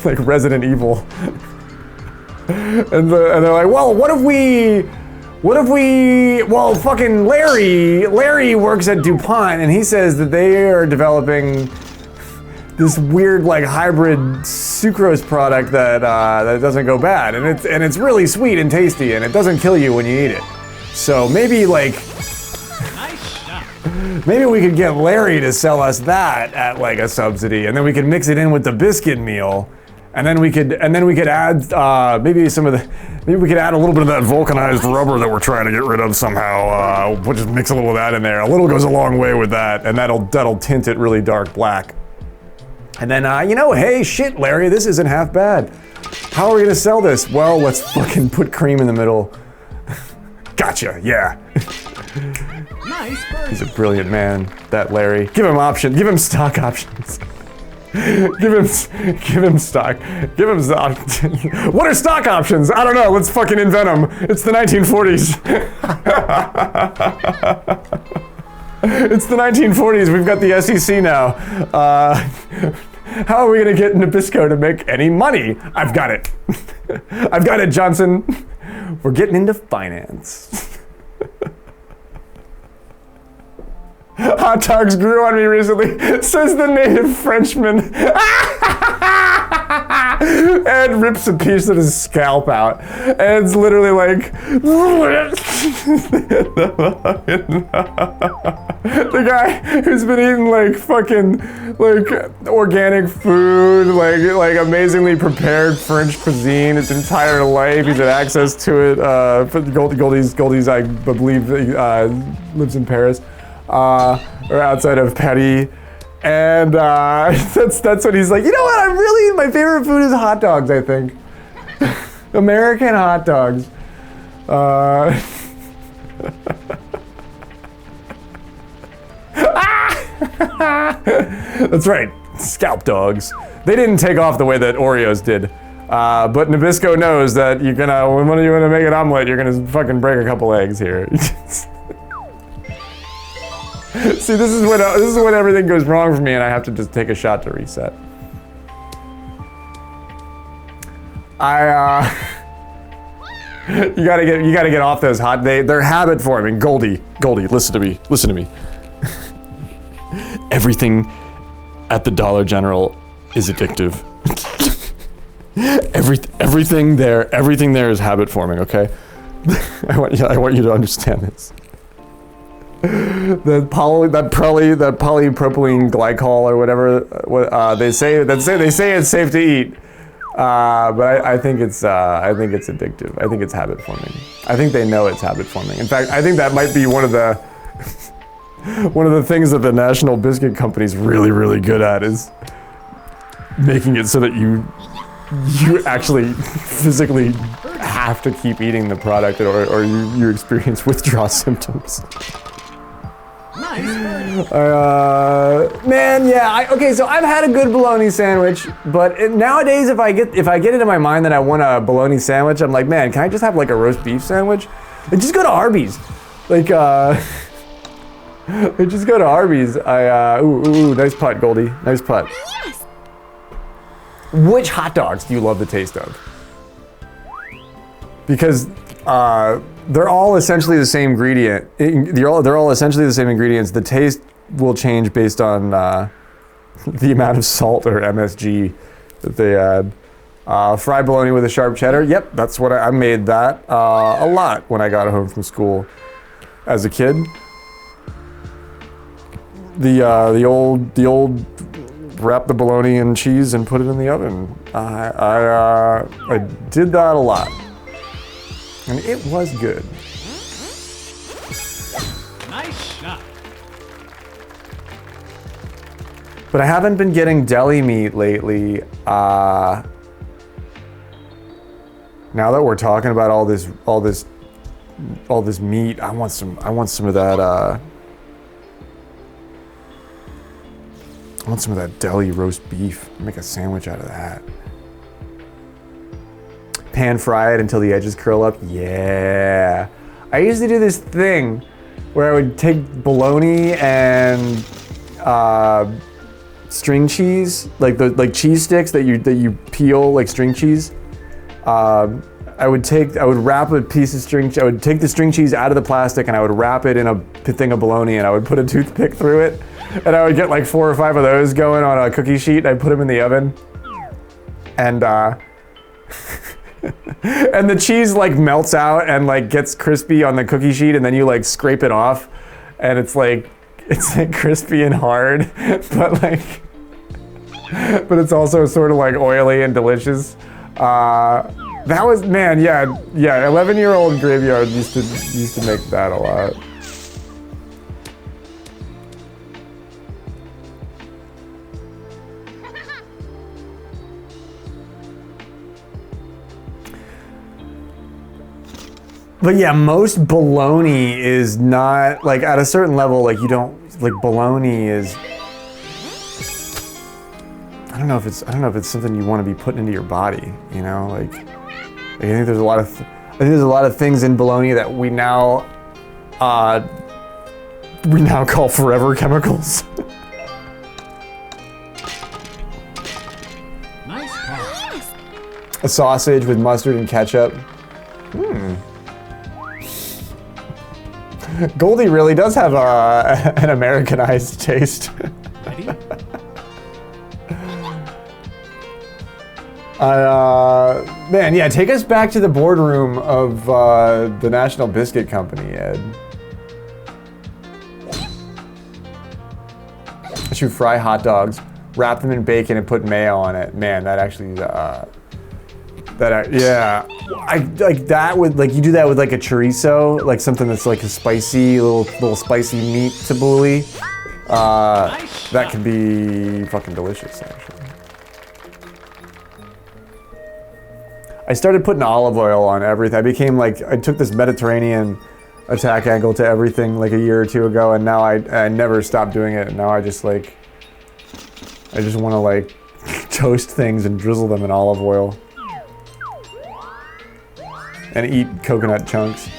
Resident Evil." And they're like, "Well, what if we, well, fucking Larry works at DuPont, and he says that they are developing this weird, like, hybrid sucrose product that doesn't go bad, and it's really sweet and tasty, and it doesn't kill you when you eat it. So maybe, like,
Nice shot.
maybe we could get Larry to sell us that at, like, a subsidy, and then we could mix it in with the biscuit meal. And then we could add maybe we could add a little bit of that vulcanized rubber that we're trying to get rid of somehow. We'll just mix a little of that in there. A little goes a long way with that, and that'll tint it really dark black. And then hey, shit, Larry, this isn't half bad. How are we gonna sell this? Well, let's fucking put cream in the middle. Gotcha, yeah.
Nice
He's
bird.
a brilliant man, that Larry. Give him stock options. Give him stock. What are stock options? I don't know. Let's fucking invent them. It's the 1940s. It's the 1940s. We've got the SEC now. How are we gonna get Nabisco to make any money? I've got it. I've got it, Johnson. We're getting into finance. Hot dogs grew on me recently, says the native Frenchman. And rips a piece of his scalp out. And it's literally like... the guy who's been eating like fucking like organic food, like amazingly prepared French cuisine his entire life. He's had access to it. Goldie's, I believe, lives in Paris. Or outside of Paris, and that's what he's like. You know what? My favorite food is hot dogs. I think American hot dogs. That's right, scalp dogs. They didn't take off the way that Oreos did. But Nabisco knows that when you want to make an omelet, you're gonna fucking break a couple eggs here. See, this is when everything goes wrong for me, and I have to just take a shot to reset. You gotta get off those hot. They're habit forming. Goldie, listen to me. Everything at the Dollar General is addictive. everything there is habit forming. Okay, I want you to understand this. That polypropylene glycol or whatever they say it's safe to eat. But I think it's addictive. I think it's habit forming. I think they know it's habit forming. In fact, I think that might be one of the things that the National Biscuit Company's really good at is making it so that you actually physically have to keep eating the product or you experience withdrawal symptoms.
Nice.
Man, yeah. Okay, so I've had a good bologna sandwich, but nowadays, if I get it in my mind that I want a bologna sandwich, I'm like, man, can I just have like a roast beef sandwich? Like, just go to Arby's. Like, just go to Arby's. Ooh, nice putt, Goldie. Nice putt.
Yes.
Which hot dogs do you love the taste of? Because they're all essentially the same ingredient. They're all essentially the same ingredients. The taste will change based on the amount of salt or MSG that they add. Fried bologna with a sharp cheddar. Yep, that's what I made that a lot when I got home from school as a kid. The old wrap the bologna in cheese and put it in the oven. I did that a lot. And it was good.
Nice shot.
But I haven't been getting deli meat lately. Now that we're talking about all this meat, I want some of that. I want some of that deli roast beef. Make a sandwich out of that. Pan fry it until the edges curl up. Yeah. I used to do this thing where I would take bologna and string cheese, like cheese sticks that you peel like string cheese. I would wrap a piece of string. I would take the string cheese out of the plastic and I would wrap it in a thing of bologna and I would put a toothpick through it and I would get like 4 or 5 of those going on a cookie sheet. I'd put them in the oven and and the cheese like melts out and like gets crispy on the cookie sheet and then you like scrape it off and it's like crispy and hard but it's also sort of like oily and delicious. That was, man, yeah 11-year-old Graveyard used to make that a lot. But yeah, most bologna is not, like, at a certain level, like, you don't, like, bologna is, I don't know if it's something you want to be putting into your body, you know, like, I think there's a lot of things in bologna that we now call forever chemicals.
Nice call.
Yes.
A sausage with mustard and ketchup. Goldie really does have an Americanized taste.
Ready?
Man, yeah, take us back to the boardroom of the National Biscuit Company, Ed. I should fry hot dogs, wrap them in bacon, and put mayo on it. Man, that actually, yeah. I like that with, like, you do that with like a chorizo, like something that's like a spicy, little spicy meat tabbouleh. That could be fucking delicious, actually. I started putting olive oil on everything. I took this Mediterranean attack angle to everything like a year or two ago, and now I never stopped doing it. And now I just want to like toast things and drizzle them in olive oil and eat coconut chunks.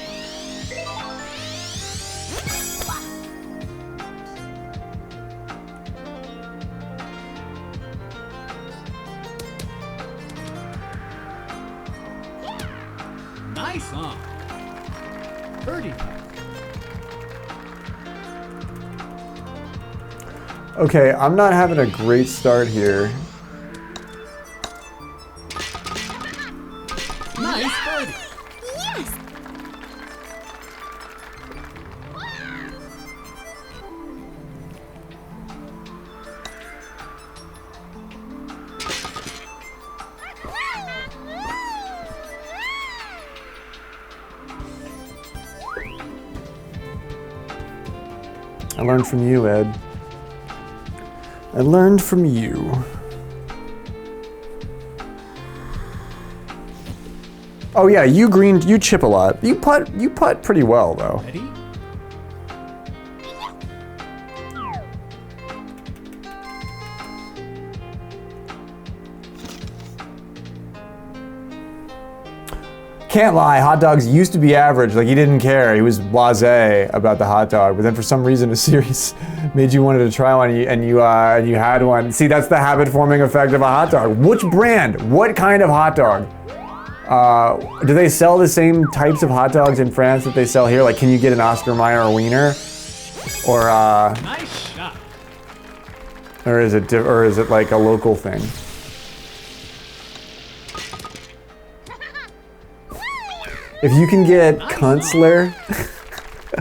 Nice on. Birdie putt.
Okay, I'm not having a great start here.
Nice birdie.
Yes.
I learned from you, Ed. I learned from you. Oh yeah, you chip a lot. You putt pretty well though.
Ready?
Can't lie, hot dogs used to be average. Like he didn't care. He was blasé about the hot dog. But then for some reason, a series made you wanted to try one, and you had one. See, that's the habit-forming effect of a hot dog. Which brand? What kind of hot dog? Do they sell the same types of hot dogs in France that they sell here? Like, can you get an Oscar Mayer wiener, or
Nice shot.
or is it like a local thing? If you can get Kunstler.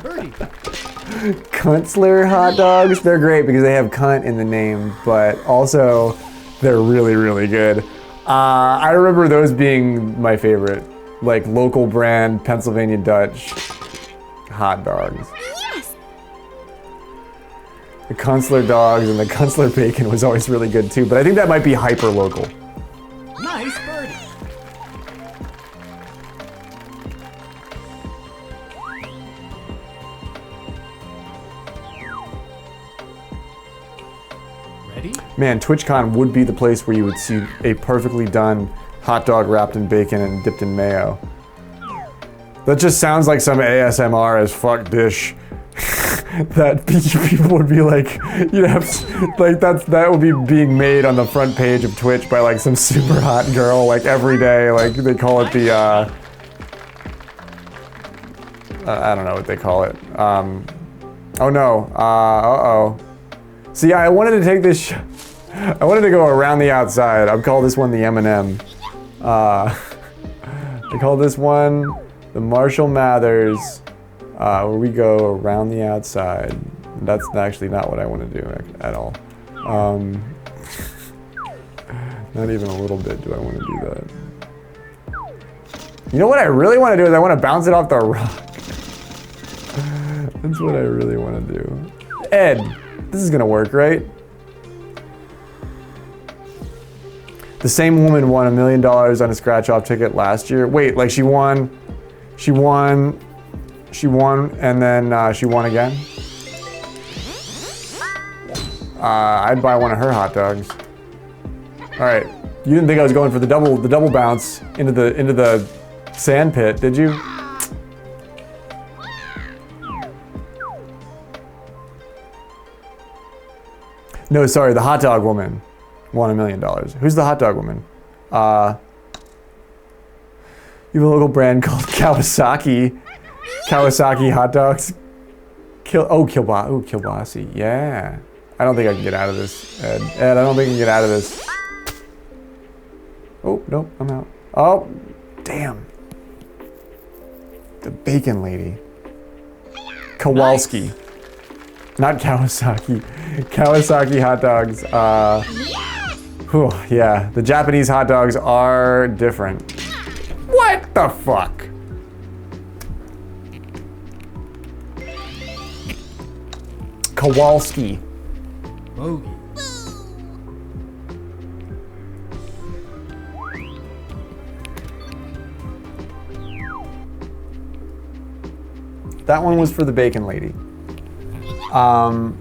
Birdie putt.
Kunstler hot dogs, they're great because they have cunt in the name, but also they're really, really good. I remember those being my favorite, like local brand Pennsylvania Dutch hot dogs.
Yes.
The Kunstler dogs and the Kunstler bacon was always really good too, but I think that might be hyper local.
Nice birdie. Ready?
Man, TwitchCon would be the place where you would see a perfectly done hot dog wrapped in bacon and dipped in mayo. That just sounds like some ASMR as fuck dish that people would be like, you'd have, like that would be being made on the front page of Twitch by like some super hot girl like every day. Like they call it the, I don't know what they call it. Oh no, uh-oh. See, I wanted to take this, I wanted to go around the outside. I'll call this one the M&M. I call this one the Marshall Mathers, where we go around the outside. That's actually not what I want to do at all. Not even a little bit do I want to do that. You know what I really want to do is I want to bounce it off the rock. That's what I really want to do. Ed, this is gonna work, right? The same woman won $1 million on a scratch-off ticket last year. Wait, like she won, and then she won again? I'd buy one of her hot dogs. All right, you didn't think I was going for the double bounce into the sand pit, did you? No, sorry, the hot dog woman won $1 million. Who's the hot dog woman? You have a local brand called Kawasaki. Kawasaki hot dogs. Kielbasi. Yeah. I don't think I can get out of this, Ed. Ed, I don't think I can get out of this. Oh, nope, I'm out. Oh, damn. The bacon lady. Kowalski. Not Kawasaki. Kawasaki hot dogs. Whew, yeah, the Japanese hot dogs are different. What the fuck? Kowalski.
Bogey.
That one was for the bacon lady. No,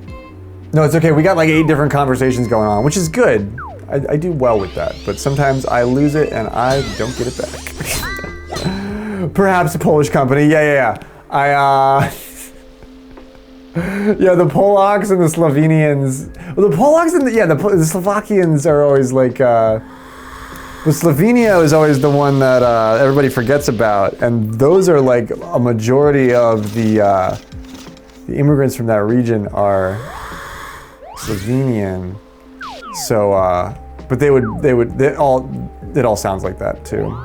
it's okay. We got like 8 different conversations going on, which is good. I do well with that, but sometimes I lose it and I don't get it back. Perhaps a Polish company. Yeah. Yeah, the Polacks and the Slovenians. Well, the Polacks and the Slovakians are always like, But Slovenia is always the one that everybody forgets about, and those are like a majority of the immigrants from that region are Slovenian. So, but it all sounds like that too.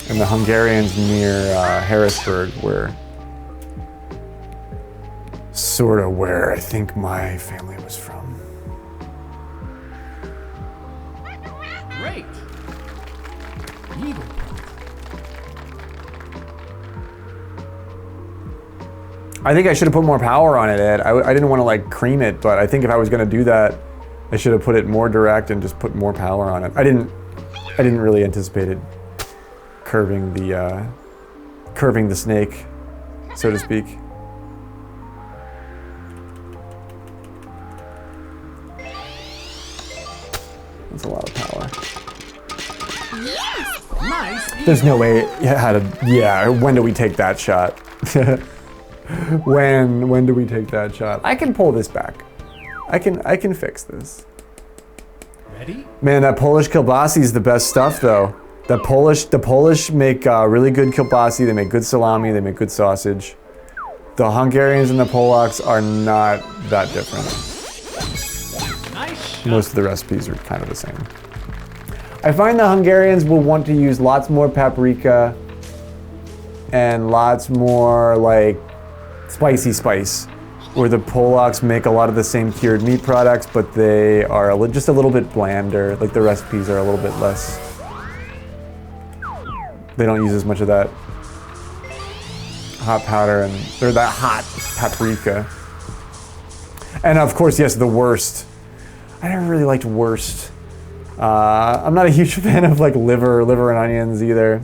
And the Hungarians near Harrisburg were sort of where I think my family was from.
Great. Eagle.
I think I should have put more power on it, Ed. I didn't want to like cream it, but I think if I was going to do that, I should have put it more direct and just put more power on it. I didn't really anticipate it curving the snake, so to speak. That's a lot of power.
Yes!
Nice.
There's no way it had a, yeah, when do we take that shot? When do we take that shot? I can pull this back. I can fix this.
Ready?
Man, that Polish kielbasa is the best stuff though. The Polish make really good kielbasa, they make good salami, they make good sausage. The Hungarians and the Polacks are not that different.
Nice shot.
Most of the recipes are kind of the same. I find the Hungarians will want to use lots more paprika and lots more like spicy spice, where the Polacks make a lot of the same cured meat products, but they are just a little bit blander. Like the recipes are a little bit less. They don't use as much of that hot powder or that hot paprika. And of course, yes, the wurst. I never really liked wurst. I'm not a huge fan of like liver and onions either.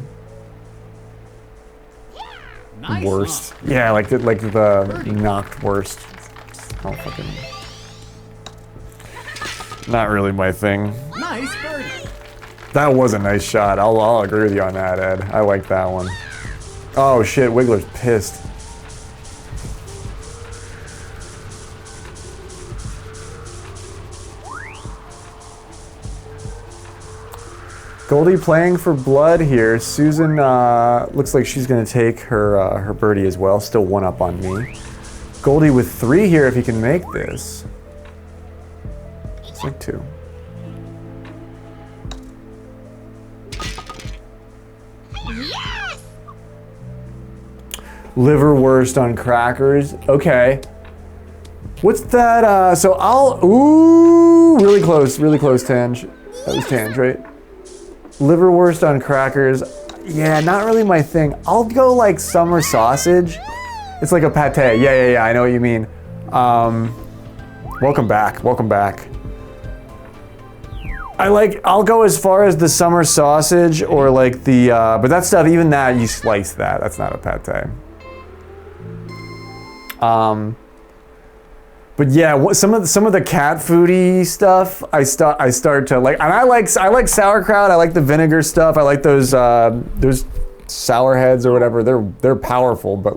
Nice.
Wurst. Yeah, like the knocked wurst. Oh, fucking. Not really my thing.
Nice birdie.
That was a nice shot. I'll agree with you on that, Ed. I like that one. Oh shit, Wiggler's pissed. Goldie playing for blood here. Susan looks like she's gonna take her birdie as well. Still one up on me. Goldie with 3 here if he can make this. It's like 2.
Yes!
Liverwurst on crackers. Okay. What's that? So ooh, really close, Tange. That was Tange, right? Liverwurst on crackers. Yeah, not really my thing. I'll go like summer sausage. It's like a pate. Yeah, I know what you mean. Welcome back. I'll go as far as the summer sausage or like the, but that stuff, even that, you slice that. That's not a pate. But yeah, some of the cat foodie stuff, I start to like, and I like sauerkraut. I like the vinegar stuff. I like those sour heads or whatever. They're powerful, but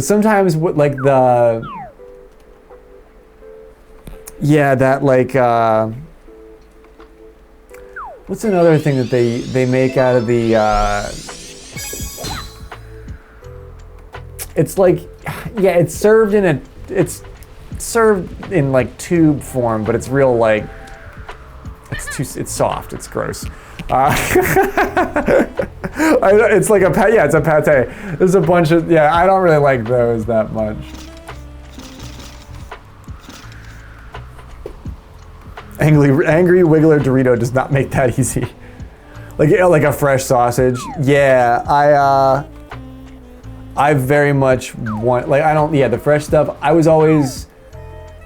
sometimes what like the, yeah, that like, what's another thing that they make out of the, it's like, yeah, it's served in like tube form, but it's real like, it's soft, it's gross. It's like a pate, yeah, it's a pate. There's a bunch of, yeah, I don't really like those that much. Angry Wiggler Dorito does not make that easy. Like a fresh sausage. Yeah, I very much want, like, the fresh stuff,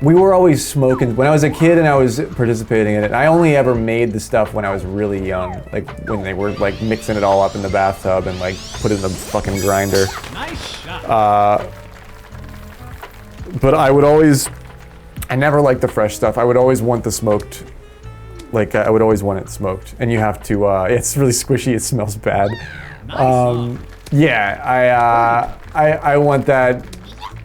we were always smoking. When I was a kid and I was participating in it, I only ever made the stuff when I was really young. Like when they were like mixing it all up in the bathtub and like put it in the fucking grinder.
Nice shot.
But I never liked the fresh stuff. I would always want the smoked, like I would always want it smoked. And you have to, it's really squishy, it smells bad.
Nice.
Yeah, I want that,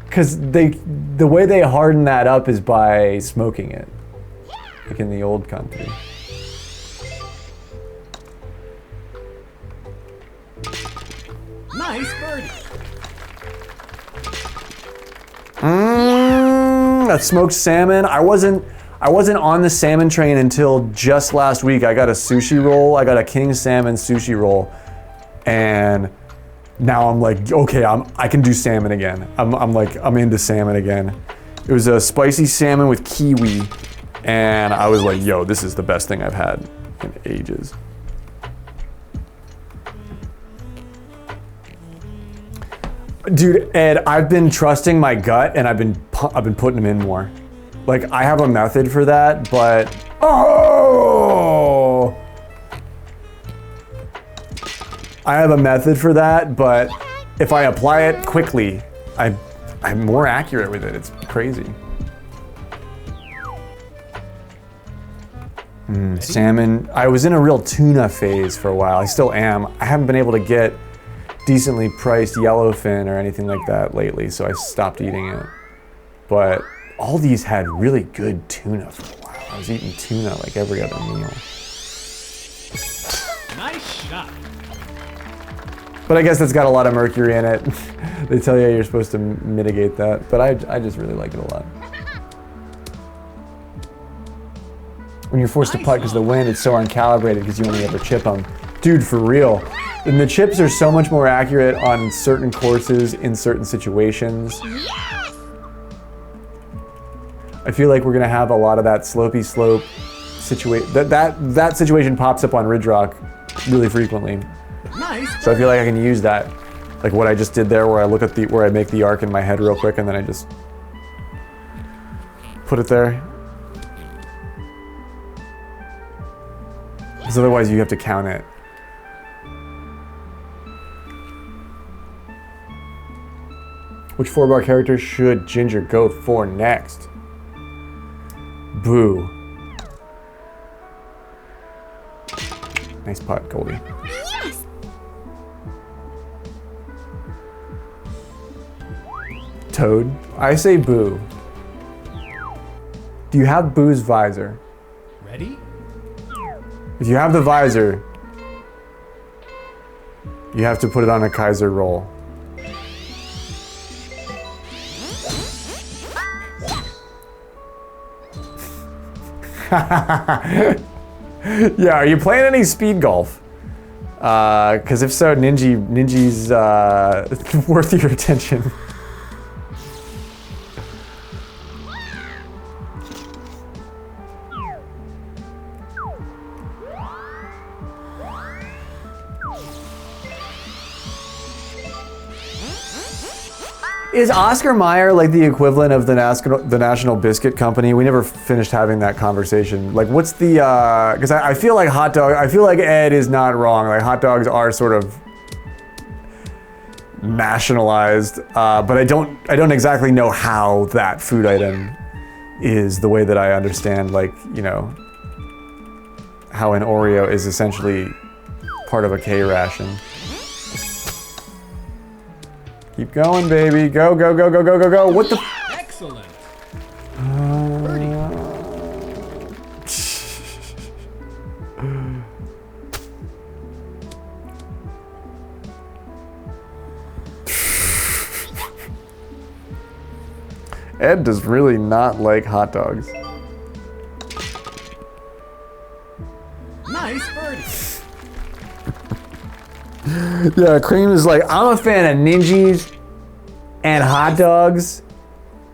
because the way they harden that up is by smoking it. like in the old country.
Nice birdie.
That smoked salmon. I wasn't on the salmon train until just last week. I got a sushi roll. I got a king salmon sushi roll, and now I'm like, okay, I can do salmon again. I'm into salmon again. It was a spicy salmon with kiwi, and I was like, yo, this is the best thing I've had in ages. Dude, Ed, I've been trusting my gut, and I've been putting them in more. Like, I have a method for that, but oh, I have a method for that, but if I apply it quickly, I'm more accurate with it. It's crazy. Salmon. I was in a real tuna phase for a while. I still am. I haven't been able to get decently priced yellowfin or anything like that lately, so I stopped eating it. But all these had really good tuna for a while. I was eating tuna like every other meal.
Nice shot.
But I guess that's got a lot of mercury in it. They tell you you're supposed to mitigate that, but I just really like it a lot. When you're forced to putt because of the wind, it's so uncalibrated because you only ever chip them. Dude, for real. And the chips are so much more accurate on certain courses in certain situations.
Yes!
I feel like we're gonna have a lot of that slopey slope situation. That situation pops up on Ridge Rock really frequently.
Nice
So I feel like I can use that, like what I just did there, where I look at where I make the arc in my head real quick, and then I just put it there. Because otherwise you have to count it. Which 4-bar character should Ginger go for next? Boo. Nice putt, Goldie.
Yes!
Toad. I say Boo. Do you have Boo's visor?
Ready?
If you have the visor, you have to put it on a Kaiser roll. Yeah, are you playing any speed golf? Because if so, Ninji's worth your attention. Is Oscar Mayer like the equivalent of the National Biscuit Company? We never finished having that conversation. Like, what's the? Because I feel like hot dog. I feel like Ed is not wrong. Like, hot dogs are sort of nationalized, but I don't exactly know how that food item is the way that I understand. Like, you know, how an Oreo is essentially part of a K ration. Keep going, baby. Go, go, go, go, go, go, go. What the?
Excellent.
Ed does really not like hot dogs.
Nice birdie.
Yeah, Cream is like, I'm a fan of Ninjas and hot dogs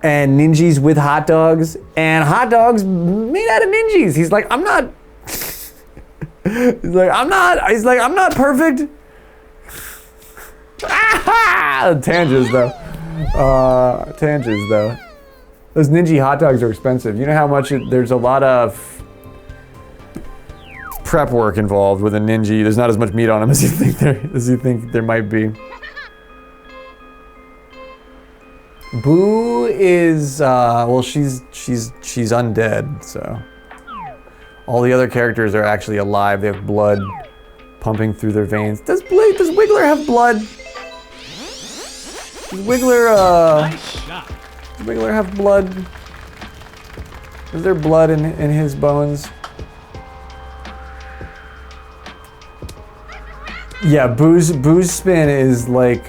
and Ninjas with hot dogs and hot dogs made out of Ninjas. He's like, I'm not. He's like, I'm not perfect. Ah! Tangents though. Those Ninja hot dogs are expensive. You know how much there's a lot of prep work involved with a Ninja. There's not as much meat on them as you think there might be. Boo is well, she's undead, so all the other characters are actually alive. They have blood pumping through their veins. Does Wiggler have blood? Does Wiggler
Nice shot.
Does Wiggler have blood? Is there blood in his bones? Yeah, Boo's spin is like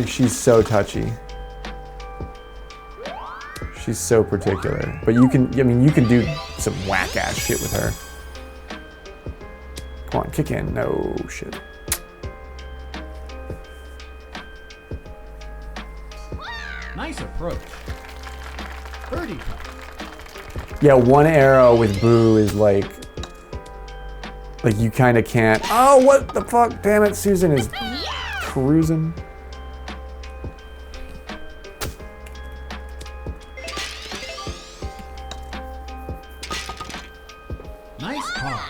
she's so touchy. She's so particular. But you can do some whack ass shit with her. Come on, kick in. No shit.
Nice approach. Birdie putt.
Yeah, one arrow with Boo is like you kind of can't. Oh, what the fuck? Damn it, Susan is cruising.
Nice par.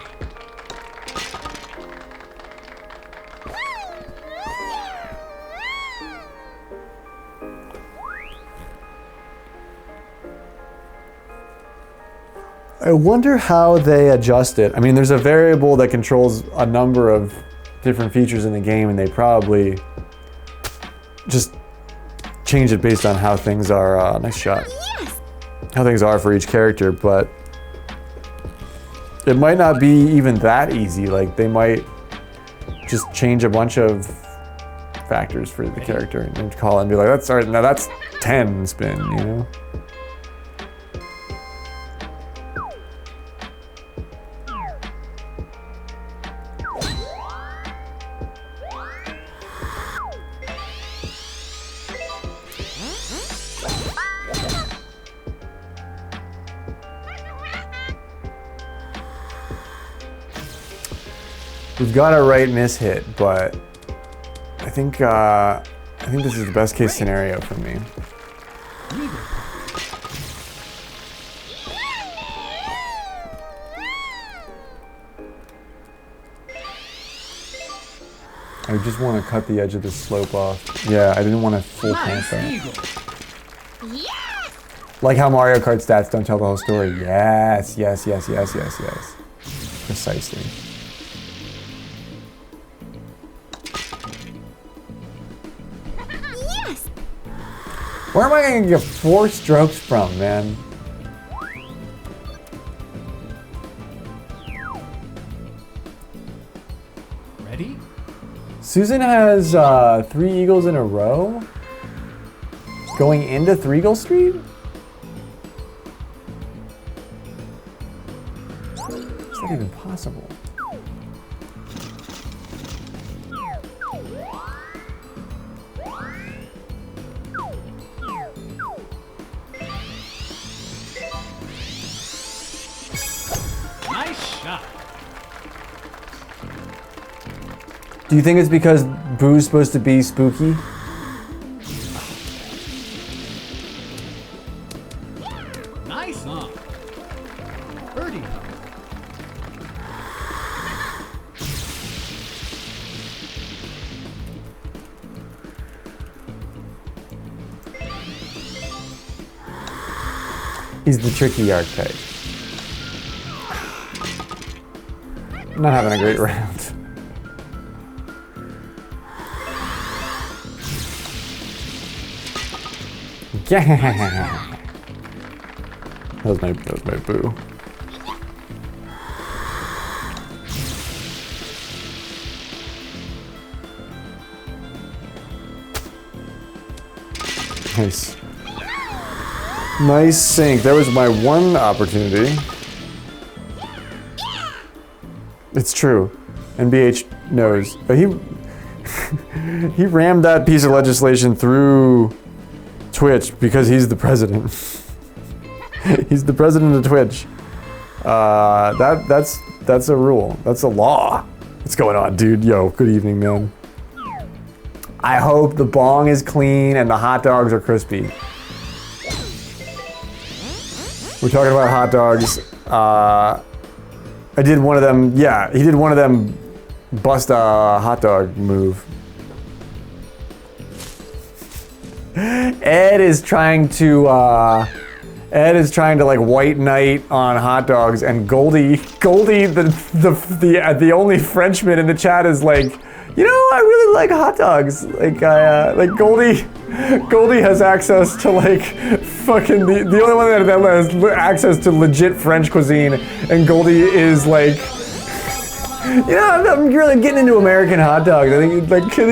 I wonder how they adjust it. I mean, there's a variable that controls a number of different features in the game, and they probably just change it based on how things are. Nice shot. How things are for each character, but it might not be even that easy. Like, they might just change a bunch of factors for the character and call it and be like, that's all right, now that's 10 spin, you know? We've got a right miss hit, but I think this is the best case scenario for me. I just want to cut the edge of this slope off. Yeah, I didn't want to full plant
Nice
that.
eagle.
Yes!
Like how Mario Kart stats don't tell the whole story. Yes, yes, yes, yes, yes, yes. Precisely.
Yes!
Where am I going to get 4 strokes from, man?
Ready?
Susan has 3 eagles in a row? Going into Threeagle Street? Is that even possible?
Nice shot.
Do you think it's because Boo's supposed to be spooky?
Nice on. Birdie putt.
He's the tricky archetype. Not having a great round. Yeah. That was my Boo. Nice. Nice sink. There was my one opportunity. It's true. NBH knows. But he he rammed that piece of legislation through Twitch because he's the president. He's the president of Twitch. That's a rule. That's a law. What's going on, dude? Yo, good evening, man. I hope the bong is clean and the hot dogs are crispy. We're talking about hot dogs. I did one of them. Yeah, he did one of them. Bust a hot dog move. Ed is trying to Ed is trying to like white knight on hot dogs, and Goldie, the only Frenchman in the chat is like, you know, I really like hot dogs. Like Goldie has access to like fucking the only one that has access to legit French cuisine, and Goldie is like, you know, I'm really getting into American hot dogs. I think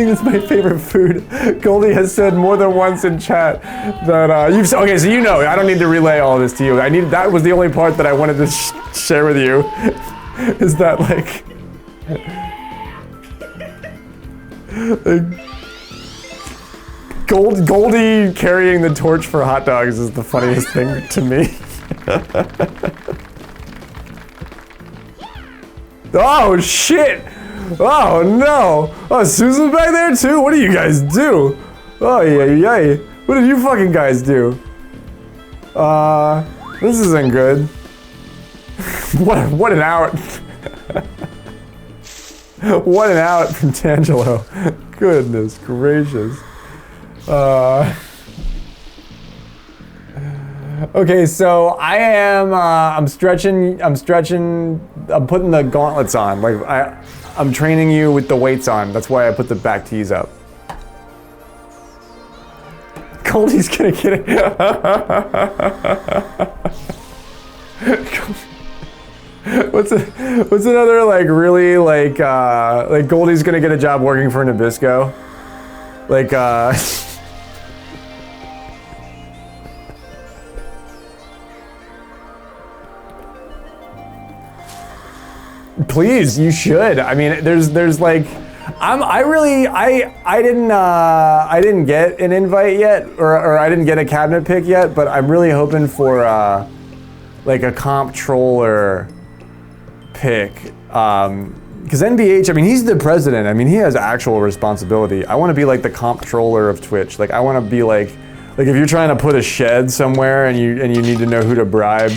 it's my favorite food. Goldie has said more than once in chat that okay, so you know, I don't need to relay all this to you. That was the only part that I wanted to share with you, is that like Goldie carrying the torch for hot dogs is the funniest thing to me. Oh shit! Oh no! Oh, Susan's back there too? What do you guys do? Oh yeah. What did you fucking guys do? This isn't good. What an out. What an out from Tangelo. Goodness gracious. Okay, so I am, I'm stretching, I'm putting the gauntlets on. Like, I'm training you with the weights on. That's why I put the back tees up. Goldie's gonna get it. What's another, like, really, like Goldie's gonna get a job working for Nabisco? Like, please, you should. I mean, there's like, I didn't get an invite yet, or I didn't get a cabinet pick yet, but I'm really hoping for like a comptroller pick. Because NBH, I mean, he's the president. I mean, he has actual responsibility. I want to be like the comptroller of Twitch. Like, I want to be like if you're trying to put a shed somewhere and you need to know who to bribe.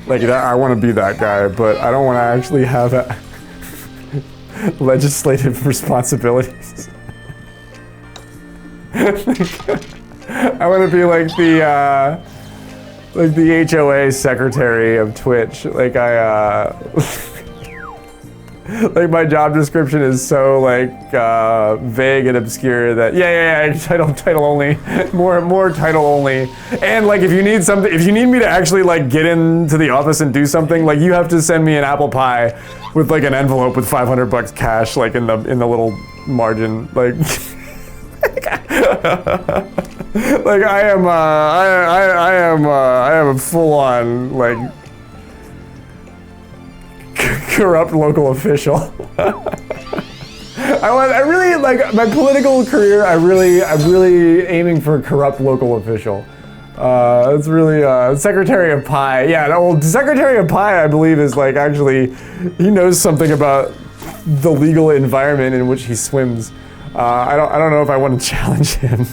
Like that, I want to be that guy, but I don't want to actually have legislative responsibilities. I want to be like the HOA secretary of Twitch. Like like my job description is so like vague and obscure that yeah title only, more title only. And like if you need me to actually like get into the office and do something, like you have to send me an apple pie with like an envelope with $500 cash like in the little margin, like like I am a full on like corrupt local official. I really like my political career. I'm really aiming for a corrupt local official. It's really Secretary of Pie. Yeah, well, Secretary of Pie, I believe, is like actually he knows something about the legal environment in which he swims. I don't know if I want to challenge him.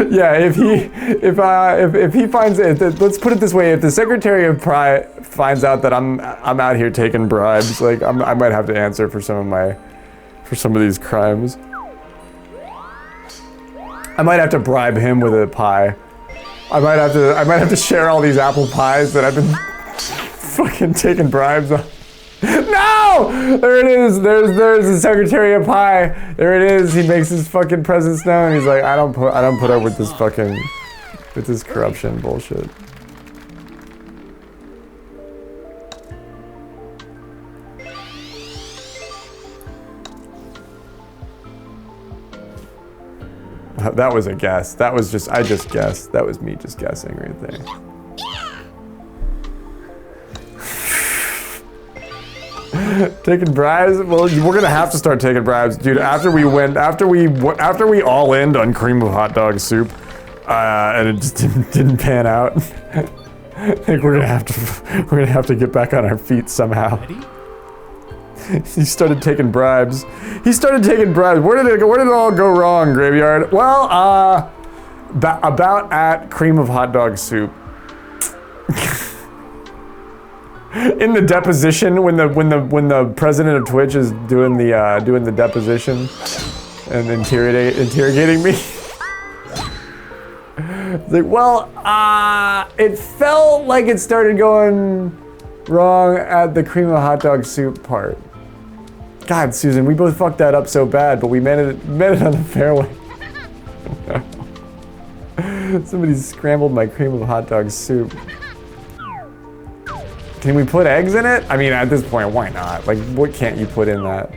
Yeah, if he finds it, let's put it this way: if the Secretary of Pie finds out that I'm out here taking bribes, like I might have to answer for some of these crimes. I might have to bribe him with a pie. I might have to share all these apple pies that I've been fucking taking bribes on. No! There it is. There's the Secretary of Pie. There it is. He makes his fucking presence known. He's like, I don't put up with this corruption bullshit. That was a guess. I just guessed. That was me just guessing right there. Taking bribes? Well, we're gonna have to start taking bribes, dude. After we all in on cream of hot dog soup, and it just didn't pan out. I think we're gonna have to get back on our feet somehow.
Ready?
He started taking bribes. Where did it all go wrong, Graveyard? Well, about at cream of hot dog soup. In the deposition, when the president of Twitch is doing the deposition and interrogating me. It's like, well, it felt like it started going wrong at the cream of hot dog soup part. God, Susan, we both fucked that up so bad, but we met it on the fairway. Somebody scrambled my cream of hot dog soup. Can we put eggs in it? I mean, at this point, why not? Like, what can't you put in that?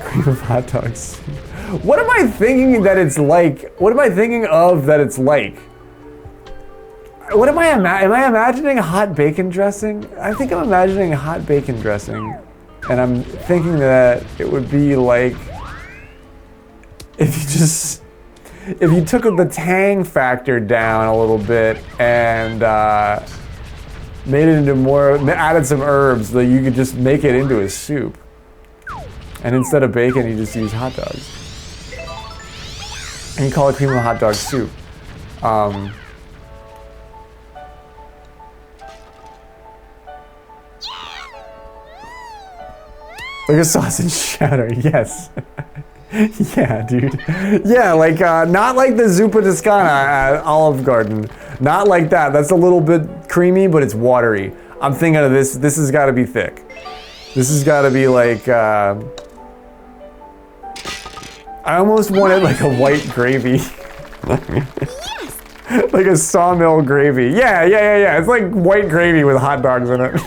Cream of hot dogs. What am I thinking that it's like? What am I thinking of that it's like? What am I am I imagining hot bacon dressing? I think I'm imagining hot bacon dressing. And I'm thinking that it would be like if you took the tang factor down a little bit and made it into added some herbs, that you could just make it into a soup. And instead of bacon, you just use hot dogs. And you call it cream of hot dog soup. Like a sausage shatter, yes. Yeah, dude. Yeah, like, not like the Zuppa Toscana at Olive Garden. Not like that. That's a little bit creamy, but it's watery. I'm thinking of this. This has got to be thick. This has got to be like, I almost wanted like a white gravy. Like a sawmill gravy. Yeah. It's like white gravy with hot dogs in it.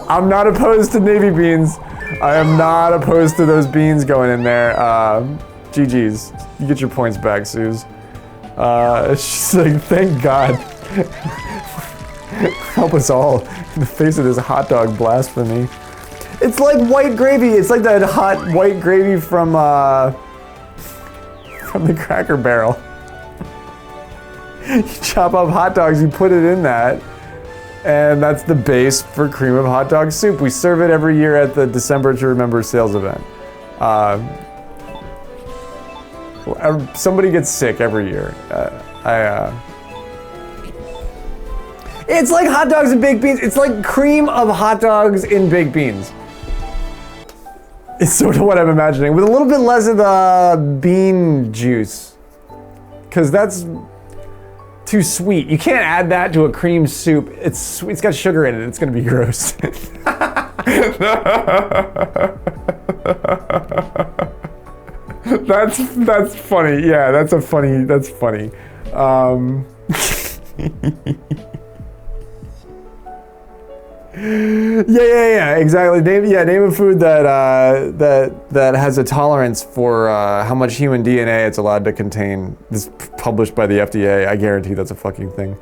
I'm not opposed to navy beans. I am not opposed to those beans going in there. GG's. You get your points back, Suze. She's like, thank God. Help us all in the face of this hot dog blasphemy. It's like white gravy. It's like that hot white gravy from the Cracker Barrel. You chop up hot dogs, you put it in that. And that's the base for cream of hot dog soup. We serve it every year at the December to Remember sales event. Somebody gets sick every year. It's like hot dogs and baked beans. It's like cream of hot dogs in baked beans. It's sort of what I'm imagining, with a little bit less of the bean juice. Because that's too sweet. You can't add that to a cream soup. It's got sugar in it. It's gonna be gross. That's funny. Yeah, that's funny. Yeah, exactly. Name a food that has a tolerance for how much human DNA it's allowed to contain. This is published by the FDA. I guarantee that's a fucking thing.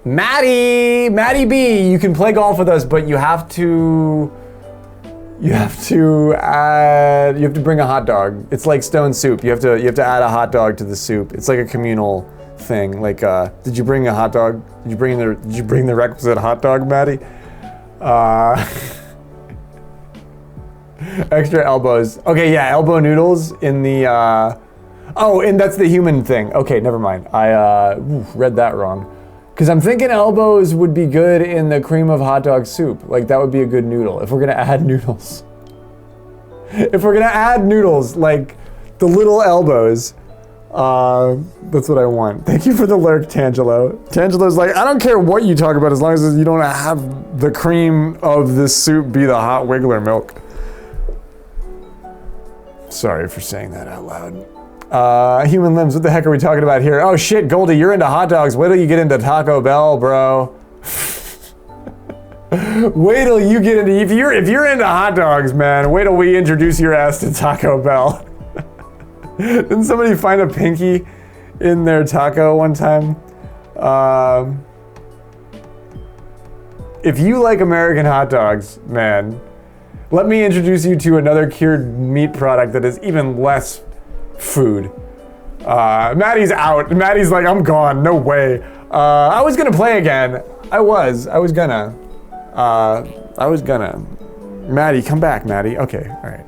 Maddie B, you can play golf with us, but you have to bring a hot dog. It's like stone soup. You have to add a hot dog to the soup. It's like a communal thing. Like, did you bring a hot dog? Did you bring the requisite hot dog, Maddie? Extra elbows. Okay, yeah, elbow noodles in the. Oh, and that's the human thing. Okay, never mind. I read that wrong. Because I'm thinking elbows would be good in the cream of hot dog soup. Like, that would be a good noodle if we're gonna add noodles. If we're gonna add noodles, like the little elbows, that's what I want. Thank you for the lurk, Tangelo. Tangelo's like, I don't care what you talk about as long as you don't have the cream of this soup be the hot Wiggler milk. Sorry for saying that out loud. Human limbs, what the heck are we talking about here? Oh shit, Goldie, you're into hot dogs. Wait till you get into Taco Bell, bro. Wait till you get into, if you're into hot dogs, man, wait till we introduce your ass to Taco Bell. Didn't somebody find a pinky in their taco one time? If you like American hot dogs, man, let me introduce you to another cured meat product that is even less food. Maddie's out. Maddie's like, I'm gone. No way. I was gonna play again. I was gonna. Maddie, come back, Maddie. Okay, all right.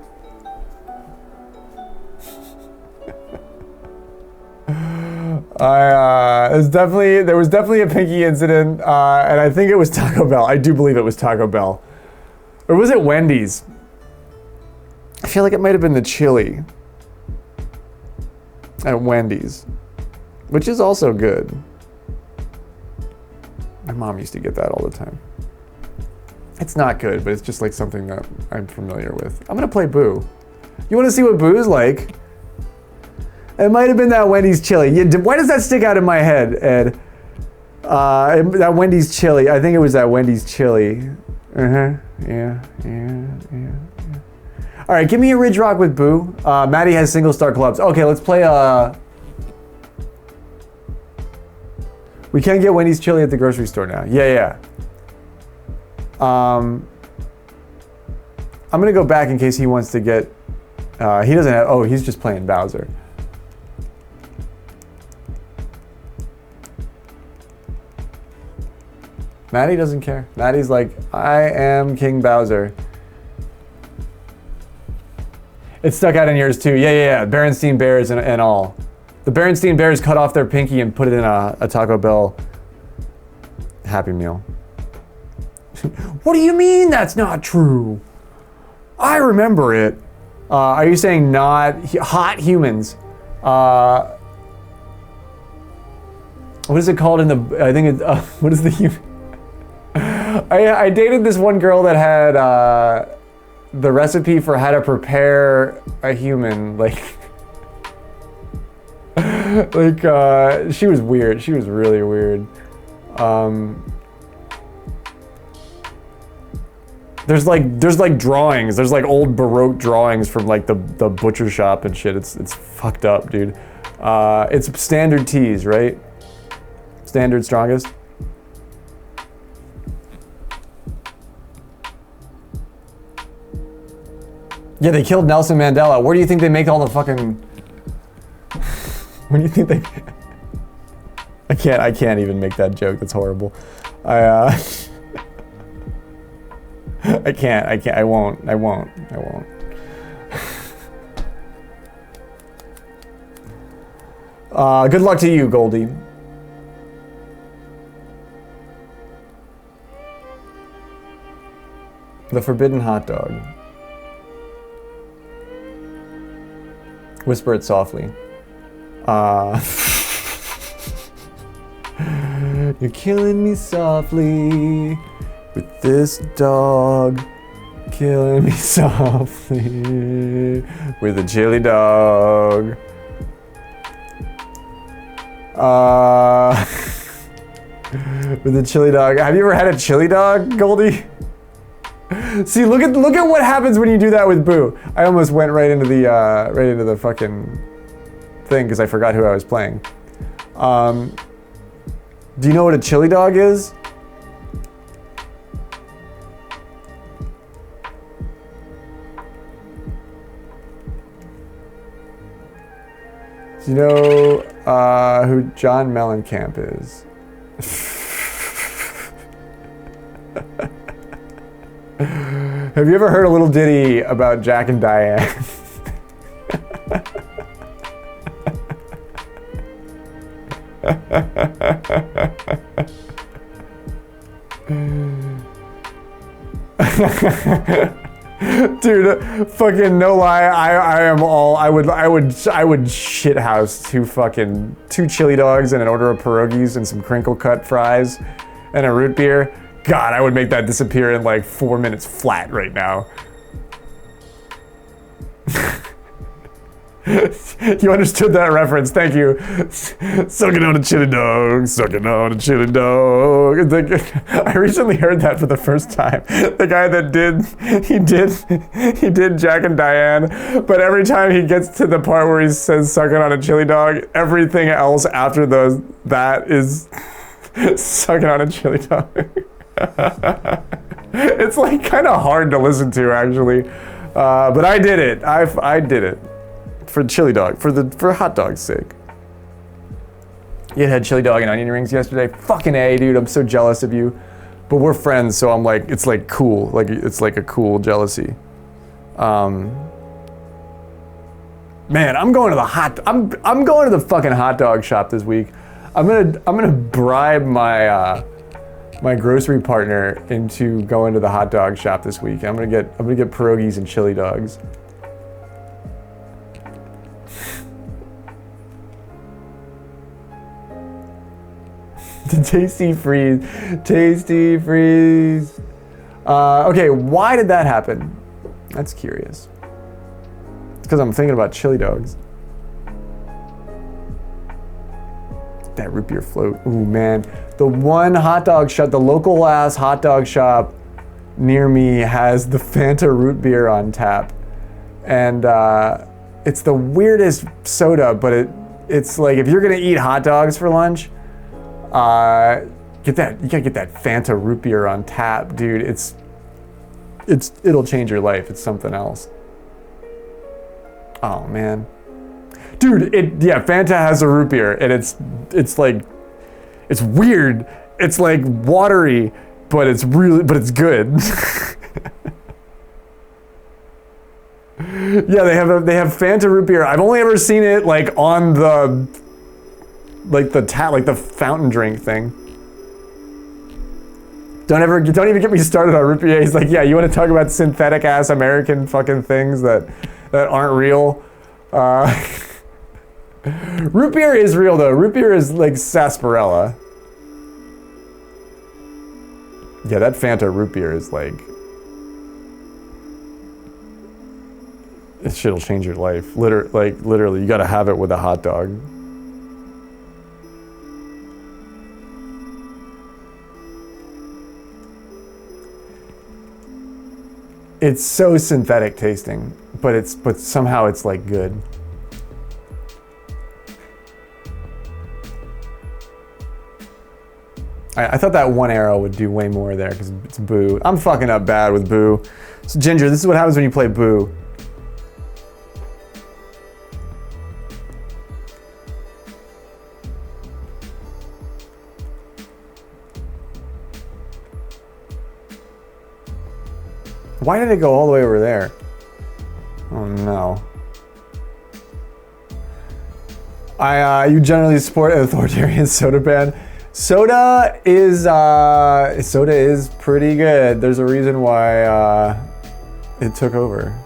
there was definitely a pinky incident, and I think it was Taco Bell. I do believe it was Taco Bell. Or was it Wendy's? I feel like it might have been the chili at Wendy's, which is also good. My mom used to get that all the time. It's not good, but it's just like something that I'm familiar with. I'm gonna play Boo. You wanna see what Boo's like? It might have been that Wendy's chili. Why does that stick out in my head, Ed? That Wendy's chili. I think it was that Wendy's chili. Yeah. All right, give me a Ridge Rock with Boo. Maddie has single star clubs. Okay, let's play. We can get Wendy's chili at the grocery store now. Yeah. I'm gonna go back in case he wants to get. He doesn't have. Oh, he's just playing Bowser. Maddie doesn't care. Maddie's like, I am King Bowser. It stuck out in yours too. Yeah. Berenstein Bears and all. The Berenstein Bears cut off their pinky and put it in a Taco Bell Happy Meal. What do you mean that's not true? I remember it. Are you saying not hot humans? What is it called in the? I think it. What is the human? I dated this one girl that had the recipe for how to prepare a human. She was weird. She was really weird. There's like drawings. There's like old Baroque drawings from like the butcher shop and shit. It's fucked up, dude. It's standard teas, right? Standard strongest. Yeah, they killed Nelson Mandela. Where do you think they make all the fucking? Where do you think they? I can't even make that joke. That's horrible. I can't. I won't. Good luck to you, Goldie. The forbidden hot dog. Whisper it softly. You're killing me softly with this dog. Killing me softly with a chili dog. With a chili dog. Have you ever had a chili dog, Goldie? See, look at what happens when you do that with Boo. I almost went right into the fucking thing because I forgot who I was playing. Do you know what a chili dog is? Do you know who John Mellencamp is? Have you ever heard a little ditty about Jack and Diane? Dude, fucking no lie, I would shithouse two chili dogs and an order of pierogies and some crinkle cut fries and a root beer. God, I would make that disappear in like 4 minutes flat right now. You understood that reference, thank you. Sucking on a chili dog, sucking on a chili dog. I recently heard that for the first time. The guy that he did Jack and Diane, but every time he gets to the part where he says sucking on a chili dog, everything else after that is sucking on a chili dog. It's like kind of hard to listen to actually, but I did it. I did it for chili dog, for hot dog's sake. You had chili dog and onion rings yesterday. Fucking A, dude. I'm so jealous of you, but we're friends, so I'm like, it's like cool. Like it's like a cool jealousy. Man, I'm going to the fucking hot dog shop this week. I'm gonna bribe my my grocery partner into going to the hot dog shop this week. I'm gonna get pierogies and chili dogs. The Tasty Freeze. Tasty Freeze. Okay, why did that happen? That's curious. It's because I'm thinking about chili dogs. That root beer float. Ooh, man. The one hot dog shop, the local ass hot dog shop near me has the Fanta root beer on tap. And it's the weirdest soda, but it's like if you're gonna eat hot dogs for lunch, you gotta get that Fanta root beer on tap, dude. It'll change your life. It's something else. Oh man, dude. Fanta has a root beer, and it's weird. It's like watery, but it's good. Yeah, they have Fanta root beer. I've only ever seen it like on the fountain drink thing. Don't even get me started on root beer. He's like, yeah, you want to talk about synthetic ass American fucking things that aren't real? Root beer is real though. Root beer is like sarsaparilla. Yeah, that Fanta root beer is like, this shit'll change your life. Literally, you gotta have it with a hot dog. It's so synthetic tasting, but somehow it's like good. I thought that one arrow would do way more there because it's Boo. I'm fucking up bad with Boo. So Ginger, this is what happens when you play Boo. Why did it go all the way over there? Oh no. You generally support an authoritarian soda ban. Soda is pretty good. There's a reason why it took over.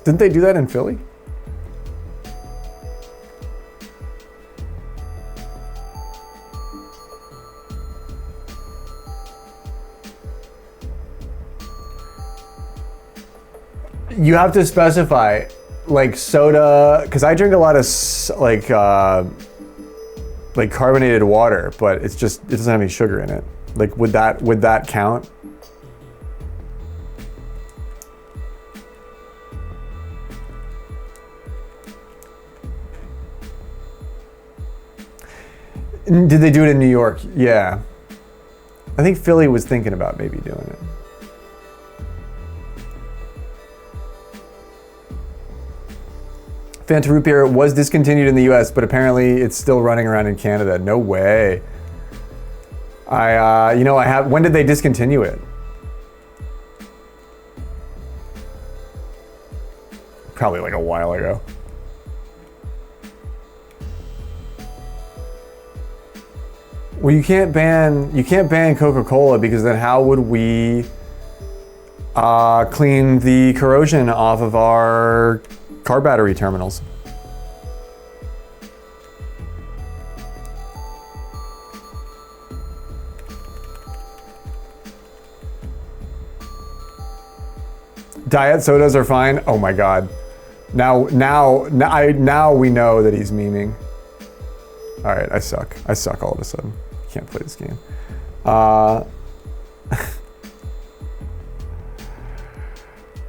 Didn't they do that in Philly? You have to specify, like soda, because I drink a lot of like carbonated water, but it doesn't have any sugar in it. Like, would that count? Did they do it in New York? Yeah. I think Philly was thinking about maybe doing it. Fanta root beer was discontinued in the US, but apparently it's still running around in Canada. No way. When did they discontinue it? Probably like a while ago. Well, you can't ban Coca-Cola because then how would we clean the corrosion off of our car battery terminals? Diet sodas are fine. Oh my god. Now we know that he's memeing. All right, I suck. I suck all of a sudden. Can't play this game.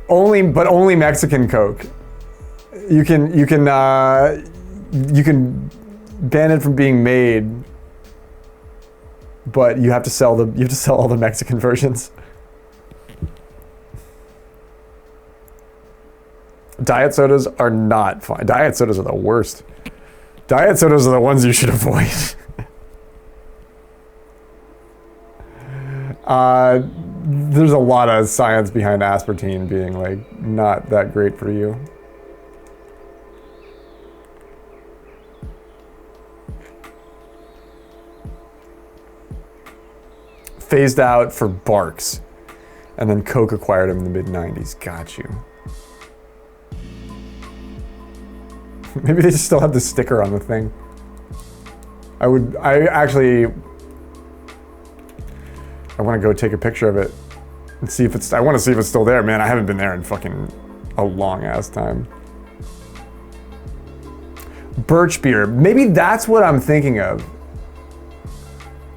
Only Mexican Coke. You can ban it from being made, but you have to sell all the Mexican versions. Diet sodas are not fine. Diet sodas are the worst. Diet sodas are the ones you should avoid. there's a lot of science behind aspartame being like not that great for you. Phased out for Barks, and then Coke acquired him in the mid-90s. Got you. Maybe they just still have the sticker on the thing. I want to go take a picture of it and see if it's, I want to see if it's still there. Man, I haven't been there in fucking a long ass time. Birch beer. Maybe that's what I'm thinking of.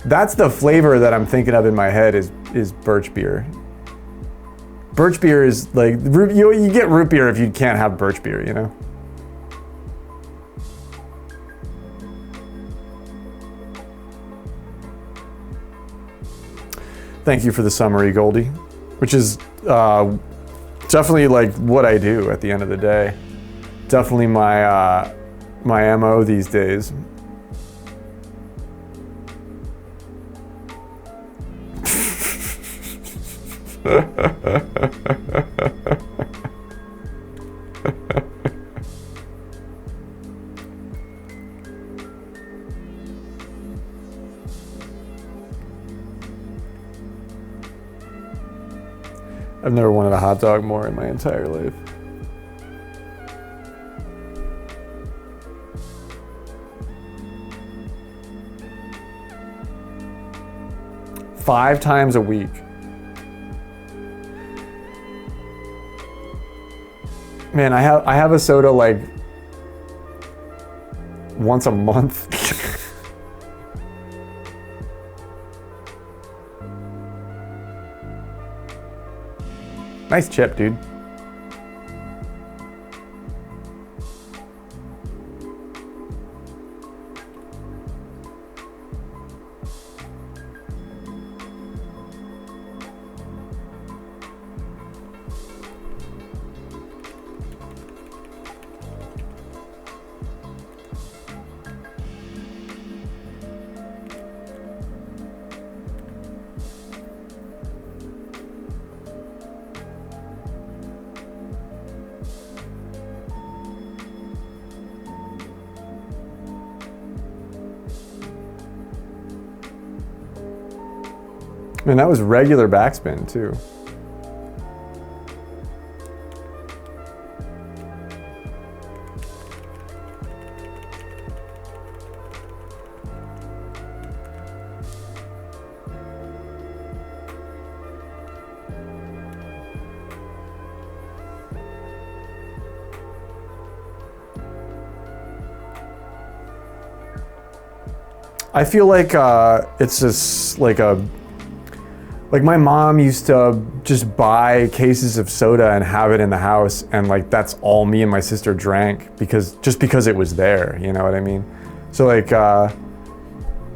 That's the flavor that I'm thinking of in my head is birch beer. Birch beer is like, you get root beer if you can't have birch beer, you know? Thank you for the summary, Goldie, which is definitely like what I do at the end of the day. Definitely my my MO these days. I've never wanted a hot dog more in my entire life. Five times a week. Man, I have a soda like once a month. Nice chip, dude. Man, that was regular backspin too. I feel like it's just like like my mom used to just buy cases of soda and have it in the house, and like that's all me and my sister drank because it was there, you know what I mean? So like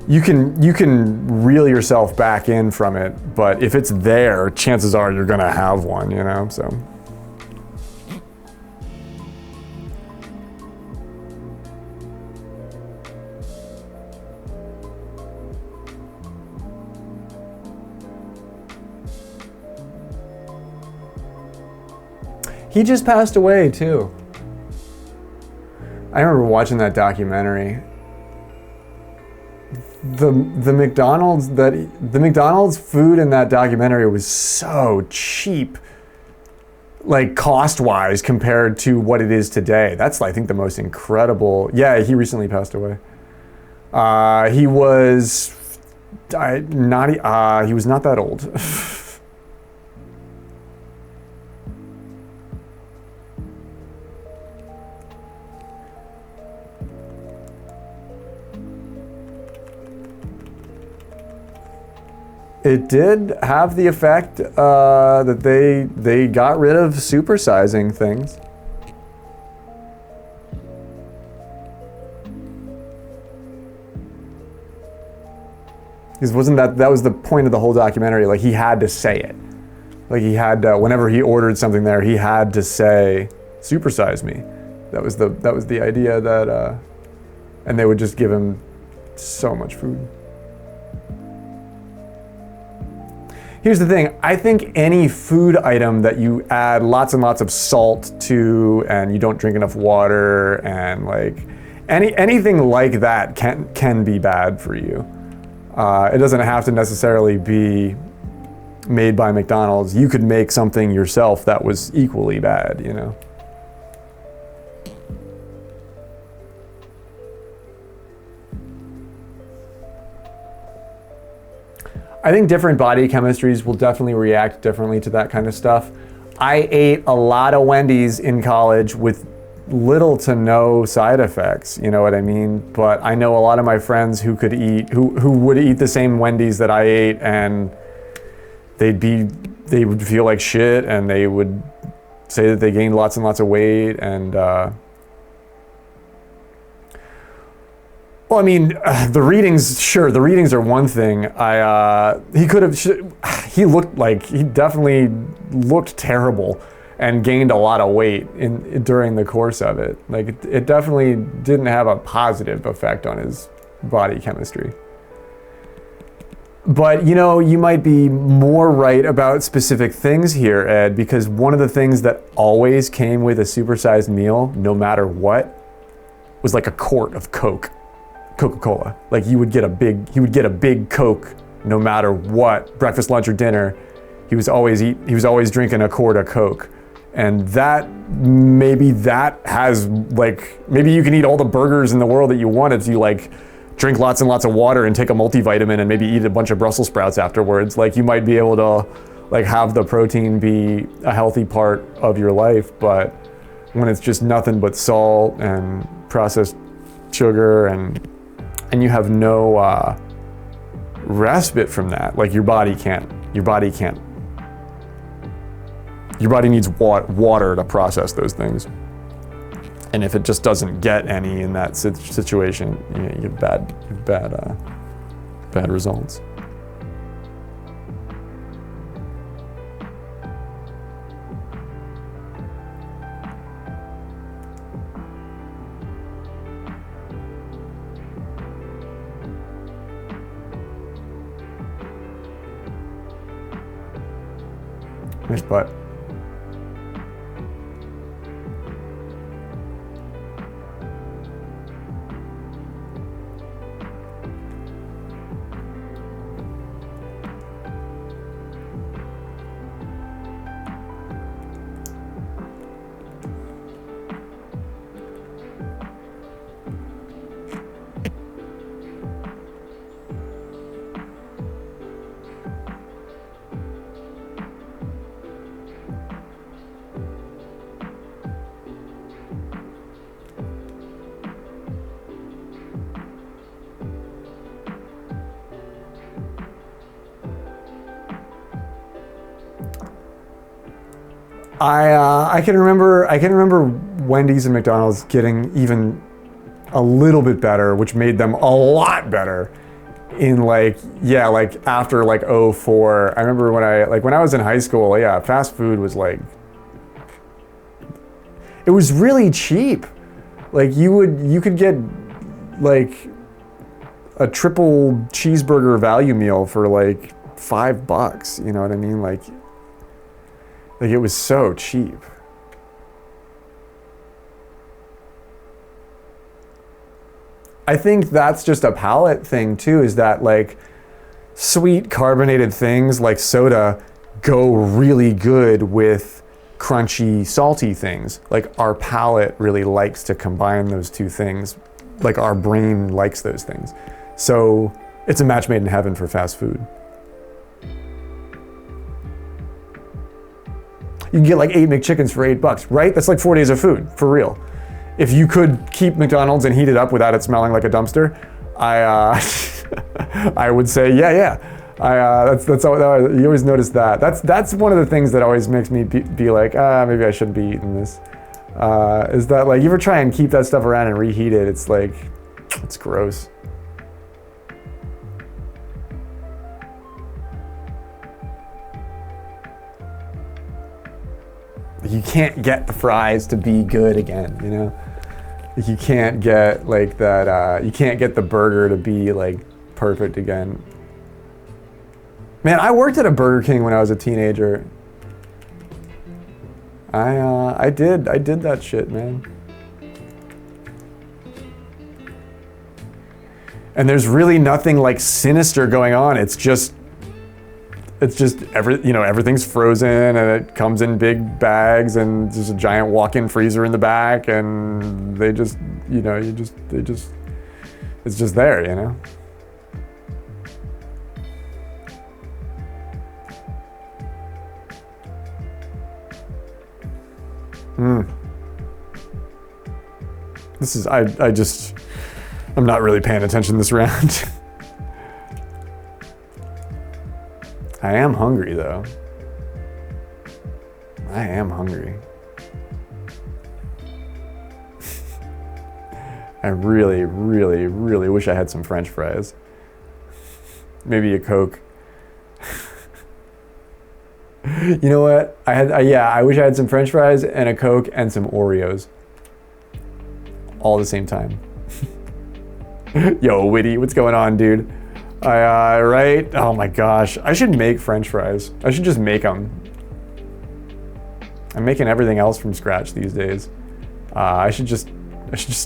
you can reel yourself back in from it, but if it's there, chances are you're gonna have one, you know, so. He just passed away too. I remember watching that documentary. The McDonald's food in that documentary was so cheap, like cost-wise compared to what it is today. That's, I think, the most incredible. Yeah, he recently passed away. He was not. He was not that old. It did have the effect that they got rid of supersizing things. Because wasn't that was the point of the whole documentary? Like he had to say it. Like he had to, whenever he ordered something there, he had to say, "Supersize me." That was the idea that, and they would just give him so much food. here's the thing. I think any food item that you add lots and lots of salt to, and you don't drink enough water, and like anything like that can be bad for you. It doesn't have to necessarily be made by McDonald's. You could make something yourself that was equally bad, you know? I think different body chemistries will definitely react differently to that kind of stuff. I ate a lot of Wendy's in college with little to no side effects, you know what I mean? But I know a lot of my friends who would eat the same Wendy's that I ate, and they would feel like shit, and they would say that they gained lots and lots of weight, and well, I mean, the readings are one thing. He definitely looked terrible and gained a lot of weight during the course of it. Like, it definitely didn't have a positive effect on his body chemistry. But, you know, you might be more right about specific things here, Ed, because one of the things that always came with a supersized meal, no matter what, was like a quart of Coca-Cola. Like, he would get a big Coke no matter what, breakfast, lunch, or dinner. He was always drinking a quart of Coke. And maybe you can eat all the burgers in the world that you want if you like drink lots and lots of water and take a multivitamin and maybe eat a bunch of Brussels sprouts afterwards. Like, you might be able to like have the protein be a healthy part of your life, but when it's just nothing but salt and processed sugar and you have no respite from that, like your body needs water to process those things. And if it just doesn't get any in that situation, you have bad results. Nice butt. I can remember Wendy's and McDonald's getting even a little bit better, which made them a lot better in after like 2004. I remember when I was in high school, fast food was like, it was really cheap. Like you could get like a triple cheeseburger value meal for like $5, you know what I mean? Like it was so cheap. I think that's just a palate thing too, is that like sweet carbonated things like soda go really good with crunchy, salty things. Like our palate really likes to combine those two things. Like our brain likes those things. So it's a match made in heaven for fast food. You can get like 8 McChickens for $8, right? That's like 4 days of food, for real. If you could keep McDonald's and heat it up without it smelling like a dumpster, I would say, yeah. That's you always notice that. That's one of the things that always makes me be like, maybe I shouldn't be eating this. Is that like, you ever try and keep that stuff around and reheat it? It's like, it's gross. You can't get the fries to be good again, you know? You can't get like that, you can't get the burger to be like perfect again. Man, I worked at a Burger King when I was a teenager. I did that shit, man. And there's really nothing like sinister going on. It's just everything's frozen and it comes in big bags and there's a giant walk-in freezer in the back and they just, it's just there, you know? This is, I'm not really paying attention this round. I am hungry though. I am hungry. I really, really, really wish I had some French fries. Maybe a Coke. You know what? I wish I had some French fries and a Coke and some Oreos. All at the same time. Yo, Witty, what's going on, dude? Right? Oh my gosh. I should make French fries. I should just make them. I'm making everything else from scratch these days. I should just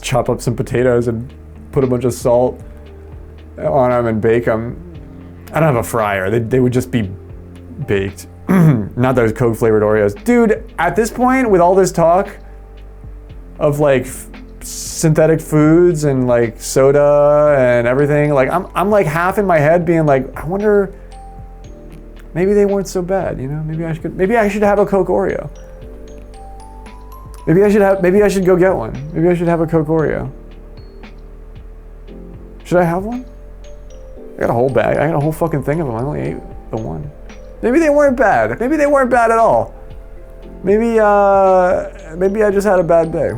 chop up some potatoes and put a bunch of salt on them and bake them. I don't have a fryer. They would just be baked. Not those Coke flavored Oreos. Dude, at this point, with all this talk of like synthetic foods and like soda and everything, like I'm like half in my head being like, I wonder, maybe they weren't so bad, you know? Maybe I should have a Coke Oreo. Maybe I should go get one. Maybe I should have a Coke Oreo. Should I have one? I got a whole bag. I got a whole fucking thing of them. I only ate the one. Maybe they weren't bad. Maybe they weren't bad at all. Maybe I just had a bad day.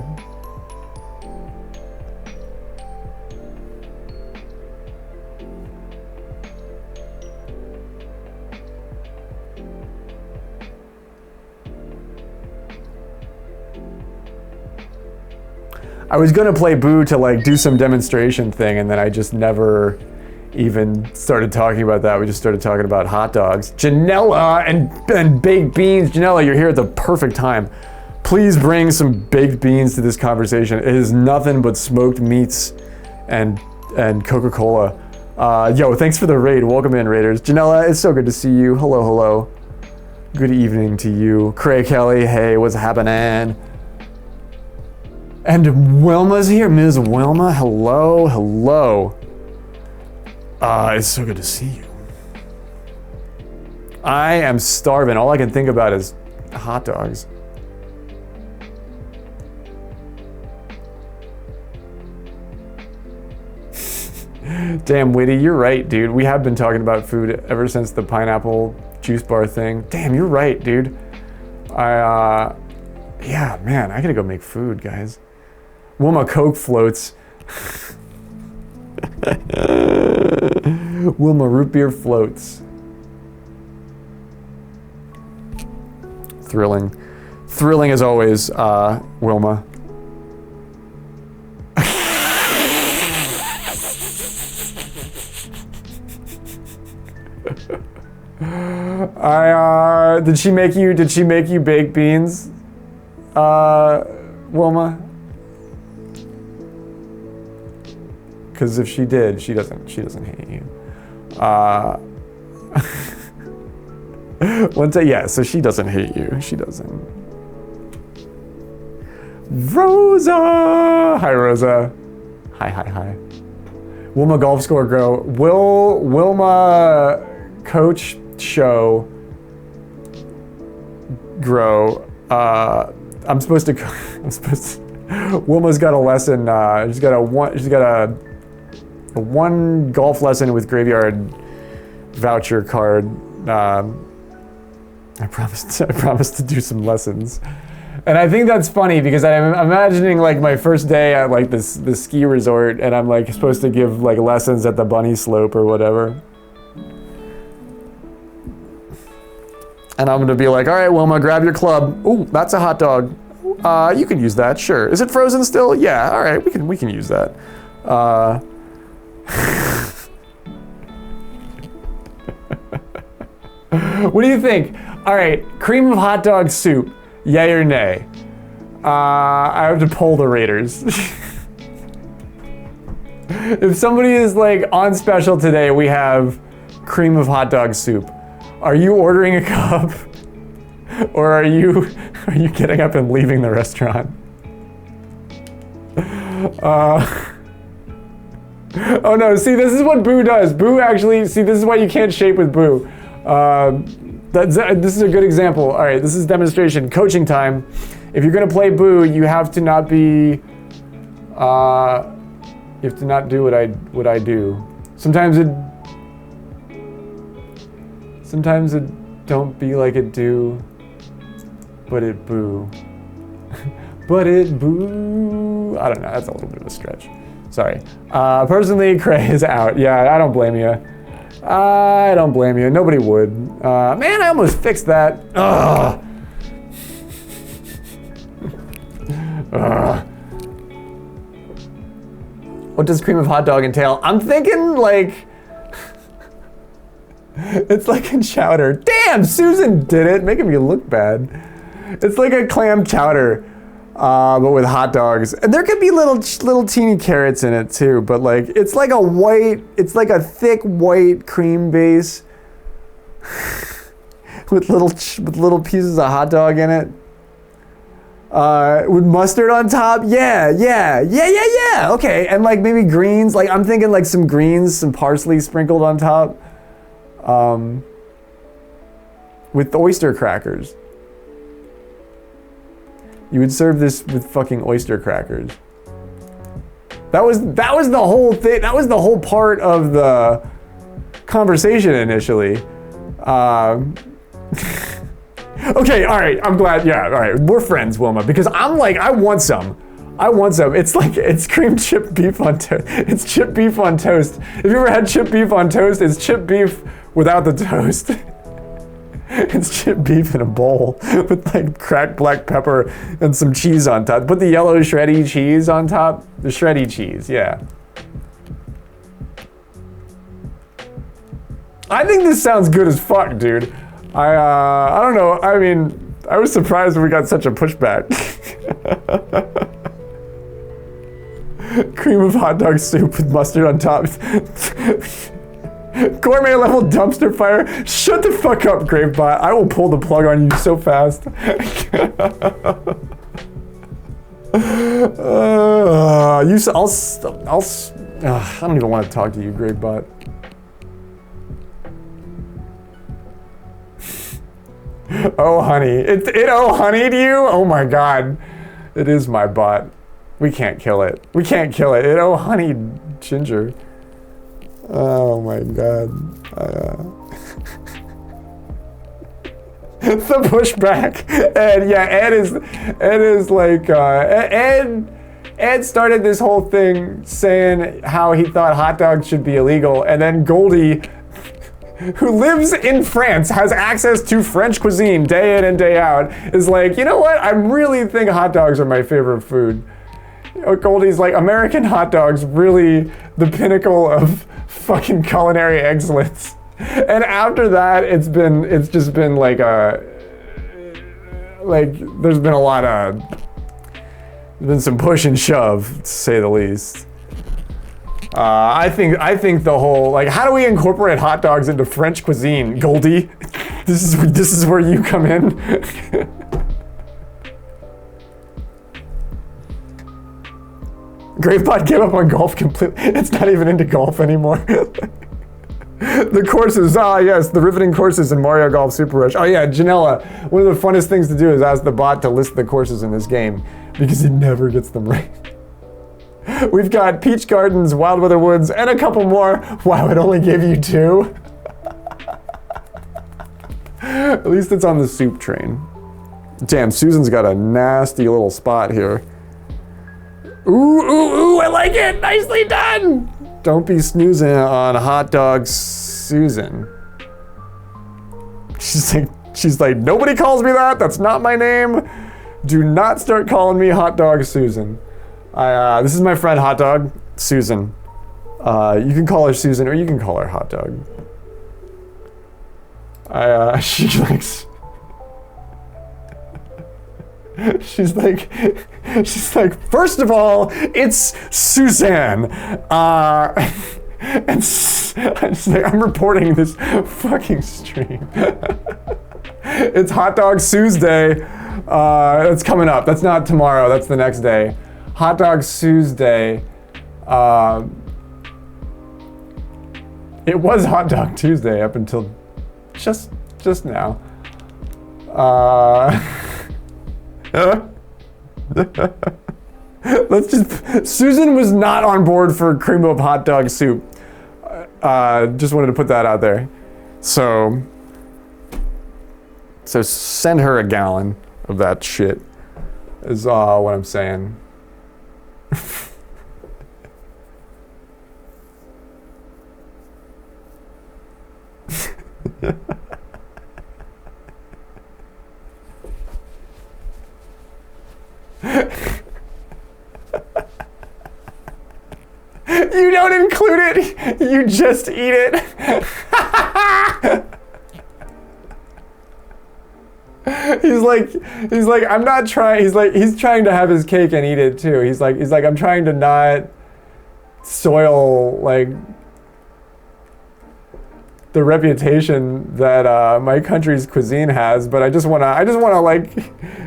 I was gonna play Boo to like do some demonstration thing, and then I just never even started talking about that. We just started talking about hot dogs. Janella and baked beans. Janella, you're here at the perfect time. Please bring some baked beans to this conversation. It is nothing but smoked meats and Coca-Cola. Yo, thanks for the raid. Welcome in, Raiders. Janella, it's so good to see you. Hello, hello. Good evening to you. Craig Kelly, hey, what's happening? And Wilma's here. Ms. Wilma, hello, hello. It's so good to see you. I am starving. All I can think about is hot dogs. Damn, Witty, you're right, dude. We have been talking about food ever since the pineapple juice bar thing. Damn, you're right, dude. Yeah, man, I gotta go make food, guys. Wilma Coke floats. Wilma root beer floats. Thrilling. Thrilling as always, Wilma. Did she make you baked beans? Wilma? Because if she did, she doesn't hate you. So she doesn't hate you. She doesn't. Rosa! Hi, Rosa. Hi. Wilma Golf Score Grow. Wilma Coach Show Grow. Wilma's got a lesson. She's got a one golf lesson with Graveyard voucher card. I promised to do some lessons. And I think that's funny because I'm imagining like my first day at like this ski resort, and I'm like supposed to give like lessons at the bunny slope or whatever. And I'm gonna be like, all right, Wilma, grab your club. Ooh, that's a hot dog. You can use that, sure. Is it frozen still? Yeah, all right, we can use that. What do you think? All right, cream of hot dog soup, yay or nay? I have to poll the raters. If somebody is like on special today, we have cream of hot dog soup. Are you ordering a cup? Or are you getting up and leaving the restaurant? Oh no, see, this is what Boo does. Boo actually, see, this is why you can't shape with Boo. This is a good example. All right, this is demonstration, coaching time. If you're gonna play Boo, you have to not be, you have to not do what I do. Sometimes it don't be like it do, but it boo. But it boo. I don't know, that's a little bit of a stretch. Sorry. Personally, Cray is out. Yeah, I don't blame you. I don't blame you. Nobody would. Man, I almost fixed that. Ugh. What does cream of hot dog entail? I'm thinking like, it's like a chowder. Damn, Susan did it, making me look bad. It's like a clam chowder, but with hot dogs. And there could be little teeny carrots in it too, but like, it's like a thick white cream base with little pieces of hot dog in it. With mustard on top, yeah. Okay, and like maybe greens. Like I'm thinking like some greens, some parsley sprinkled on top. With oyster crackers. You would serve this with fucking oyster crackers. That was the whole thing. That was the whole part of the conversation initially. Okay, all right, I'm glad, yeah, all right, we're friends, Wilma, because I'm like, I want some. It's cream chip beef on toast. It's chip beef on toast. Have you ever had chip beef on toast? It's chip beef without the toast. It's chip beef in a bowl with like cracked black pepper and some cheese on top. Put the yellow shreddy cheese on top. The shreddy cheese, yeah. I think this sounds good as fuck, dude. I don't know. I mean, I was surprised when we got such a pushback. Cream of hot dog soup with mustard on top. Gourmet level dumpster fire. Shut the fuck up, Gravebot. I will pull the plug on you so fast. I don't even want to talk to you, Gravebot. Oh, honey. It oh, honeyed you? Oh my god. It is my bot. We can't kill it. We can't kill it. It oh, honeyed Ginger. Oh my god. It's the pushback. Ed, yeah, Ed is like, Ed started this whole thing saying how he thought hot dogs should be illegal, and then Goldie, who lives in France, has access to French cuisine day in and day out, is like, you know what? I really think hot dogs are my favorite food. Goldie's like, American hot dogs, really the pinnacle of fucking culinary excellence. And after that, it's just been like there's been some push and shove, to say the least. I think the whole, like, how do we incorporate hot dogs into French cuisine, Goldie? This is where you come in. Gravebot gave up on golf completely. It's not even into golf anymore. The courses, yes, the riveting courses in Mario Golf Super Rush. Oh yeah, Janella, one of the funnest things to do is ask the bot to list the courses in this game, because he never gets them right. We've got Peach Gardens, Wild Weather Woods, and a couple more. Wow, it only gave you 2. At least it's on the soup train. Damn, Susan's got a nasty little spot here. Ooh, I like it! Nicely done! Don't be snoozing on hot dog Susan. She's like, nobody calls me that, that's not my name. Do not start calling me hot dog Susan. This is my friend Hot Dog, Susan. You can call her Susan or you can call her Hot Dog. She likes. She's like, first of all, it's Suzanne. And I'm reporting this fucking stream. It's Hot Dog Tuesday. That's coming up. That's not tomorrow. That's the next day. Hot Dog Tuesday. It was Hot Dog Tuesday up until just now. Susan was not on board for cream of hot dog soup. Just wanted to put that out there. So send her a gallon of that shit, is what I'm saying. You don't include it, you just eat it. He's like, I'm not trying, he's trying to have his cake and eat it too. He's like, I'm trying to not soil, like, the reputation that my country's cuisine has, but I just wanna like,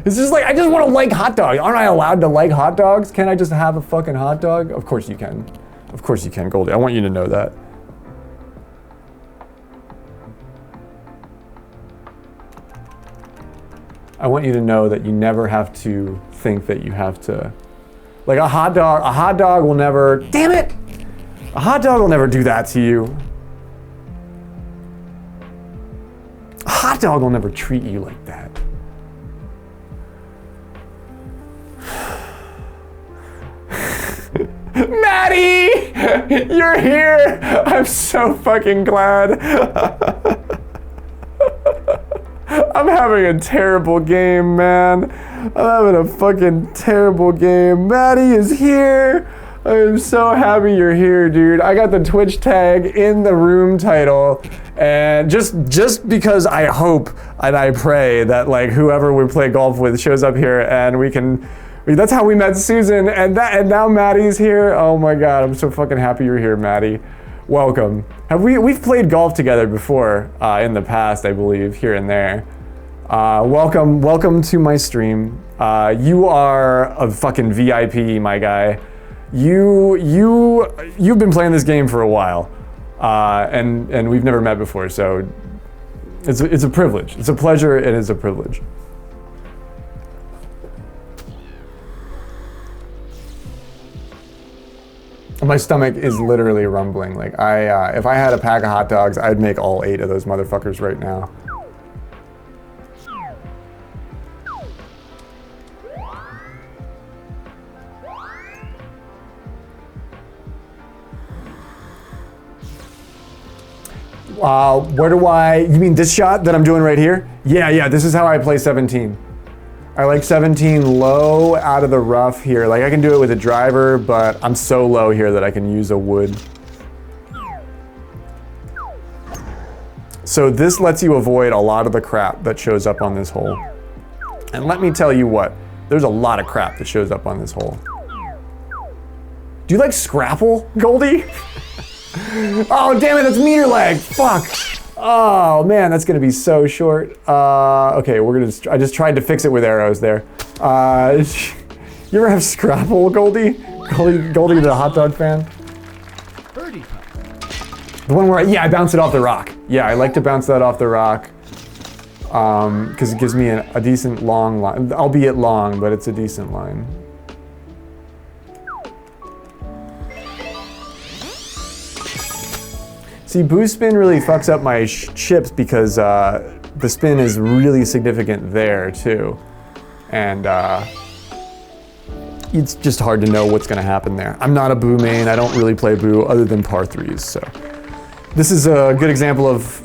it's just like, I just wanna like hot dogs. Aren't I allowed to like hot dogs? Can't I just have a fucking hot dog? Of course you can. Of course you can, Goldie. I want you to know that. I want you to know that you never have to think that you have to, like a hot dog will never, damn it! A hot dog will never do that to you. A hot dog will never treat you like that. Maddie! You're here! I'm so fucking glad. I'm having a terrible game, man. I'm having a fucking terrible game. Maddie is here. I am so happy you're here, dude. I got the Twitch tag in the room title, and just because I hope and I pray that like whoever we play golf with shows up here and we can. That's how we met Susan, and now Maddie's here. Oh my God, I'm so fucking happy you're here, Maddie. Welcome. We've played golf together before in the past, I believe, here and there. Welcome to my stream. You are a fucking VIP, my guy. You've been playing this game for a while, and we've never met before, so it's a privilege. It's a pleasure, and it's a privilege. My stomach is literally rumbling. Like if I had a pack of hot dogs, I'd make all 8 of those motherfuckers right now. You mean this shot that I'm doing right here? Yeah, this is how I play 17. I like 17 low out of the rough here. Like I can do it with a driver, but I'm so low here that I can use a wood. So this lets you avoid a lot of the crap that shows up on this hole. And let me tell you what, there's a lot of crap that shows up on this hole. Do you like Scrapple, Goldie? Oh, damn it, that's meter lag, fuck. Oh man, that's gonna be so short. Okay, I just tried to fix it with arrows there. You ever have Scrapple, Goldie? Goldie the hot dog fan?
Birdie putt.
The one where I bounce it off the rock. Yeah, I like to bounce that off the rock. Because it gives me a decent long line. Albeit long, but it's a decent line. See, boost spin really fucks up my chips because the spin is really significant there too. And it's just hard to know what's gonna happen there. I'm not a boo main, I don't really play boo other than par 3s, so. This is a good example of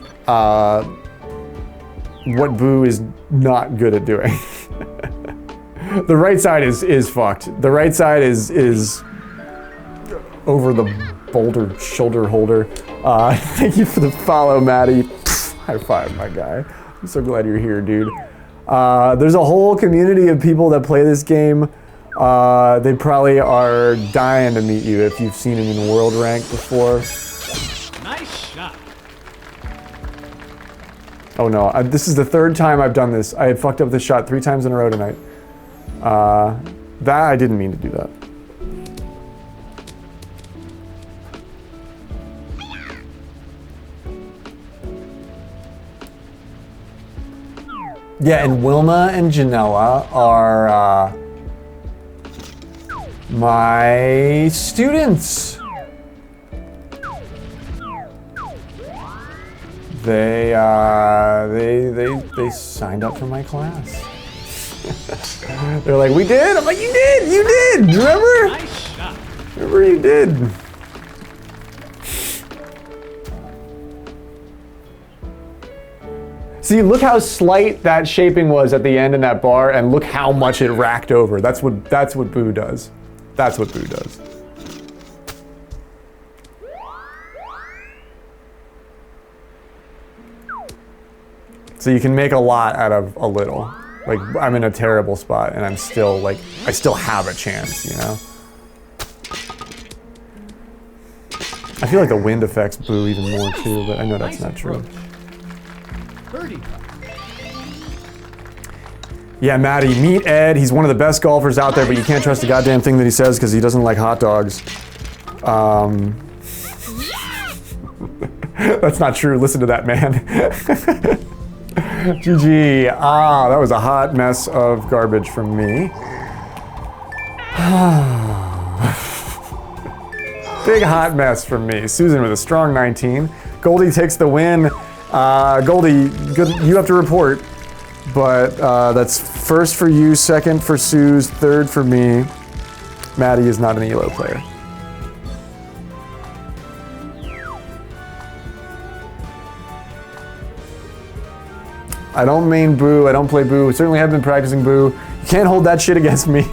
what boo is not good at doing. The right side is fucked. The right side is over the boulder shoulder holder. Thank you for the follow, Maddie. High five, my guy. I'm so glad you're here, dude. There's a whole community of people that play this game. They probably are dying to meet you if you've seen him in World Rank before.
Nice shot.
Oh no, this is the third time I've done this. I had fucked up this shot 3 times in a row tonight. That I didn't mean to do that. Yeah, and Wilma and Janella are my students. They signed up for my class. They're like, we did? I'm like, you did! Remember?
Nice shot.
Remember you did. See, look how slight that shaping was at the end in that bar, and look how much it racked over. That's what Boo does. That's what Boo does. So you can make a lot out of a little. Like, I'm in a terrible spot, and I'm still, like, I still have a chance, you know? I feel like the wind affects Boo even more, too, but I know that's not true.
Birdie putt.
Yeah, Maddie, meet Ed. He's one of the best golfers out there, but you can't trust a goddamn thing that he says because he doesn't like hot dogs. That's not true. Listen to that, man. GG. That was a hot mess of garbage from me. Big hot mess from me. Susan with a strong 19. Goldie takes the win. Goldie, good, you have to report. But that's first for you, second for Suze, third for me. Maddie is not an ELO player. I don't main Boo, I don't play Boo. Certainly have been practicing Boo. You can't hold that shit against me.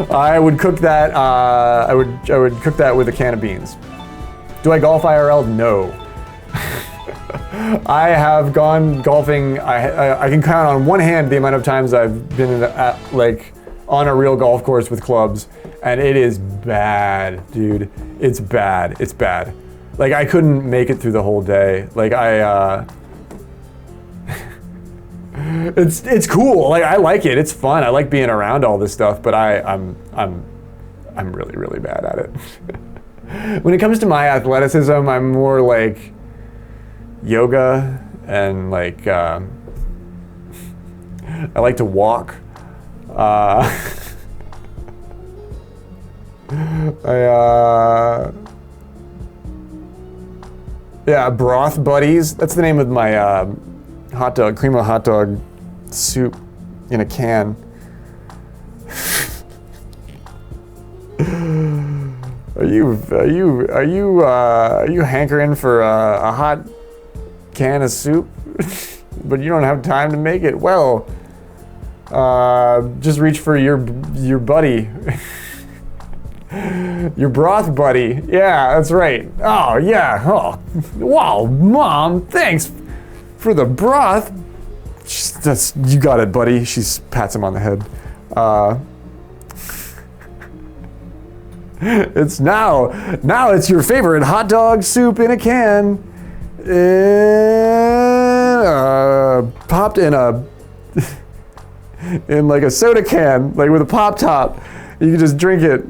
I would cook that, I would cook that with a can of beans. Do I golf IRL? No. I have gone golfing, I can count on one hand the amount of times I've been like on a real golf course with clubs, and it is bad, dude. It's bad, it's bad. Like, I couldn't make it through the whole day. Like, it's cool, like, I like it, it's fun. I like being around all this stuff, but I'm really, really bad at it. When it comes to my athleticism, I'm more like yoga and like I like to walk. Yeah, broth buddies. That's the name of my hot dog, cream of hot dog soup in a can. Are you hankering for a hot can of soup, but you don't have time to make it? Well, just reach for your buddy, your broth buddy. Yeah, that's right. Oh yeah. Oh, wow, Mom, thanks for the broth. That's, you got it, buddy. She pats him on the head. It's now it's your favorite hot dog soup in a can. Popped in in like a soda can, like with a pop top. You can just drink it.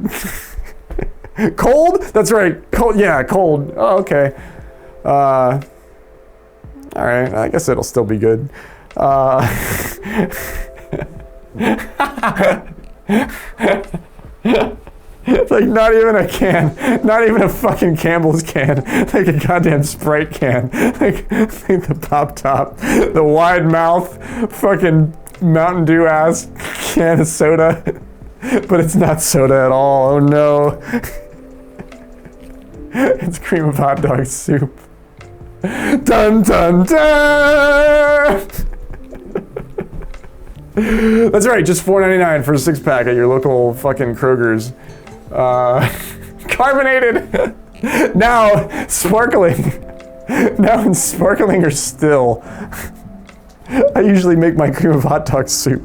Cold? That's right. Cold. Yeah, cold. Oh, okay. All right. I guess it'll still be good. Like, not even a can, not even a fucking Campbell's can, like a goddamn Sprite can, like the pop top, the wide mouth, fucking Mountain Dew ass can of soda, but it's not soda at all. Oh no, it's cream of hot dog soup. Dun dun dun. That's right, just $4.99 for a 6-pack at your local fucking Kroger's. Carbonated, now sparkling.
Now in sparkling or still, I usually make my cream of hot dog soup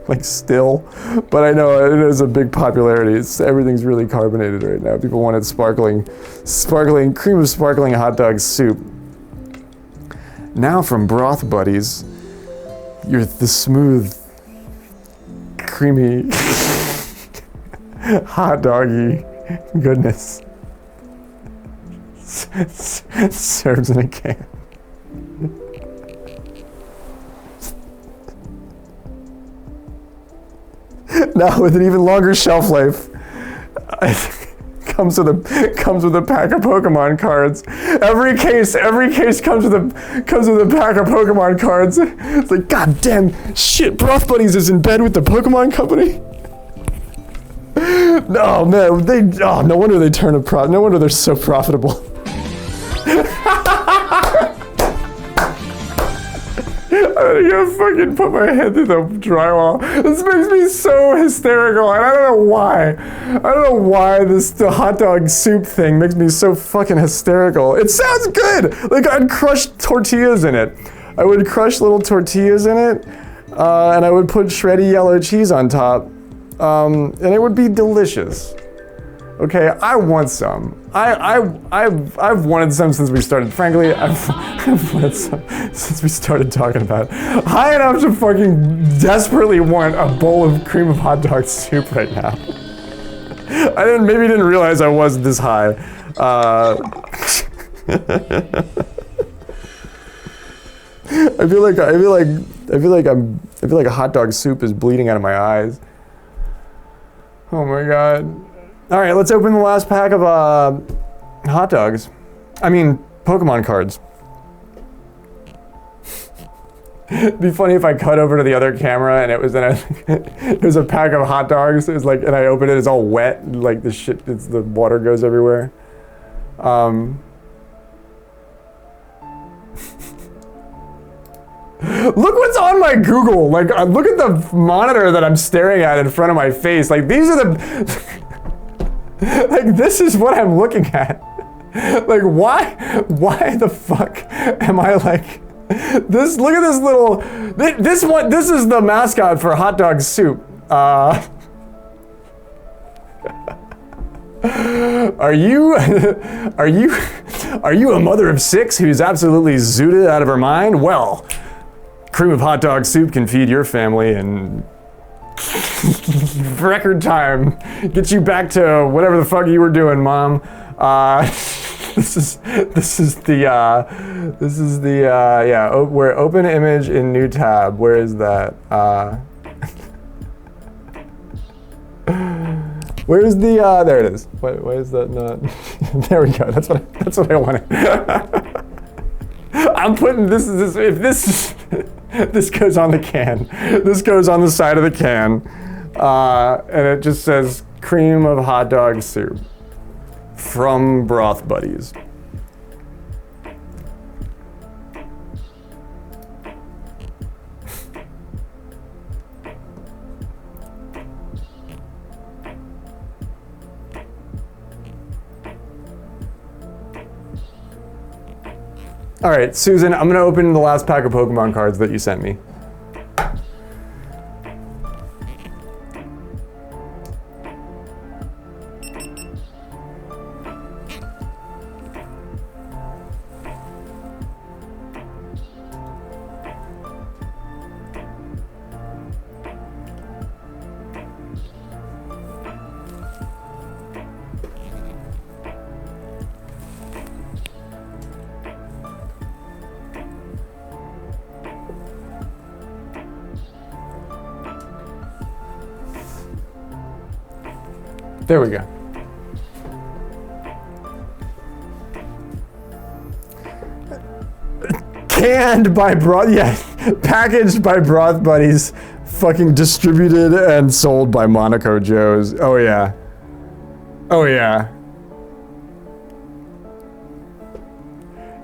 like still, but I know it is a big popularity. Everything's really carbonated right now. People wanted sparkling cream of sparkling hot dog soup. Now from Broth Buddies, you're the smooth, creamy, hot doggy goodness. Serves in a can. Now with an even longer shelf life, comes with a pack of Pokemon cards. Every case comes with a pack of Pokemon cards. It's like, god damn shit, Broth Buddies is in bed with the Pokemon Company. No man, no wonder they turn a profit. No wonder they're so profitable. I'm gonna fucking put my head through the drywall. This makes me so hysterical, and I don't know why. I don't know why the hot dog soup thing makes me so fucking hysterical. It sounds good! Like I'd crush tortillas in it. I would crush little tortillas in it, and I would put shreddy yellow cheese on top, and it would be delicious. Okay, I want some. I've wanted some since we started. Frankly, I've wanted some since we started talking about it. High enough to fucking desperately want a bowl of cream of hot dog soup right now. I maybe didn't realize I was this high. I feel like a hot dog soup is bleeding out of my eyes. Oh my god. All right, let's open the last pack of hot dogs. I mean, Pokemon cards. It'd be funny if I cut over to the other camera and it was a pack of hot dogs. It was like, and I opened it, it's all wet, and like the water goes everywhere. Look what's on my Google. Like, look at the monitor that I'm staring at in front of my face. Like, these are the. Like, this is what I'm looking at. Like, why the fuck am I like this? Look at this little, this is the mascot for hot dog soup. Are you a mother of 6 who's absolutely zooted out of her mind? Well, cream of hot dog soup can feed your family in record time. Get you back to whatever the fuck you were doing, Mom. This is the where open image in new tab. Where is that? Where's the there it is. Why is that not? There we go. That's what I wanted. I'm putting this goes on the can. This goes on the side of the can, and it just says cream of hot dog soup from Broth Buddies. All right, Susan, I'm gonna open the last pack of Pokemon cards that you sent me. There we go. Canned by packaged by Broth Buddies, fucking distributed and sold by Monaco Joe's. Oh yeah. Oh yeah.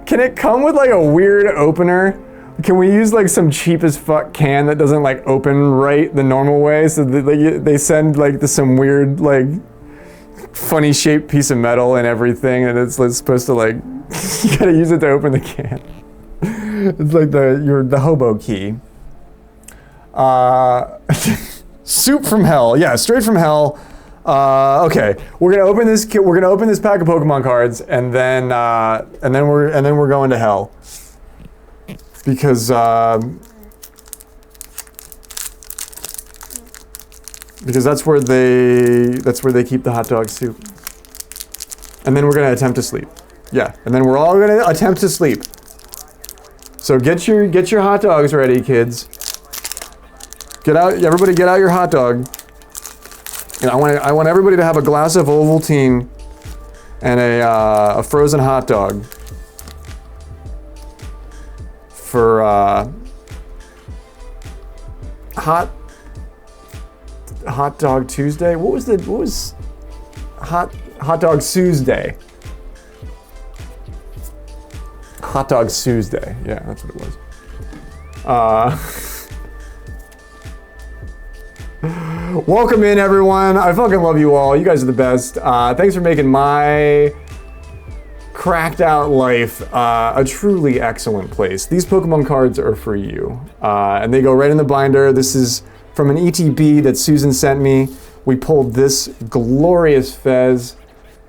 Can it come with like a weird opener? Can we use like some cheap as fuck can that doesn't like open right the normal way? So that they send like some weird like
funny shaped piece of metal and everything, and it's supposed to like you gotta use it to open the can. It's like the hobo key. Soup from hell, yeah, straight from hell. Okay, we're gonna open this. We're gonna open this pack of Pokemon cards, and then we're going to hell because that's where they keep the hot dog soup. And then we're gonna attempt to sleep. Yeah, and then we're all gonna attempt to sleep. So get your hot dogs ready, kids. Everybody get out your hot dog. And I want everybody to have a glass of Ovaltine and a frozen hot dog for hot dog Tuesday. What was hot dog Tuesday? Hot dog Tuesday. Yeah, that's what it was. Welcome in, everyone. I fucking love you all. You guys are the best. Thanks for making my cracked out life a truly excellent place. These Pokemon cards are for you, and they go right in the binder. This is from an ETB that Susan sent me. We pulled this glorious Fez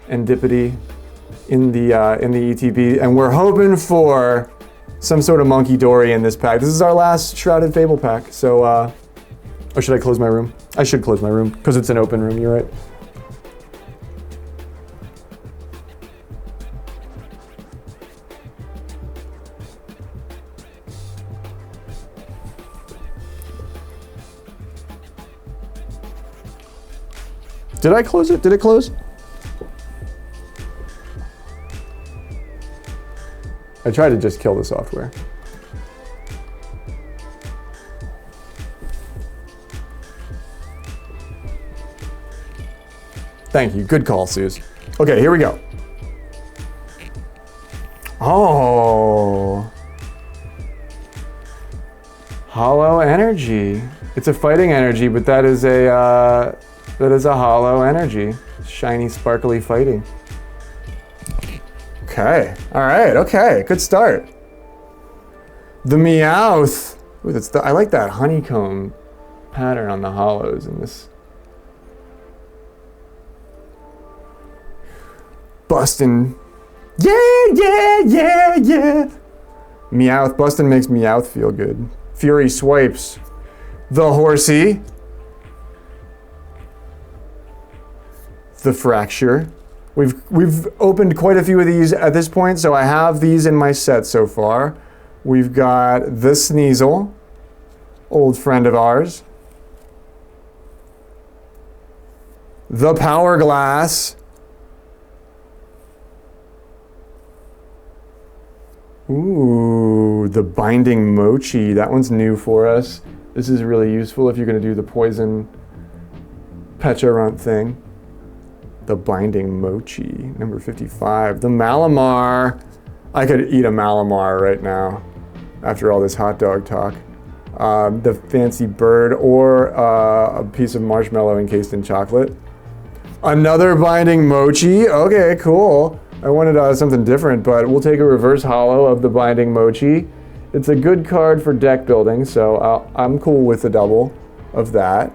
and Dippity in the ETB, and we're hoping for some sort of Monkey Dory in this pack. This is our last Shrouded Fable pack, so or should I close my room? I should close my room, because it's an open room, you're right. Did I close it? Did it close? I tried to just kill the software. Thank you. Good call, Suze. Okay, here we go. Oh. Hollow energy. It's a fighting energy, but that is a hollow energy. Shiny, sparkly fighting. Okay. All right. Okay. Good start. The Meowth. Ooh, I like that honeycomb pattern on the hollows in this. Bustin'. Yeah. Meowth. Bustin' makes Meowth feel good. Fury Swipes. The Horsey. The Fracture. We've opened quite a few of these at this point, so I have these in my set so far. We've got the Sneasel, old friend of ours. The Power Glass. Ooh, the Binding Mochi. That one's new for us. This is really useful if you're going to do the poison Pecharunt thing. The Binding Mochi, number 55. The Malamar. I could eat a Malamar right now after all this hot dog talk. The Fancy Bird, or a piece of marshmallow encased in chocolate. Another Binding Mochi. Okay, cool. I wanted something different, but we'll take a reverse hollow of the Binding Mochi. It's a good card for deck building, so I'm cool with the double of that.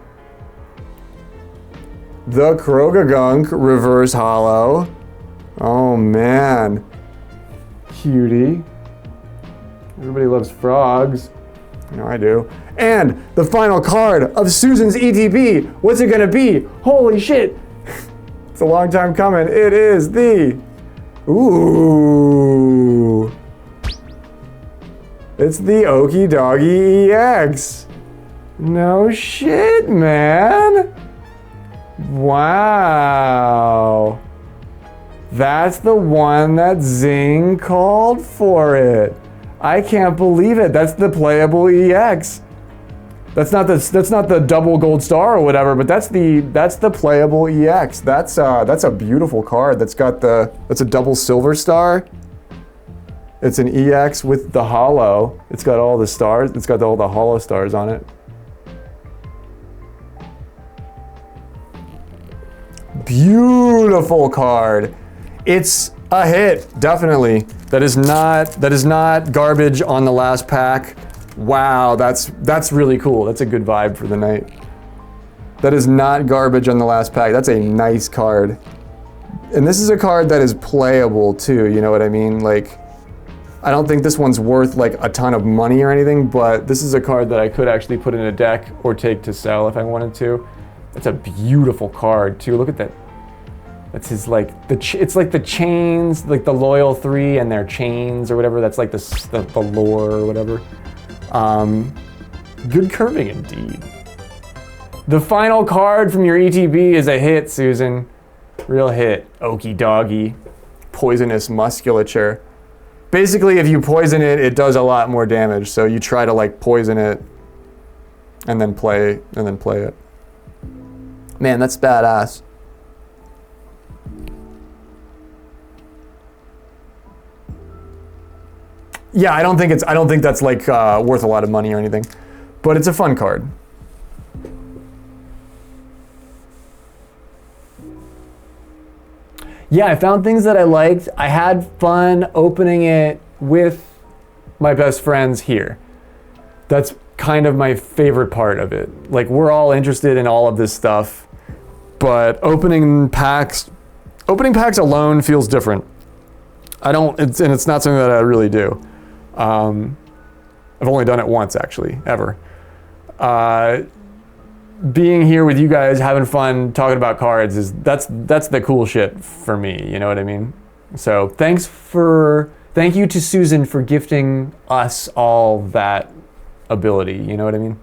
The Krogagunk reverse hollow. Oh man. Cutie. Everybody loves frogs. You know I do. And the final card of Susan's ETB. What's it gonna be? Holy shit. It's a long time coming. It is the... Ooh. It's the Okie Doggy EX. No shit, man. Wow. That's the one that Zing called for it. I can't believe it. That's the playable EX. That's not the double gold star or whatever, but that's the playable EX. That's a beautiful card. That's a double silver star. It's an EX with the hollow. It's got all the stars. It's got all the hollow stars on it.
Beautiful card. It's a hit, definitely. That is not garbage on the last pack. Wow, that's really cool. That's a good vibe for the night. That is not garbage on the last pack. That's a nice card. And this is a card that is playable too, you know what I mean? Like, I don't think this one's worth like a ton of money or anything, but this is a card that I could actually put in a deck or take to sell if I wanted to. It's a beautiful card too. Look at that. That's his like it's like the chains, like the Loyal 3 and their chains or whatever. That's like the lore or whatever. Good curving indeed. The final card from your ETB is a hit, Susan. Real hit. Okie doggy. Poisonous musculature. Basically, if you poison it, it does a lot more damage. So you try to like poison it and then play it. Man, that's badass. Yeah, I don't think that's like worth a lot of money or anything, but it's a fun card. Yeah, I found things that I liked. I had fun opening it with my best friends here. That's kind of my favorite part of it. Like, we're all interested in all of this stuff, but opening packs alone feels different. It's not something that I really do. I've only done it once, actually, ever. Being here with you guys, having fun, talking about cards that's the cool shit for me. You know what I mean? So thank you to Susan for gifting us all that ability. You know what I mean?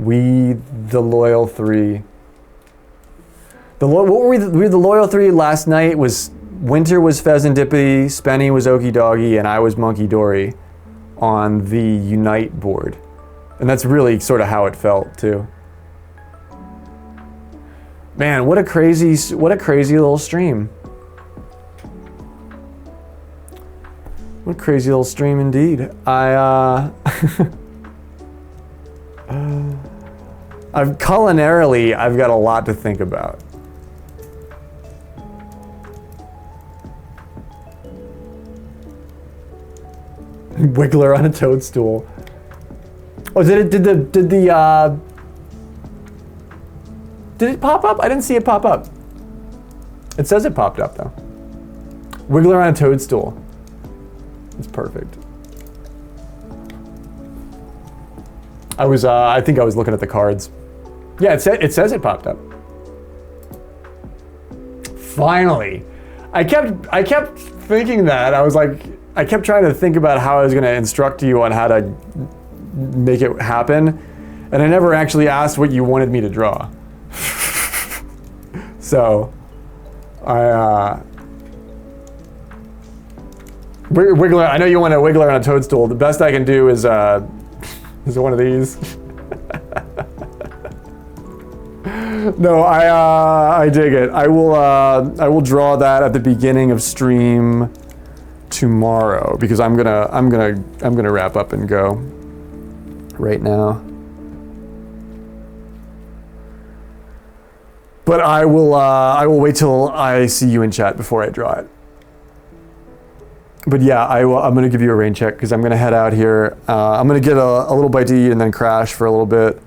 We, the Loyal 3. What were we? We were the Loyal 3 last night. Winter was Pheasant Dippy, Spenny was Okie Doggy, and I was Monkey Dory on the Unite board. And that's really sort of how it felt too. Man, what a crazy little stream. What a crazy little stream indeed. Culinarily, I've got a lot to think about. Wiggler on a toadstool. Oh, did it pop up? I didn't see it pop up. It says it popped up though. Wiggler on a toadstool. It's perfect. I think I was looking at the cards. Yeah, it says it popped up. Finally. I kept thinking that. I kept trying to think about how I was going to instruct you on how to make it happen, and I never actually asked what you wanted me to draw. So, Wiggler, I know you want a Wiggler on a toadstool. The best I can do is one of these. No, I dig it. I will draw that at the beginning of stream tomorrow because I'm gonna wrap up and go right now. But I will wait till I see you in chat before I draw it. But yeah, I'm gonna give you a rain check because I'm gonna head out here. I'm gonna get a little bite to eat and then crash for a little bit.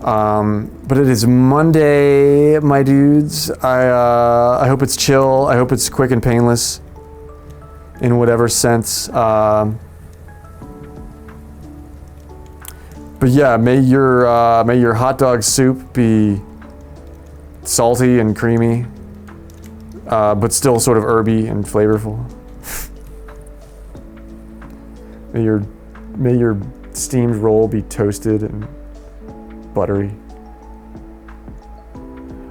But it is Monday, my dudes. I hope it's chill. I hope it's quick and painless in whatever sense. But yeah, may your hot dog soup be salty and creamy, but still sort of herby and flavorful. May your steamed roll be toasted and buttery.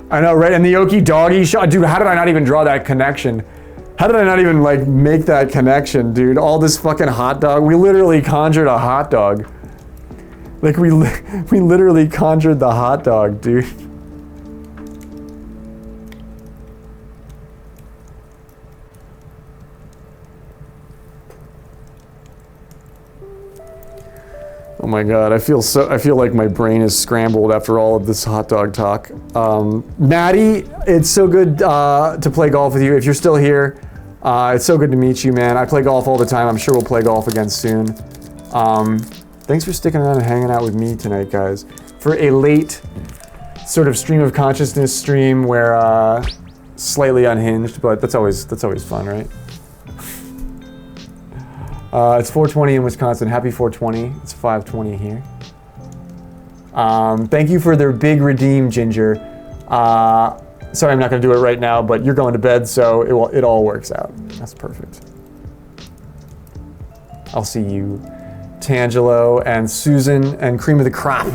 I know, right? And the Okie Doggy shot, dude. How did I not even draw that connection? How did I not even like make that connection, dude? All this fucking hot dog. We literally conjured a hot dog. Like we literally conjured the hot dog, dude. Oh my god, I feel like my brain is scrambled after all of this hot dog talk. Maddie, it's so good to play golf with you. If you're still here, it's so good to meet you, man. I play golf all the time. I'm sure we'll play golf again soon. Thanks for sticking around and hanging out with me tonight, guys. For a late sort of stream of consciousness stream where slightly unhinged, but that's always fun, right? It's 4:20 in Wisconsin. Happy 420. It's 5:20 here. Thank you for their big redeem, Ginger. Sorry, I'm not going to do it right now, but you're going to bed, so it all works out. That's perfect. I'll see you, Tangelo and Susan and Cream of the Crop,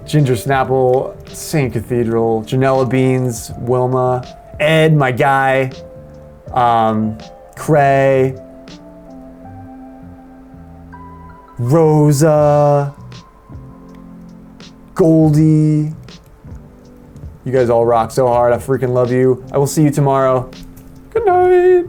Ginger Snapple, St. Cathedral, Janella Beans, Wilma, Ed, my guy, Cray, Rosa, Goldie. You guys all rock so hard. I freaking love you. I will see you tomorrow. Good night.